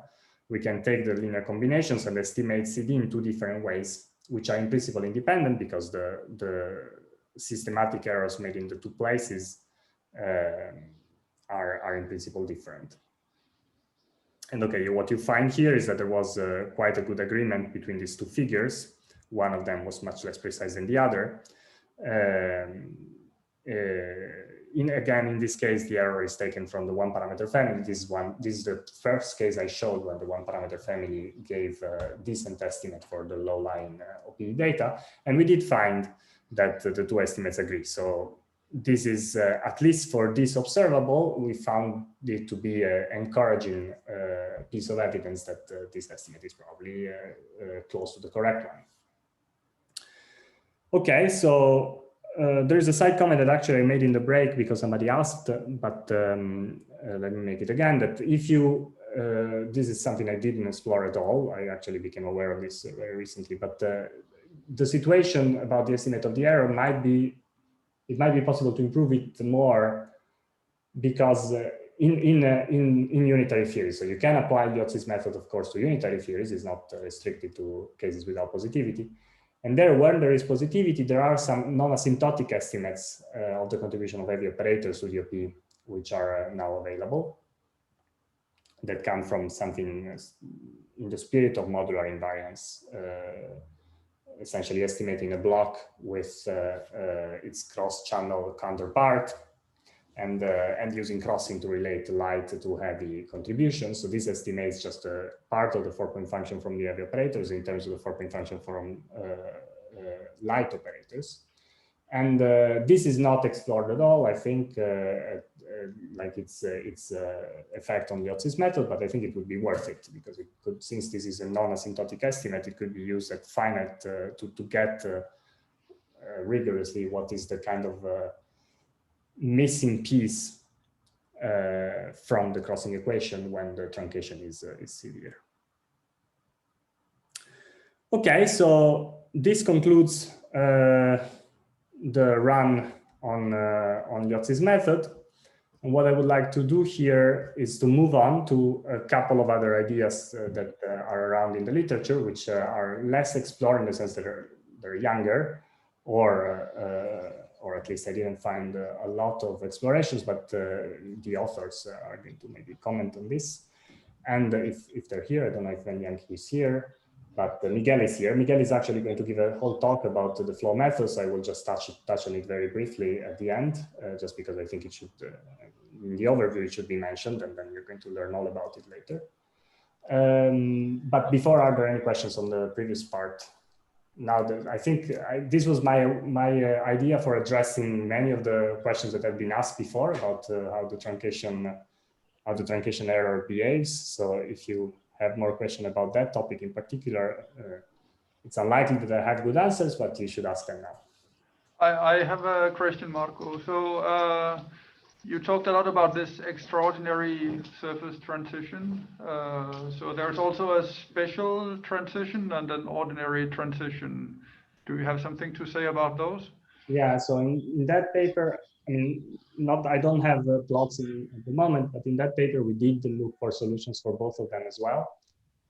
we can take the linear combinations and estimate CD in 2 different ways, which are in principle independent because the systematic errors made in the 2 places are in principle different. And okay, what you find here is that there was quite a good agreement between these two figures. One of them was much less precise than the other. Again, in this case, the error is taken from the one parameter family. This is the first case I showed when the one parameter family gave a decent estimate for the low lying OPD data. And we did find that the two estimates agree. So this is, at least for this observable, we found it to be an encouraging piece of evidence that this estimate is probably close to the correct one. Okay, so there's a side comment that actually I made in the break because somebody asked, but let me make it again, that if you, this is something I didn't explore at all. I actually became aware of this very recently, but the situation about the estimate of the error might be, it might be possible to improve it more because in unitary theories, so you can apply Gliozzi's method, of course, to unitary theories. It's not restricted to cases without positivity. And there, when there is positivity, there are some non-asymptotic estimates of the contribution of heavy operators to the OP, which are now available, that come from something in the spirit of modular invariance, essentially estimating a block with its cross-channel counterpart, and using crossing to relate light to heavy contributions. So this estimates just a part of the 4-point function from the heavy operators in terms of the 4-point function from light operators. And this is not explored at all, I think, like its effect on Gliozzi's method, but I think it would be worth it because it could, since this is a non-asymptotic estimate, it could be used at finite to get rigorously what is the kind of missing piece from the crossing equation when the truncation is severe. Okay, so this concludes the run on Gliozzi's method. And what I would like to do here is to move on to a couple of other ideas that are around in the literature, which are less explored in the sense that they're younger, or at least I didn't find a lot of explorations, but the authors are going to maybe comment on this. And if they're here, I don't know if Wen Yang is here, but Miguel is here. Miguel is actually going to give a whole talk about the flow methods. I will just touch on it very briefly at the end, just because I think it should, in the overview, it should be mentioned, and then you're going to learn all about it later. But before, are there any questions on the previous part? Now, I think this was my idea for addressing many of the questions that have been asked before about how the truncation error behaves. So if you have more questions about that topic in particular, it's unlikely that I had good answers, but you should ask them now. I have a question, Marco. So you talked a lot about this extraordinary surface transition. So there's also a special transition and an ordinary transition. Do you have something to say about those? Yeah, so in that paper, I mean, I don't have plots at the moment, but in that paper, we did look for solutions for both of them as well.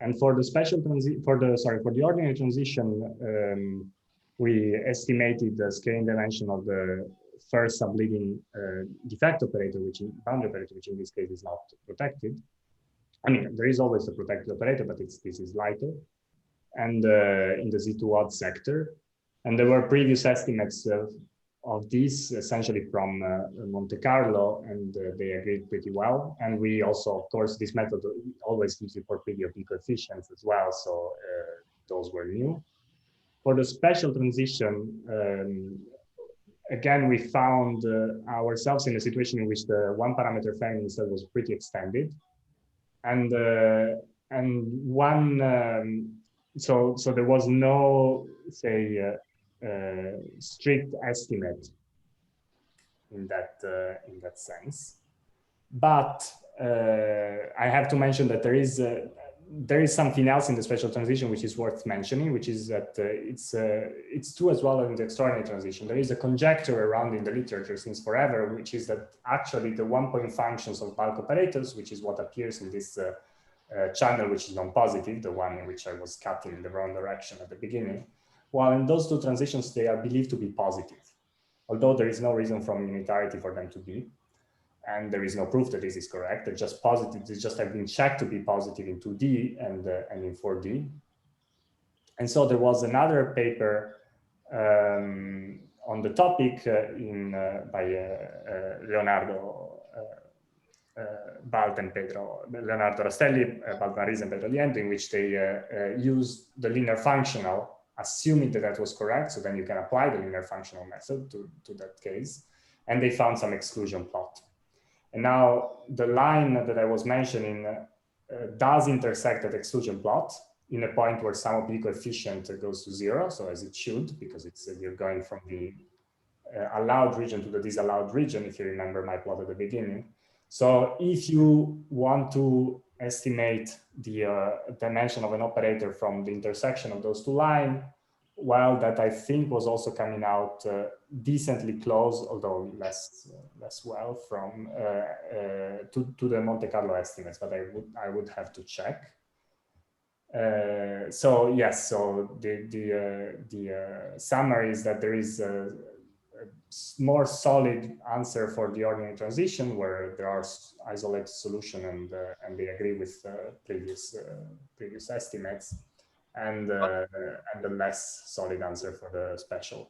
And for the special for the ordinary transition, we estimated the scaling dimension of the first subleading defect operator, boundary operator, which in this case is not protected. I mean, there is always a protected operator, but this is lighter. And in the Z2 odd sector. And there were previous estimates of these essentially from Monte Carlo, and they agreed pretty well. And we also, of course, this method always gives you for PDOP coefficients as well. So those were new. For the special transition, again, we found ourselves in a situation in which the one parameter family instead was pretty extended. And so there was no, say, strict estimate in that sense. But I have to mention that there is something else in the special transition which is worth mentioning, which is that it's true as well in the extraordinary transition. There is a conjecture around in the literature since forever, which is that actually the 1-point functions of bulk operators, which is what appears in this channel, which is non-positive, the one in which I was cutting in the wrong direction at the beginning, while in those two transitions, they are believed to be positive, although there is no reason from unitarity for them to be. and there is no proof that this is correct. They're just positive. They just have been checked to be positive in 2D and in 4D. And so there was another paper on the topic by Leonardo Balt and Leonardo Rastelli, Balt Maris and Pedro Liendo, in which they used the linear functional, assuming that that was correct. So then you can apply the linear functional method to that case. And they found some exclusion plot. And now the line that I was mentioning does intersect that exclusion plot in a point where sum of the coefficient goes to 0, so as it should, because it's you're going from the allowed region to the disallowed region, if you remember my plot at the beginning. So if you want to estimate the dimension of an operator from the intersection of those two lines, well, that I think was also coming out decently close, although less well, from to the Monte Carlo estimates, but I would have to check. So yes, so the summary is that there is a more solid answer for the ordinary transition, where there are isolated solution and they agree with previous estimates, and the less solid answer for the special.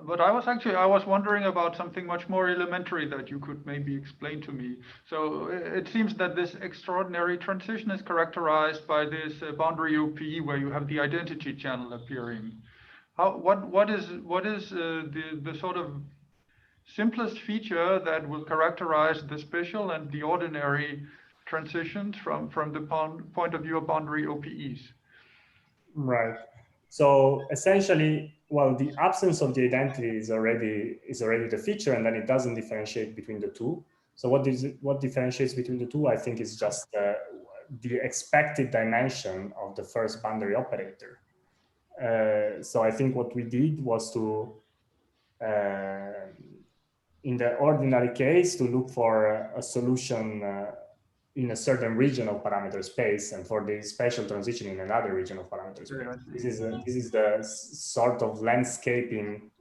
But I was wondering about something much more elementary that you could maybe explain to me. So it seems that this extraordinary transition is characterized by this boundary OPE where you have the identity channel appearing. What is the sort of simplest feature that will characterize the special and the ordinary transitions from the point of view of boundary OPEs? Right. So essentially, well, the absence of the identity is already the feature, and then it doesn't differentiate between the two. So what differentiates between the two, I think, is just the expected dimension of the first boundary operator. So I think what we did was to, in the ordinary case, to look for a solution in a certain region of parameter space, and for the special transition in another region of parameter space. This is the sort of landscaping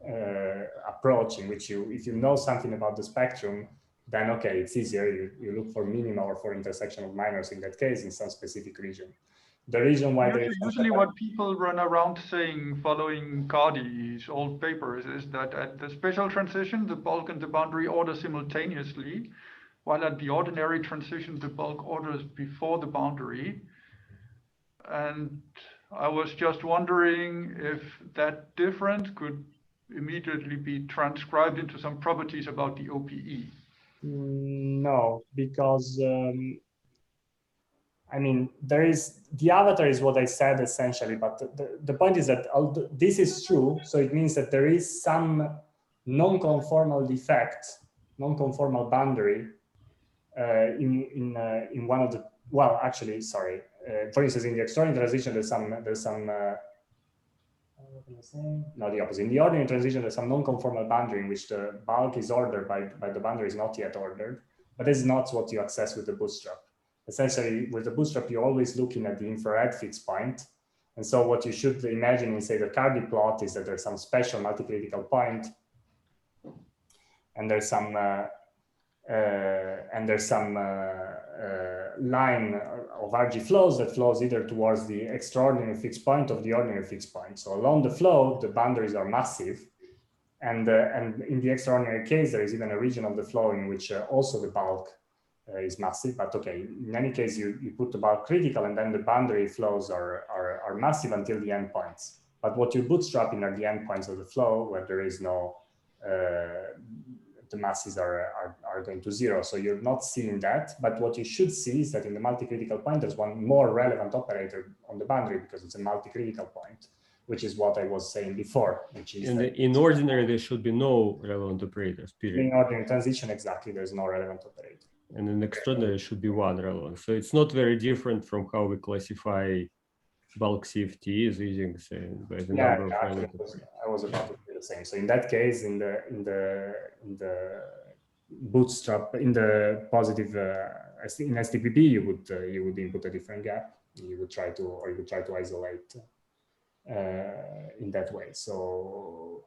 approach in which if you know something about the spectrum, then okay, it's easier. You look for minima or for intersection of minors in that case in some specific region. The reason why usually what people run around saying, following Cardi's old papers, is that at the special transition, the bulk and the boundary order simultaneously, while at the ordinary transition, the bulk orders before the boundary. And I was just wondering if that difference could immediately be transcribed into some properties about the OPE. No, because I mean, the avatar is what I said essentially, but the point is that this is true. So it means that there is some non-conformal defect, non-conformal boundary in one of the, well, actually, sorry. For instance, in the extraordinary transition, there's some no, the opposite. In the ordinary transition, there's some non-conformal boundary in which the bulk is ordered by the boundary is not yet ordered, but this is not what you access with the bootstrap. Essentially, with the bootstrap, you're always looking at the infrared fixed point. And so what you should imagine in, say, the Cardi plot is that there's some special multi-critical point, and there's some line of RG flows that flows either towards the extraordinary fixed point of the ordinary fixed point. So along the flow, the boundaries are massive. And in the extraordinary case, there is even a region of the flow in which also the bulk is massive. But okay, in any case, you put the bulk critical, and then the boundary flows are massive until the endpoints. But what you're bootstrapping are the endpoints of the flow where there is no, the masses are going to 0. So you're not seeing that. But what you should see is that in the multi-critical point, there's one more relevant operator on the boundary because it's a multi-critical point, which is what I was saying before, which is in ordinary, there should be no relevant operators, period. In ordinary transition, exactly, there's no relevant operator. And in extraordinary should be one relevant. So it's not very different from how we classify bulk CFTs using, say, by the number of relevant operators. I was about to say the same. So in that case, in the bootstrap, in the positive in STPP, you would input a different gap. You would try to isolate in that way. So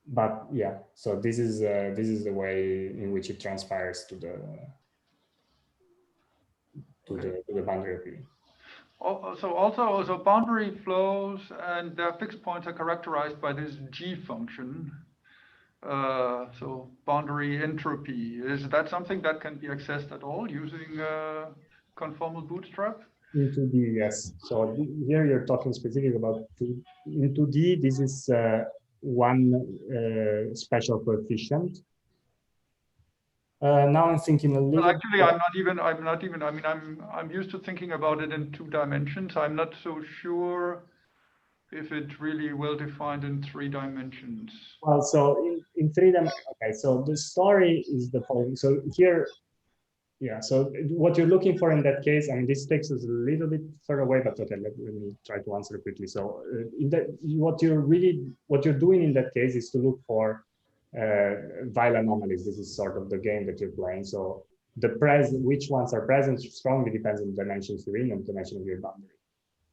but yeah, so this is the way in which it transpires to the boundary opinion. So boundary flows and their fixed points are characterized by this G function. So boundary entropy, is that something that can be accessed at all using conformal bootstrap? In 2D, yes. So here you're talking specifically about in 2D. This is one special coefficient. Now I'm thinking a little. Well, actually, I'm not even. I mean, I'm used to thinking about it in 2 dimensions. I'm not so sure if it's really well defined in 3 dimensions. Well, so in 3 dimensions. Okay, so the story is the following. So here. Yeah, so what you're looking for in that case, I mean, this takes us a little bit further away, but okay, let me try to answer quickly. So in that, what you're doing in that case is to look for Weil anomalies. This is sort of the game that you're playing. So which ones are present strongly depends on the dimensions you're in and the dimension of your boundary.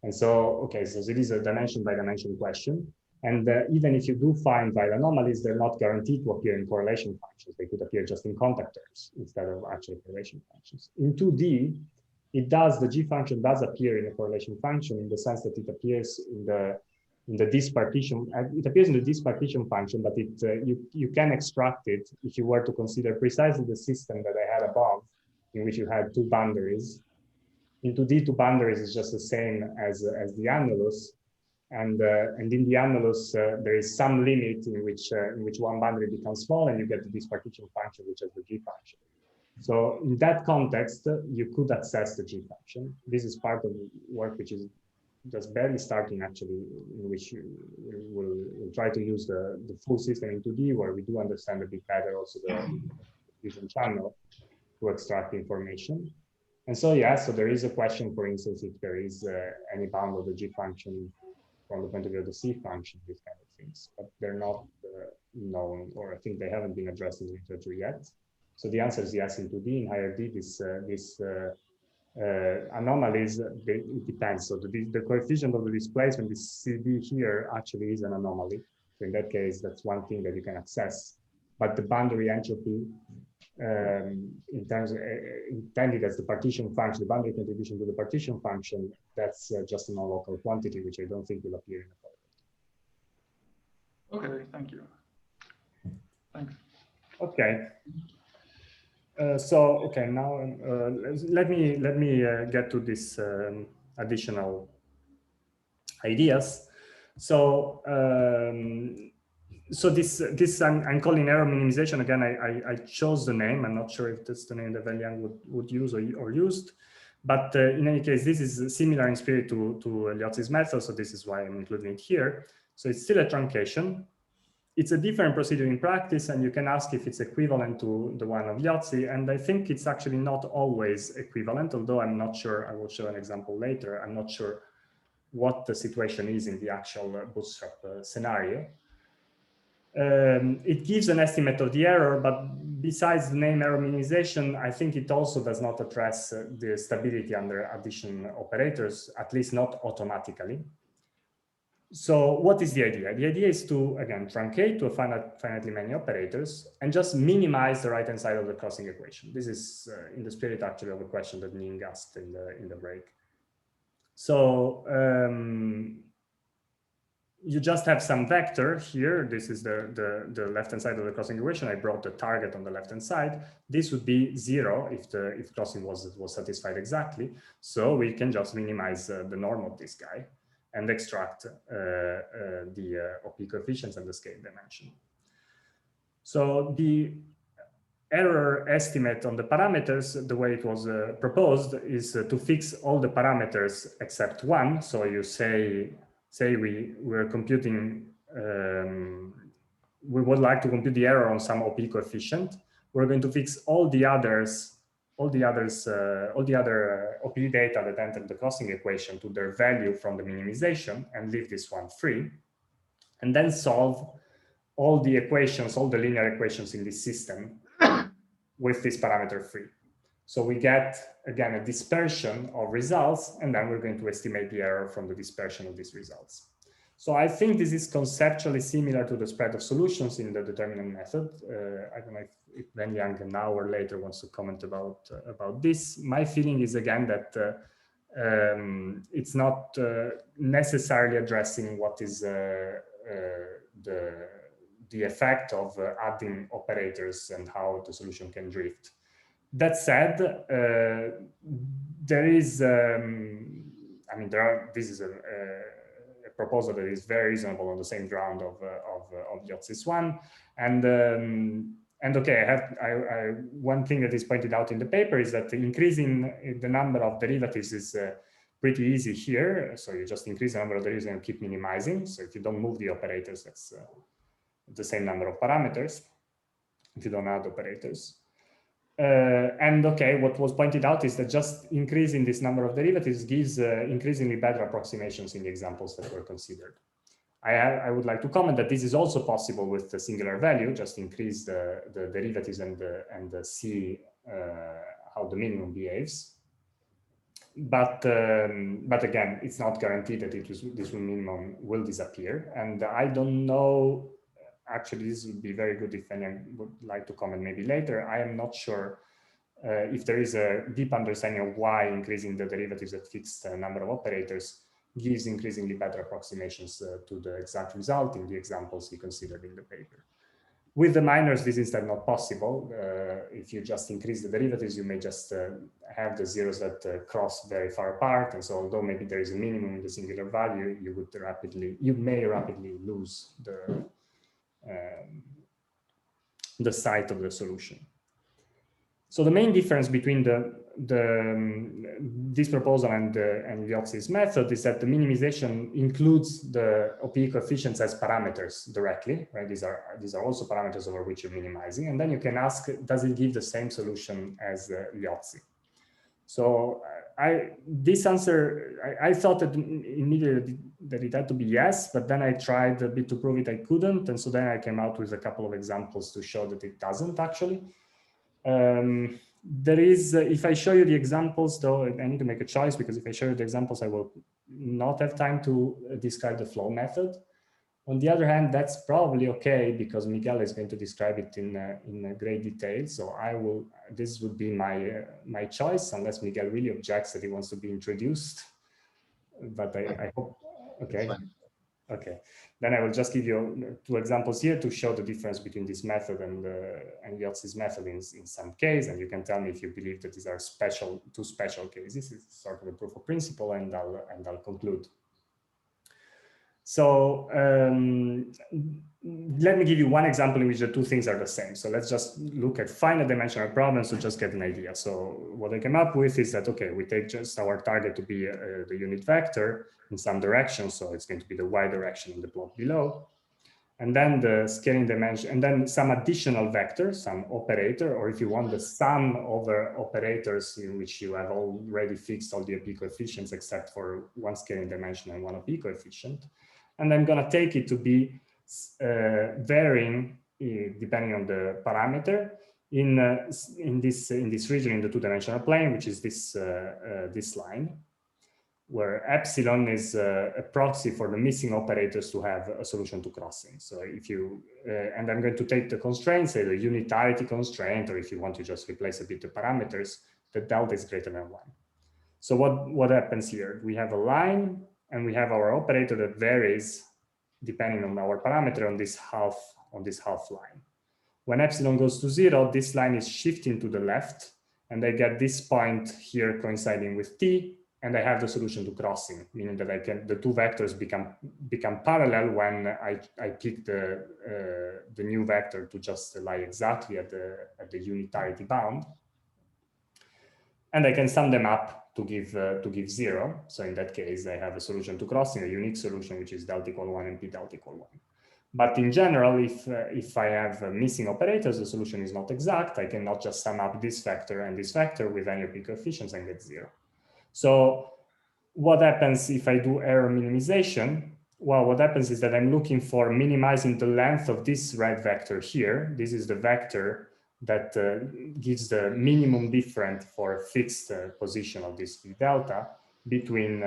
And so, okay, so it is a dimension by dimension question. And even if you do find Weil anomalies, they're not guaranteed to appear in correlation functions. They could appear just in contact terms instead of actual correlation functions. In 2D, the G function does appear in a correlation function in the sense that it appears in the dispartition. It appears in the dispartition function, but you can extract it if you were to consider precisely the system that I had above, in which you had 2 boundaries. In 2D, 2 boundaries is just the same as the annulus. And in the annulus, there is some limit in which one boundary becomes small, and you get the dispartition function, which is the G function. So in that context, you could access the G function. This is part of work which is just barely starting, actually, in which we'll try to use the full system in 2D, where we do understand a bit better also the diffusion channel to extract information. And so, yeah, so there is a question, for instance, if there is any bound of the G function from the point of view of the C function, these kind of things, but they're not known, or I think they haven't been addressed in the literature yet. So the answer is yes in 2D. In higher D, this anomalies, it depends. So the coefficient of the displacement, this CD here, actually is an anomaly. So in that case, that's one thing that you can access. But the boundary entropy, in terms of intended as the partition function, the boundary contribution to the partition function, that's just a non-local quantity, which I don't think will appear in the product. Okay, thank you. Thanks. Okay. So okay, now let me get to this additional ideas. So this I'm calling error minimization. Again, I chose the name. I'm not sure if that's the name that Weliang would use or used, but in any case, this is similar in spirit to Gliozzi's method. So this is why I'm including it here. So it's still a truncation. It's a different procedure in practice, and you can ask if it's equivalent to the one of Gliozzi. And I think it's actually not always equivalent, although I'm not sure. I will show an example later. I'm not sure what the situation is in the actual bootstrap scenario. It gives an estimate of the error, but besides the name error minimization, I think it also does not address the stability under addition operators, at least not automatically. So what is the idea? The idea is to, again, truncate to a finitely many operators and just minimize the right-hand side of the crossing equation. This is in the spirit, actually, of a question that Ning asked in the break. So you just have some vector here. This is the left-hand side of the crossing equation. I brought the target on the left-hand side. This would be 0 if crossing was satisfied exactly. So we can just minimize the norm of this guy and extract the OP coefficients and the scale dimension. So the error estimate on the parameters, the way it was proposed, is to fix all the parameters except one. So you say we're computing, we would like to compute the error on some OP coefficient. We're going to fix all the other OP data that enter the crossing equation to their value from the minimization and leave this one free, and then solve all the equations, all the linear equations in this system with this parameter free. So we get, again, a dispersion of results, and then we're going to estimate the error from the dispersion of these results. So I think this is conceptually similar to the spread of solutions in the determinant method. I don't know if Ben Yang now or later wants to comment about this. My feeling is again that it's not necessarily addressing what is the effect of adding operators and how the solution can drift. That said, there is, I mean, this is a proposal that is very reasonable on the same ground of Gliozzi's one, and okay, one thing that is pointed out in the paper is that increasing the number of derivatives is pretty easy here. So you just increase the number of derivatives and keep minimizing. So if you don't move the operators, that's the same number of parameters. If you don't add operators. And okay, what was pointed out is that just increasing this number of derivatives gives increasingly better approximations in the examples that were considered. I would like to comment that this is also possible with the singular value, just increase the derivatives and see how the minimum behaves. But again, it's not guaranteed that this minimum will disappear. And I don't know. Actually, this would be very good if anyone would like to comment maybe later. I am not sure if there is a deep understanding of why increasing the derivatives at fixed number of operators gives increasingly better approximations to the exact result in the examples we considered in the paper. With the minors, this is instead not possible. If you just increase the derivatives, you may just have the zeros that cross very far apart. And so although maybe there is a minimum in the singular value, you may rapidly lose the site of the solution. So the main difference between this proposal and Gliozzi's method is that the minimization includes the OP coefficients as parameters directly, right? These are also parameters over which you're minimizing, and then you can ask, does it give the same solution as Gliozzi? So this answer, I thought that immediately that it had to be yes, but then I tried a bit to prove it I couldn't, and so then I came out with a couple of examples to show that it doesn't actually. There is, if I show you the examples, though, I need to make a choice because if I show you the examples, I will not have time to describe the flow method. On the other hand, that's probably okay because Miguel is going to describe it in great detail. So this would be my choice, unless Miguel really objects that he wants to be introduced. But I hope, okay. Okay, then I will just give you two examples here to show the difference between this method and Gliozzi's method in some case, and you can tell me if you believe that these are two special cases. It's sort of a proof of principle, and I'll conclude. So let me give you one example in which the two things are the same. So let's just look at finite dimensional problems to just get an idea. So what I came up with is that, okay, we take just our target to be the unit vector in some direction. So it's going to be the y direction in the plot below. And then the scaling dimension, and then some additional vector, some operator, or if you want the sum over operators in which you have already fixed all the OP coefficients except for one scaling dimension and one OP coefficient. And I'm going to take it to be varying depending on the parameter in this region in the two-dimensional plane, which is this line, where epsilon is a proxy for the missing operators to have a solution to crossing. So if you and I'm going to take the constraints, say the unitarity constraint, or if you want to just replace a bit the parameters, the delta is greater than 1. So what happens here? We have a line, and we have our operator that varies depending on our parameter on this half line. When epsilon goes to 0, this line is shifting to the left, and I get this point here coinciding with t, and I have the solution to crossing, meaning that the two vectors become parallel when I pick the new vector to just lie exactly at the unitarity bound, and I can sum them up to give 0. So in that case, I have a solution to crossing, a unique solution, which is delta equal 1 and p delta equal 1. But in general, if I have missing operators, the solution is not exact. I cannot just sum up this vector and this vector with any OP coefficients and get 0. So what happens if I do error minimization? Well, what happens is that I'm looking for minimizing the length of this red vector here. This is the vector that gives the minimum difference for a fixed position of this v delta. between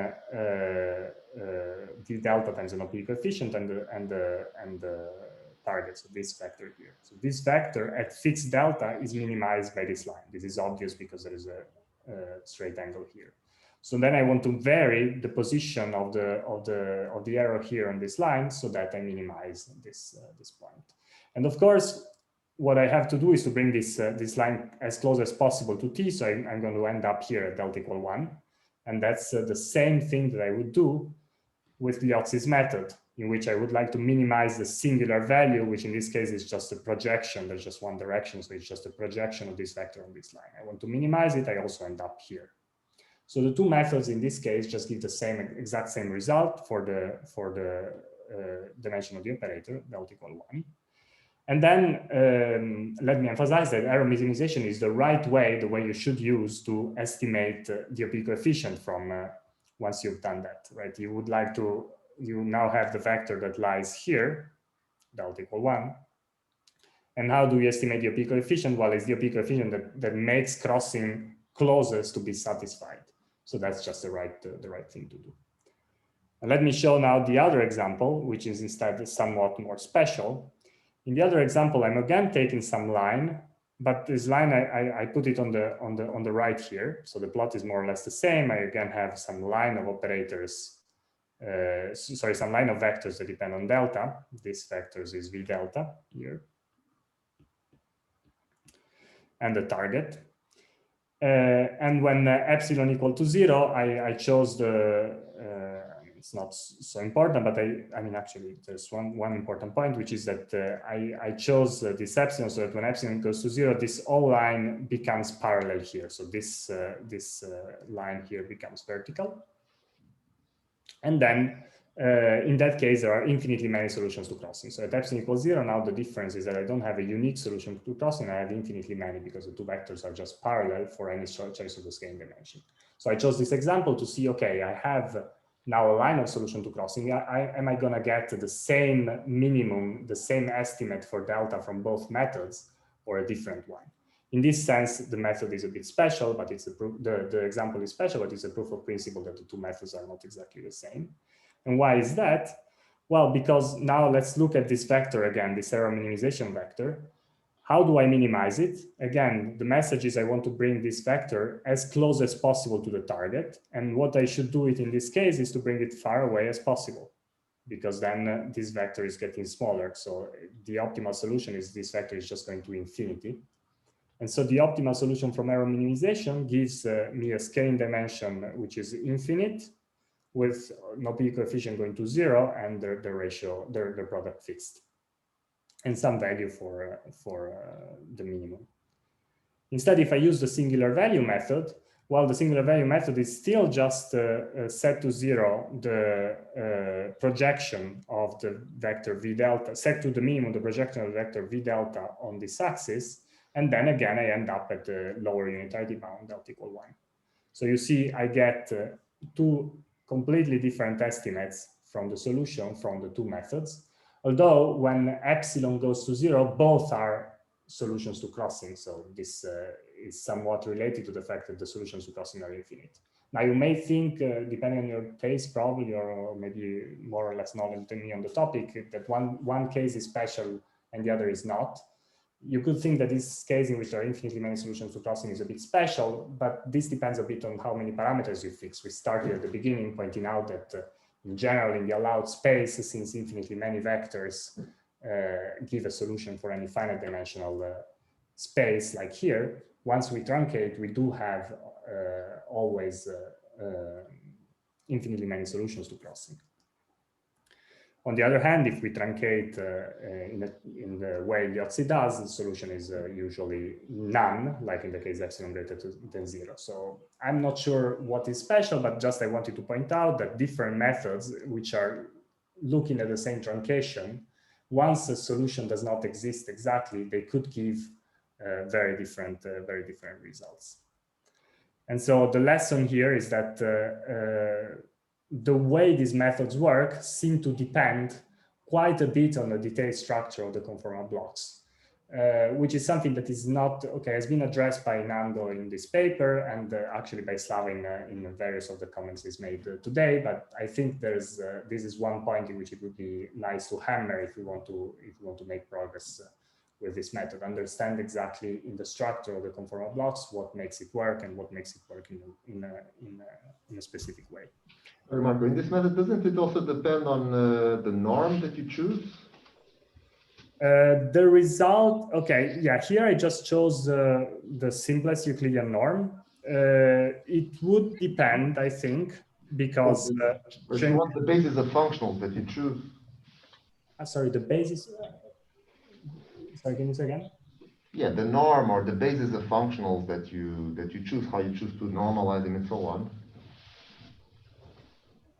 v delta times an OP coefficient and the targets of this vector here. So this vector at fixed delta is minimized by this line. This is obvious because there is a straight angle here. So then I want to vary the position of the arrow here on this line so that I minimize this point. And of course, what I have to do is to bring this line as close as possible to t. So I'm going to end up here at delta equal 1. And that's the same thing that I would do with Gliozzi's method, in which I would like to minimize the singular value, which in this case is just a projection. There's just one direction, so it's just a projection of this vector on this line. I want to minimize it. I also end up here. So the two methods in this case just give the exact same result for the dimension of the operator, delta equal 1. And then let me emphasize that error minimization is the right way, the way you should use to estimate the OP coefficient from once you've done that, right? You would like to, you now have the vector that lies here, delta equal 1. And how do we estimate the OP coefficient? Well, it's the OP coefficient that makes crossing closest to be satisfied. So that's just the right thing to do. And let me show now the other example, which is instead somewhat more special. In the other example, I'm again taking some line, but this line I put it on the right here. So the plot is more or less the same. I again have some line of operators, some line of vectors that depend on delta. This vectors is v delta here, and the target. And when epsilon equal to 0, I chose the. It's not so important, but I mean, actually, there's one important point, which is that I chose this epsilon so that when epsilon goes to 0, this whole line becomes parallel here. So this line here becomes vertical. And then in that case, there are infinitely many solutions to crossing. So at epsilon equals 0, now the difference is that I don't have a unique solution to crossing. I have infinitely many because the two vectors are just parallel for any choice of the scaling dimension. So I chose this example to see, okay, I have now a line of solution to crossing. Am I going to get the same minimum, the same estimate for delta from both methods, or a different one? In this sense, the method is a bit special, but it's a proof, the example is special, but it's a proof of principle that the two methods are not exactly the same. And why is that? Well, because now let's look at this vector again, this error minimization vector. How do I minimize it? Again, the message is I want to bring this vector as close as possible to the target. And what I should do it in this case is to bring it far away as possible, because then this vector is getting smaller. So the optimal solution is this vector is just going to infinity. And so the optimal solution from error minimization gives me a scaling dimension which is infinite, with no P coefficient going to 0 and the ratio, the product fixed, and some value for the minimum. Instead, if I use the singular value method, well, the singular value method is still just set to 0 the projection of the vector v delta, set to the minimum the projection of the vector v delta on this axis, and then again I end up at the lower unitarity bound delta equal 1. So you see, I get two completely different estimates from the solution from the two methods. Although when epsilon goes to 0, both are solutions to crossing. So this is somewhat related to the fact that the solutions to crossing are infinite. Now you may think, depending on your taste probably, or maybe more or less knowledge than me on the topic, that one case is special and the other is not. You could think that this case in which there are infinitely many solutions to crossing is a bit special, but this depends a bit on how many parameters you fix. We started at the beginning pointing out that in general, in the allowed space, since infinitely many vectors give a solution for any finite dimensional space like here, once we truncate, we do have always infinitely many solutions to crossing. On the other hand, if we truncate in the way Gliozzi does, the solution is usually none, like in the case epsilon greater than 0. So I'm not sure what is special, but just I wanted to point out that different methods which are looking at the same truncation, once a solution does not exist exactly, they could give very different results. And so the lesson here is that the way these methods work seem to depend quite a bit on the detailed structure of the conformal blocks. which is something that is not, okay, has been addressed by Nando in this paper and actually by Slava in various of the comments he's made today. But I think there's this is one point in which it would be nice to hammer if we want to make progress with this method, understand exactly in the structure of the conformal blocks what makes it work and what makes it work in a specific way. Marco, in this method, doesn't it also depend on the norm that you choose? The result, okay, yeah, here I just chose the simplest Euclidean norm. It would depend, I think, because... But you want the basis of functionals that you choose. Sorry, the basis... sorry, can you say again? Yeah, the norm or the basis of functionals that you choose, how you choose to normalize them and so on.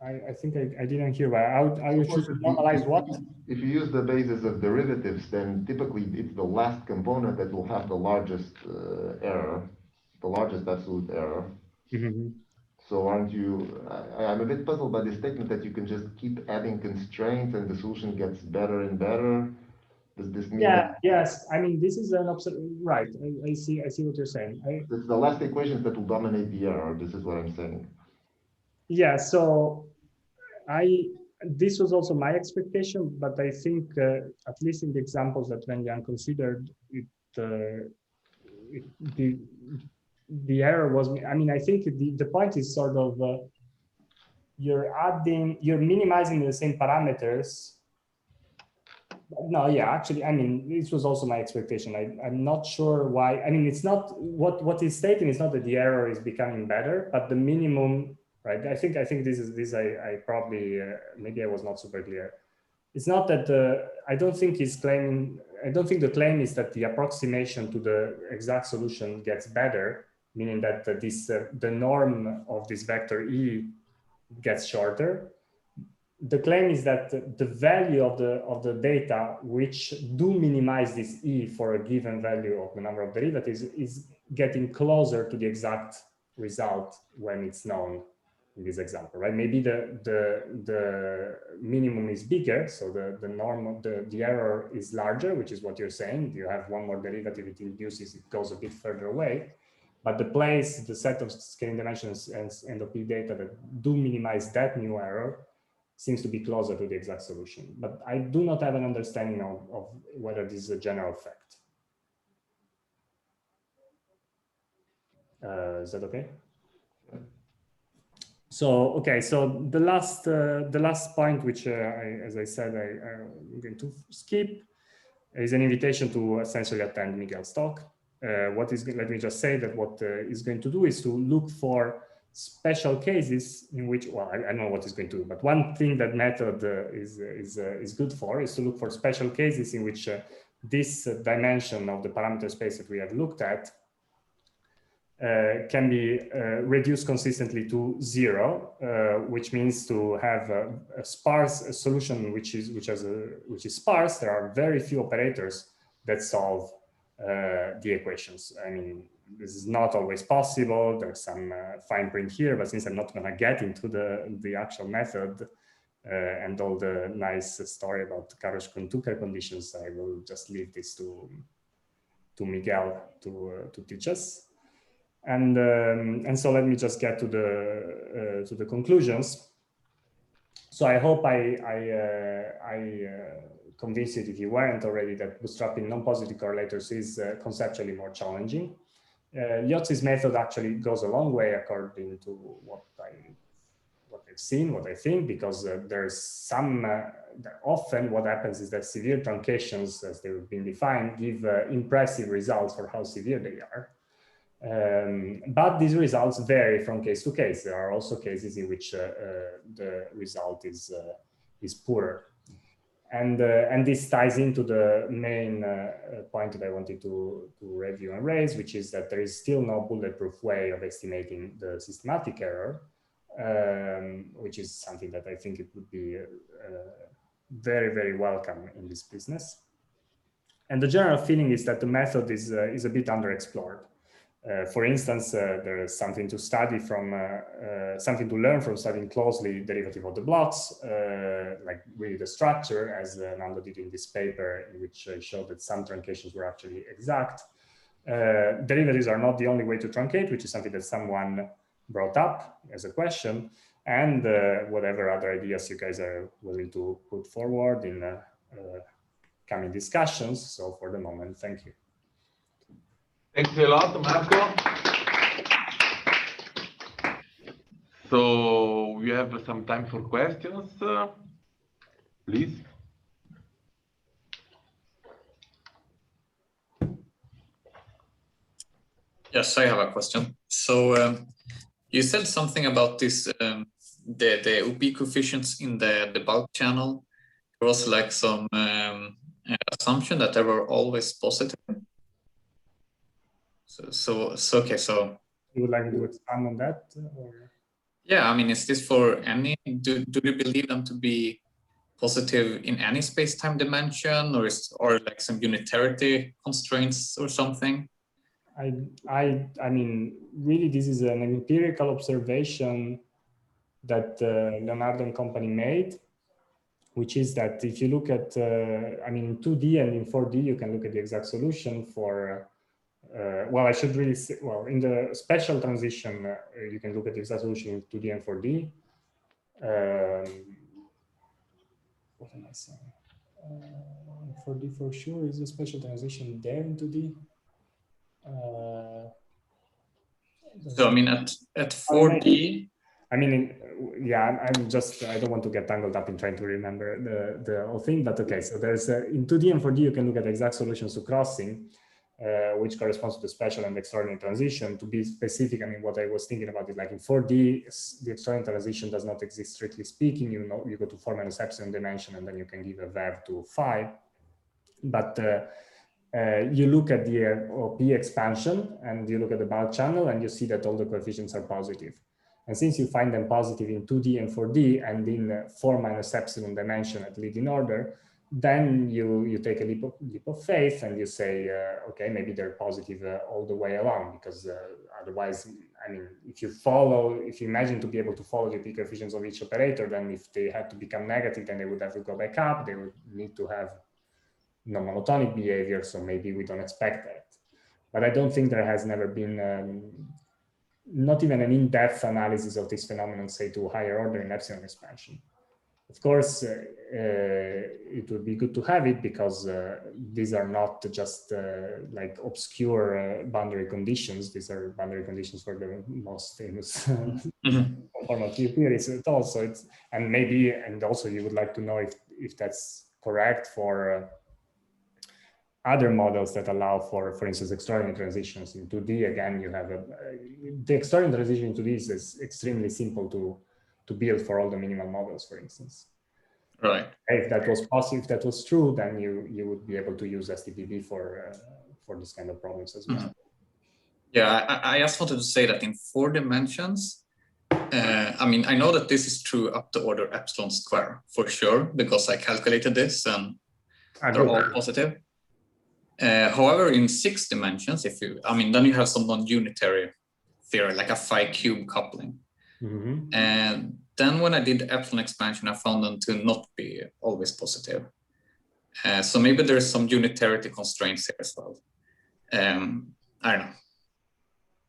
I think I didn't hear well. I would choose to normalize what? If you use the basis of derivatives, then typically it's the last component that will have the largest error, the largest absolute error. Mm-hmm. So aren't you, I'm a bit puzzled by the statement that you can just keep adding constraints and the solution gets better and better. Does this mean? Yeah, yes. I mean, this is an right. I see what you're saying. It's the last equations that will dominate the error. This is what I'm saying. Yeah, so this was also my expectation, but I think at least in the examples that Wenyan considered, the error was, I mean, I think the point is sort of you're minimizing the same parameters. No, yeah, actually, I mean, this was also my expectation. I'm not sure why. I mean, it's not what he's stating is not that the error is becoming better, but the minimum. Right. I think this I probably maybe I was not super clear. It's not that I don't think he's claiming. I don't think the claim is that the approximation to the exact solution gets better, meaning that the norm of this vector E gets shorter. The claim is that the value of the data which do minimize this E for a given value of the number of derivatives is getting closer to the exact result when it's known. In this example, right? Maybe the minimum is bigger, so the norm of the error is larger, which is what you're saying. You have one more derivative, it induces, it goes a bit further away. But the set of scaling dimensions and of P data that do minimize that new error seems to be closer to the exact solution. But I do not have an understanding of whether this is a general fact. Is that okay? So, okay, so the last point, which as I said, I'm going to skip, is an invitation to essentially attend Miguel's talk. Let me just say that what he's going to do is to look for special cases in which, well, I don't know what he's going to do, but one thing that method is good for is to look for special cases in which this dimension of the parameter space that we have looked at can be reduced consistently to 0, which means to have a sparse solution which is sparse. There are very few operators that solve the equations. I mean, this is not always possible. There's some fine print here, but since I'm not going to get into the actual method and all the nice story about Karosh-Tucker conditions, I will just leave this to Miguel to teach us. And so let me just get to the conclusions. So I hope I convinced you, if you weren't already, that bootstrapping non-positive correlators is conceptually more challenging. Gliozzi's method actually goes a long way according to what I've seen, what I think, because there's some, often what happens is that severe truncations, as they've been defined, give impressive results for how severe they are. But these results vary from case to case. There are also cases in which the result is poorer. And this ties into the main point that I wanted to review and raise, which is that there is still no bulletproof way of estimating the systematic error, which is something that I think it would be very, very welcome in this business. And the general feeling is that the method is a bit underexplored. For instance, there is something to study from, something to learn from studying closely derivative of the blocks, like really the structure, as Nando did in this paper, in which I showed that some truncations were actually exact. Derivatives are not the only way to truncate, which is something that someone brought up as a question, and whatever other ideas you guys are willing to put forward in coming discussions. So for the moment, thank you. Thanks a lot, Marco. So we have some time for questions, please. Yes, I have a question. So you said something about this, the OP coefficients in the bulk channel. There was like some assumption that they were always positive. So okay, so you would like me to expand on that? Or? Yeah, I mean, is this for any, do you believe them to be positive in any space-time dimension, or like some unitarity constraints or something? I mean, really, this is an empirical observation that Leonardo and company made, which is that if you look at, I mean, in 2D and in 4D, you can look at the exact solution for, well, I should really say, well, in the special transition, you can look at the exact solution in 2D and 4D. What am I saying? 4D for sure is a special transition there in 2D. So I mean, at 4D. I mean, yeah, I'm just, I don't want to get tangled up in trying to remember the whole thing, but okay. So there's in 2D and 4D, you can look at the exact solutions to crossing, which corresponds to the special and extraordinary transition. To be specific, I mean, what I was thinking about is like in 4D, the extraordinary transition does not exist strictly speaking. You know, you go to 4 minus epsilon dimension, and then you can give a VEV to 5. But you look at the OP expansion, and you look at the bulk channel, and you see that all the coefficients are positive. And since you find them positive in 2D and 4D, and in 4 minus epsilon dimension at leading order, then you take a leap of faith, and you say, okay, maybe they're positive all the way along, because otherwise, I mean, if you imagine to be able to follow the peak coefficients of each operator, then if they had to become negative, then they would have to go back up. They would need to have non-monotonic behavior, so maybe we don't expect that. But I don't think there has never been not even an in-depth analysis of this phenomenon, say, to higher order in epsilon expansion. Of course, it would be good to have it, because these are not just like obscure boundary conditions. These are boundary conditions for the most famous conformal theories at all. So it's, and maybe, and also you would like to know if that's correct for other models that allow for instance, extraordinary transitions in 2D. Again, you have the extraordinary transition in 2D is extremely simple to build for all the minimal models, for instance. Right. If that was possible, if that was true, then you would be able to use STPB for this kind of problems as well. Yeah, I just wanted to say that in 4 dimensions, I mean, I know that this is true up to order epsilon square for sure, because I calculated this and they're all positive. However, in 6 dimensions, then you have some non-unitary theory, like a phi cube coupling. And then when I did epsilon expansion, I found them to not be always positive. So maybe there's some unitarity constraints here as well. I don't know.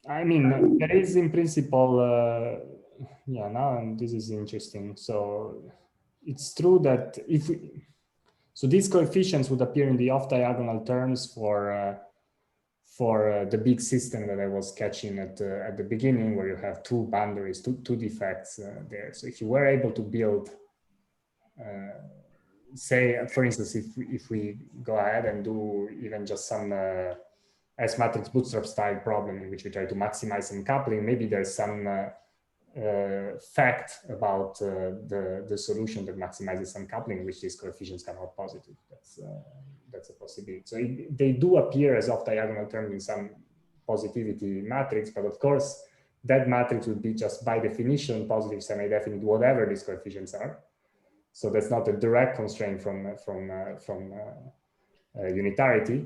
I mean, there is in principle, yeah, now and this is interesting. So it's true that so these coefficients would appear in the off-diagonal terms for the big system that I was sketching at the beginning, where you have 2 boundaries, two defects there. So if you were able to build, say, for instance, if we go ahead and do even just some S-matrix bootstrap style problem in which we try to maximize some coupling, maybe there's some fact about the solution that maximizes some coupling, in which these coefficients come out positive. That's a possibility. So they do appear as off-diagonal terms in some positivity matrix, but of course, that matrix would be just by definition positive semi-definite, whatever these coefficients are. So that's not a direct constraint from unitarity.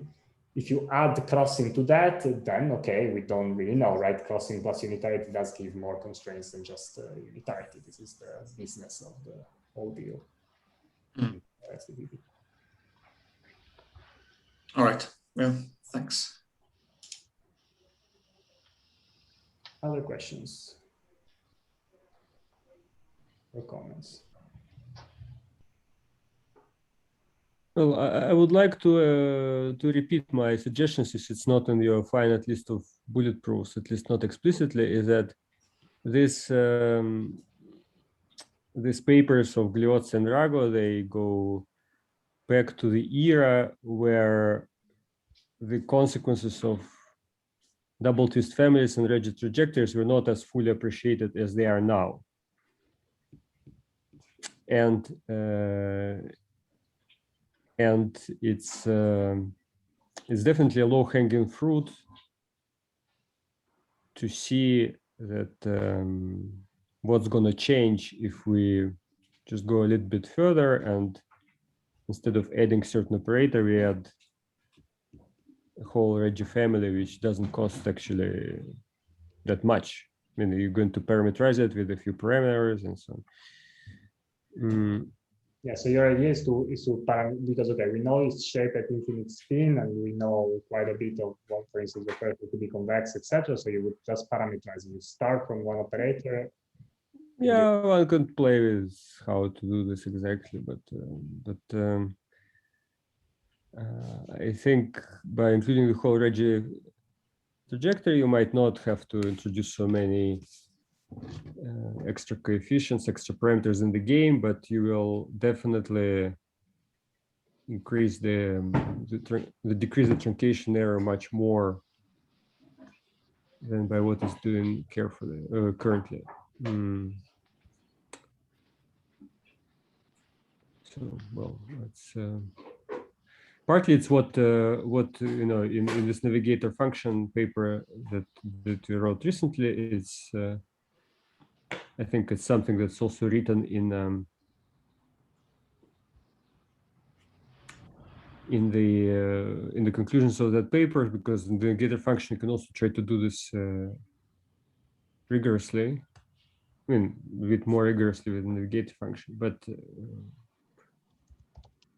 if you add crossing to that, then okay, we don't really know, right? Crossing plus unitarity does give more constraints than just unitarity. This is the business of the whole deal. All right. Yeah, thanks. Other questions or comments? Well, I would like to repeat my suggestions, if it's not on your finite list of bulletproofs, at least not explicitly, is that this these papers of Gliozzi and Rago, they go back to the era where the consequences of double twist families and rigid trajectories were not as fully appreciated as they are now. And it's definitely a low-hanging fruit to see that what's going to change if we just go a little bit further, and instead of adding certain operator, we add a whole Reggie family, which doesn't cost actually that much. I mean, you're going to parameterize it with a few parameters and so on. Yeah, so your idea is to because okay, we know it's shaped at infinite spin, and we know quite a bit of what, for instance, the operator could be convex, etc. So you would just parameterize. You start from one operator. Yeah, one could play with how to do this exactly, but I think by including the whole Reggie trajectory, you might not have to introduce so many extra coefficients, extra parameters in the game, but you will definitely increase the decrease the truncation error much more than by what is doing carefully currently. So, well, it's partly it's what you know in this navigator function paper that we wrote recently. It's I think it's something that's also written in the conclusions of that paper, because in the navigator function you can also try to do this rigorously. I mean, a bit more rigorously with the navigator function, but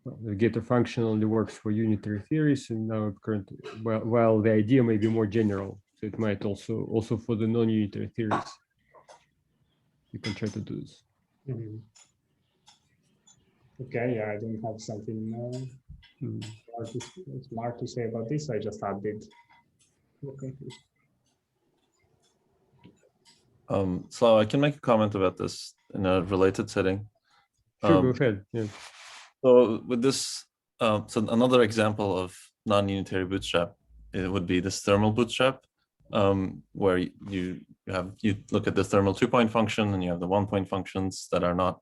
well, the navigator function only works for unitary theories, and now currently, while the idea may be more general, so it might also for the non-unitary theories. You can try to do this. Okay, yeah, I don't have something smart to say about this. I just added. Okay. So I can make a comment about this in a related setting. Sure, go ahead. Yeah. So with this, so another example of non-unitary bootstrap, it would be this thermal bootstrap, where you look at the thermal 2-point function and you have the 1-point functions that are not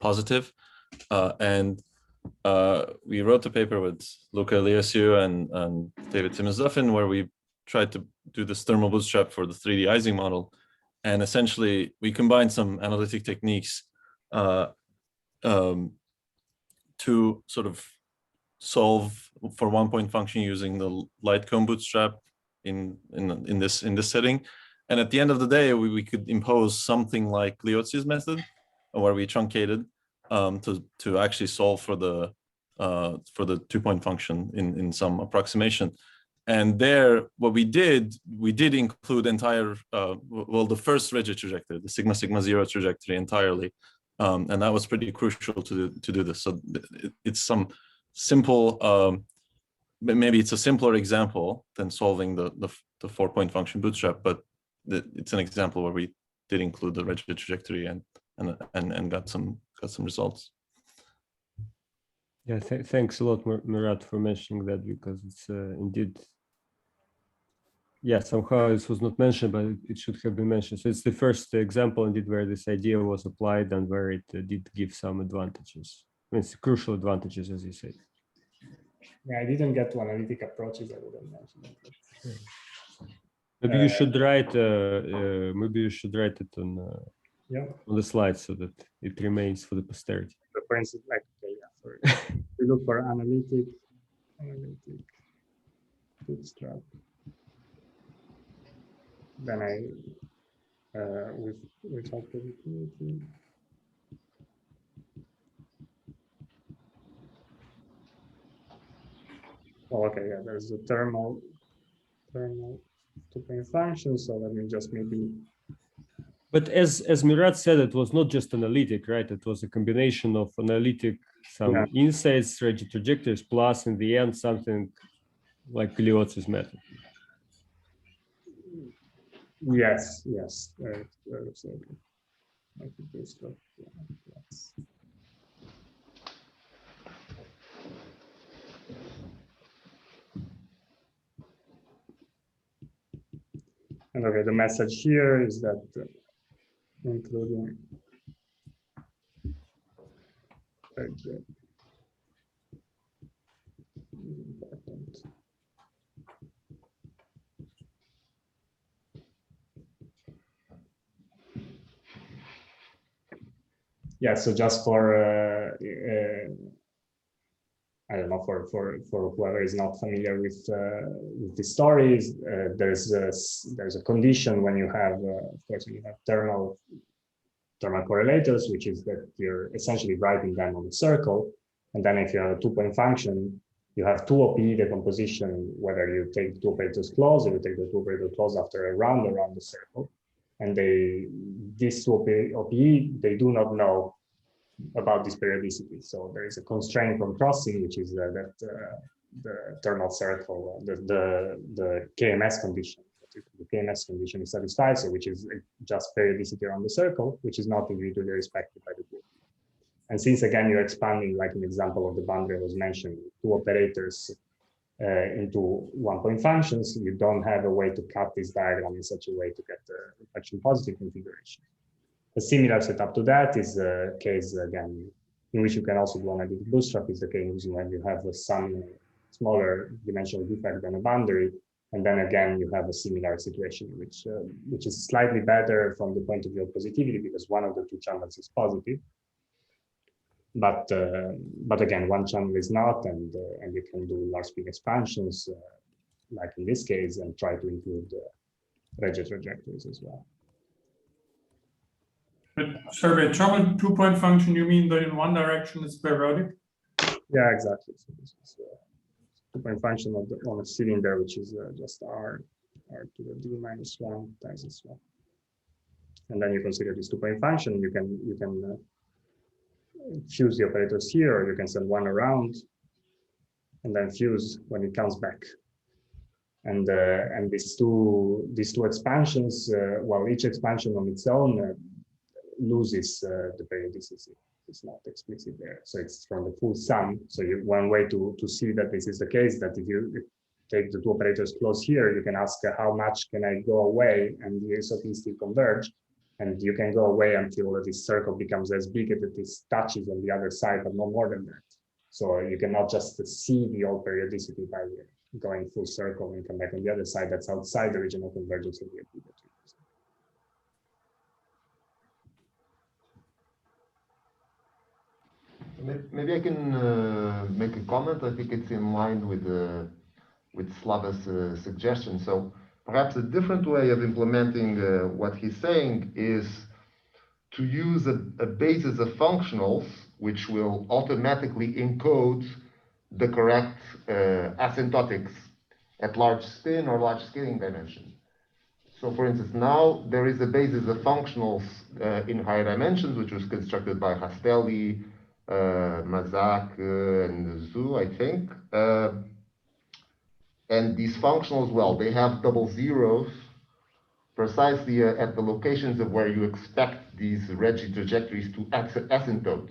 positive, and we wrote a paper with Luca Gliozzi and David Timothy, where we tried to do this thermal bootstrap for the 3D Ising model, and essentially we combined some analytic techniques to sort of solve for 1-point function using the light cone bootstrap in this setting. And at the end of the day, we could impose something like Gliozzi's method, where we truncated to actually solve for the 2-point function in some approximation. And there, what we did include entire, well, the first rigid trajectory, the sigma sigma 0 trajectory entirely. And that was pretty crucial to do this. So it's some simple, maybe it's a simpler example than solving the 4-point function bootstrap, but it's an example where we did include the rigid trajectory and got some results. Yeah, thanks a lot, Murat, for mentioning that, because it's indeed, yeah, somehow this was not mentioned, but it should have been mentioned. So it's the first example indeed where this idea was applied and where it did give some advantages. I mean, it's crucial advantages, as you say. Yeah, I didn't get to analytic approaches. I wouldn't mention it. Maybe you should write. Maybe you should write it on the slides so that it remains for the posterity. For instance, like okay, yeah, sorry. We look for analytic. bootstrap. Then without productivity. Oh, okay, yeah, there's the thermal two-point function. So let me just maybe. But as Mirat said, it was not just analytic, right? It was a combination of analytic, some insights, strategy trajectories, plus in the end something like Gliozzi's method. Yes, yes, absolutely. I think this stuff, yes. And okay, the message here is that including important. Yeah, so just for I don't know, for whoever is not familiar with the stories, there's a condition when you have, of course, when you have thermal correlators, which is that you're essentially writing them on a circle, and then if you have a two-point function, you have two OPE decomposition, whether you take the two operators close or you take the two operators close after a round around the circle, and these two OPE, they do not know about this periodicity. So there is a constraint from crossing, which is that the thermal circle, the KMS condition. The KMS condition is satisfied, so which is just periodicity around the circle, which is not individually respected by the group. And since again you're expanding, like an example of the boundary I was mentioning, two operators into one-point functions, you don't have a way to cut this diagram in such a way to get the reflection positive configuration. A similar setup to that is a case, again, in which you can also do analytic bootstrap, is the case when you have some smaller dimensional defect than a boundary, and then again, you have a similar situation, which is slightly better from the point of view of positivity, because one of the two channels is positive. But again, one channel is not, and you can do large peak expansions, like in this case, and try to include Regge trajectories as well. But sorry, trouble two-point function, you mean that in one direction it's periodic? Yeah, exactly. So this is two-point function on a cylinder, which is just r to the d minus 1 times this one. And then you consider this two-point function. You can fuse the operators here, or you can send one around, and then fuse when it comes back. And these two expansions, well, each expansion on its own loses the periodicity. It's not explicit there, so it's from the full sum. So one way to see that this is the case, that if you take the two operators close here, you can ask how much can I go away, and the SOPs still converge, and you can go away until this circle becomes as big as it touches on the other side, but no more than that. So you cannot just see the old periodicity by going full circle and come back on the other side. That's outside the region of convergence of the AP. Maybe I can make a comment. I think it's in line with Slava's suggestion. So perhaps a different way of implementing what he's saying is to use a basis of functionals which will automatically encode the correct asymptotics at large spin or large scaling dimension. So for instance, now there is a basis of functionals in higher dimensions, which was constructed by Rastelli, Mazak, and Zhu, I think. And these functionals, well, they have double zeros precisely at the locations of where you expect these Regge trajectories to asymptote.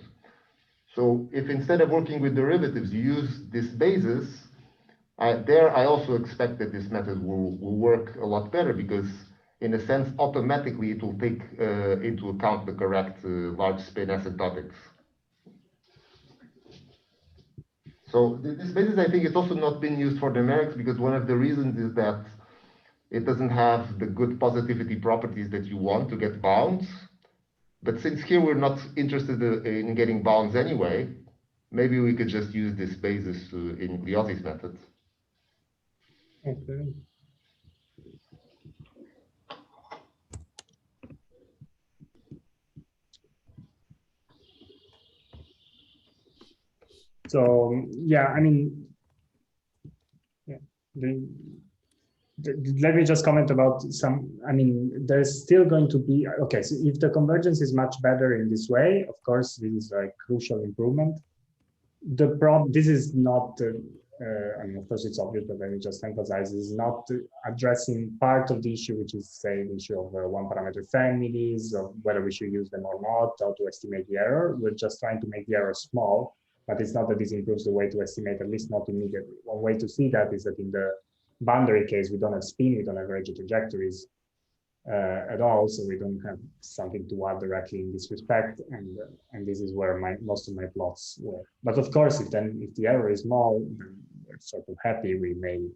So if instead of working with derivatives, you use this basis, I also expect that this method will work a lot better, because in a sense, automatically it will take into account the correct large spin asymptotics. So this basis, I think, it's also not been used for numerics, because one of the reasons is that it doesn't have the good positivity properties that you want to get bounds. But since here we're not interested in getting bounds anyway, maybe we could just use this basis in Gliozzi's method. Okay. So yeah, I mean, yeah, let me just comment about some. I mean, there's still going to be, okay, so if the convergence is much better in this way, of course, this is a crucial improvement. The problem, this is not, I mean, of course it's obvious, but let me just emphasize, this is not addressing part of the issue, which is, say, the issue of one parameter families, of whether we should use them or not, how to estimate the error. We're just trying to make the error small, but it's not that this improves the way to estimate, at least not immediately. One way to see that is that in the boundary case, we don't have spin, we don't have rigid trajectories at all, so we don't have something to add directly in this respect, and this is where most of my plots were. But of course, if the error is small, then we're sort of happy. We may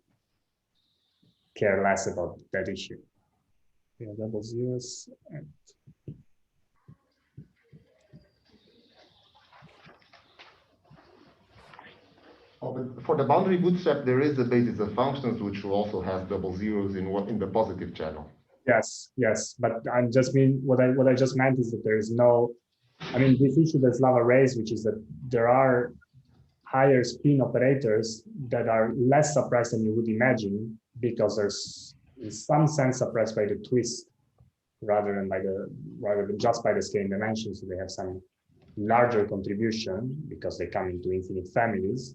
care less about that issue. Yeah, double zeros. For the boundary bootstrap, there is a basis of functions which also has double zeros in the positive channel. Yes, yes, but I just mean what I just meant is that there is no, I mean, this issue that Slava raised, which is that there are higher spin operators that are less suppressed than you would imagine, because there's in some sense suppressed by the twist rather than just by the scaling dimension. So they have some larger contribution because they come into infinite families.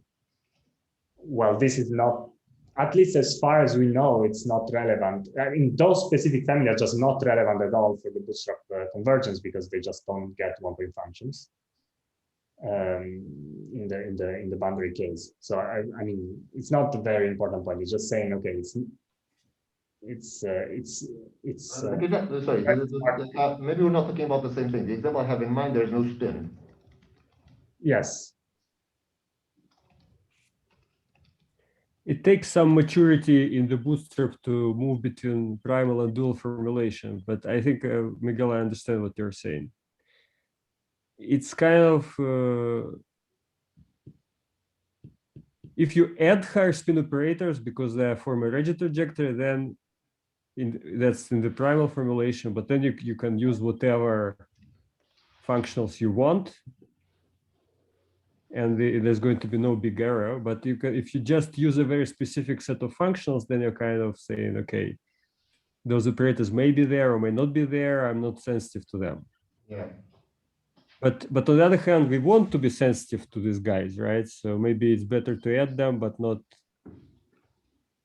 Well, this is not, at least as far as we know, it's not relevant. I mean, those specific families are just not relevant at all for the bootstrap convergence because they just don't get one-point functions in the boundary case. So I mean, it's not a very important point. It's just saying, okay, sorry, maybe we're not talking about the same thing. The example I have in mind, there's no spin. Yes. It takes some maturity in the bootstrap to move between primal and dual formulation, but I think, Miguel, I understand what you're saying. It's kind of, if you add higher spin operators because they form a rigid trajectory, then that's in the primal formulation, but then you can use whatever functionals you want, and there's going to be no big error. But you can, if you just use a very specific set of functionals, then you're kind of saying, okay, those operators may be there or may not be there. I'm not sensitive to them. Yeah. But on the other hand, we want to be sensitive to these guys, right? So maybe it's better to add them, but not.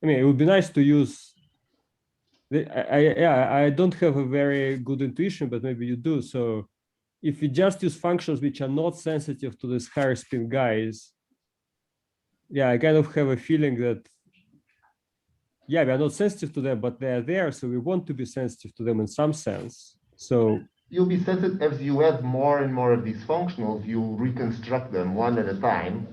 I mean, it would be nice to use. I don't have a very good intuition, but maybe you do. So if we just use functions which are not sensitive to these higher spin guys, yeah, I kind of have a feeling that, yeah, we are not sensitive to them, but they are there. So we want to be sensitive to them in some sense. So you'll be sensitive as you add more and more of these functionals, you reconstruct them one at a time.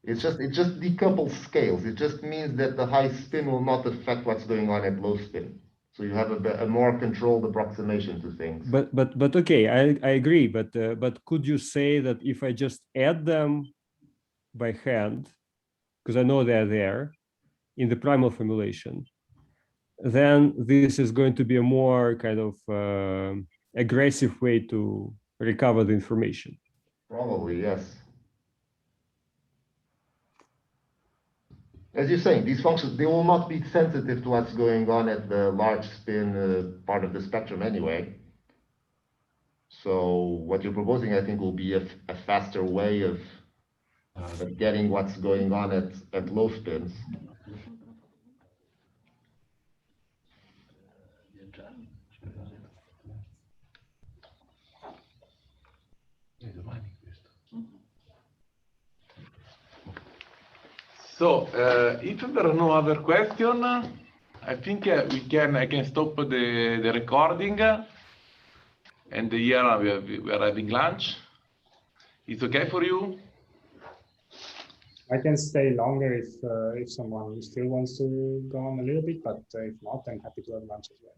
It just decouples scales. It just means that the high spin will not affect what's going on at low spin. So you have a more controlled approximation to things. But okay, I agree. But could you say that if I just add them by hand, because I know they're there in the primal formulation, then this is going to be a more kind of aggressive way to recover the information? Probably, yes. As you're saying, these functions, they will not be sensitive to what's going on at the large spin part of the spectrum anyway. So what you're proposing, I think, will be a faster way of getting what's going on at low spins. So if there are no other questions, I think I can stop the recording, and here we are having lunch. It's okay for you? I can stay longer if someone still wants to go on a little bit, but if not, I'm happy to have lunch as well.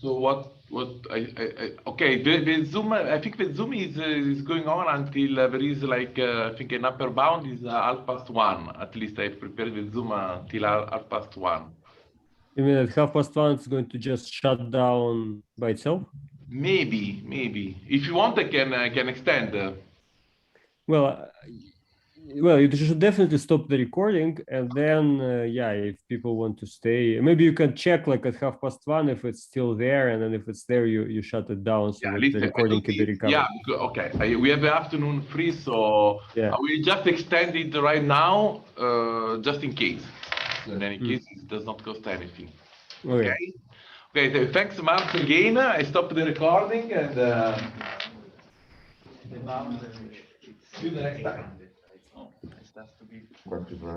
So okay, the Zoom, I think the Zoom is going on until there is like, I think an upper bound is 1:30. At least I've prepared the Zoom until 1:30. You mean at 1:30 it's going to just shut down by itself? Maybe. If you want, I can extend. Well, you should definitely stop the recording, and then yeah, if people want to stay, maybe you can check like at 1:30 if it's still there, and then if it's there, you shut it down so that the recording can be recovered. Yeah, okay. We have the afternoon free, so yeah. I will just extend it right now, just in case. In any case, it does not cost anything. Okay. Okay. So thanks, Mark, again. I stopped the recording, and see you the next time.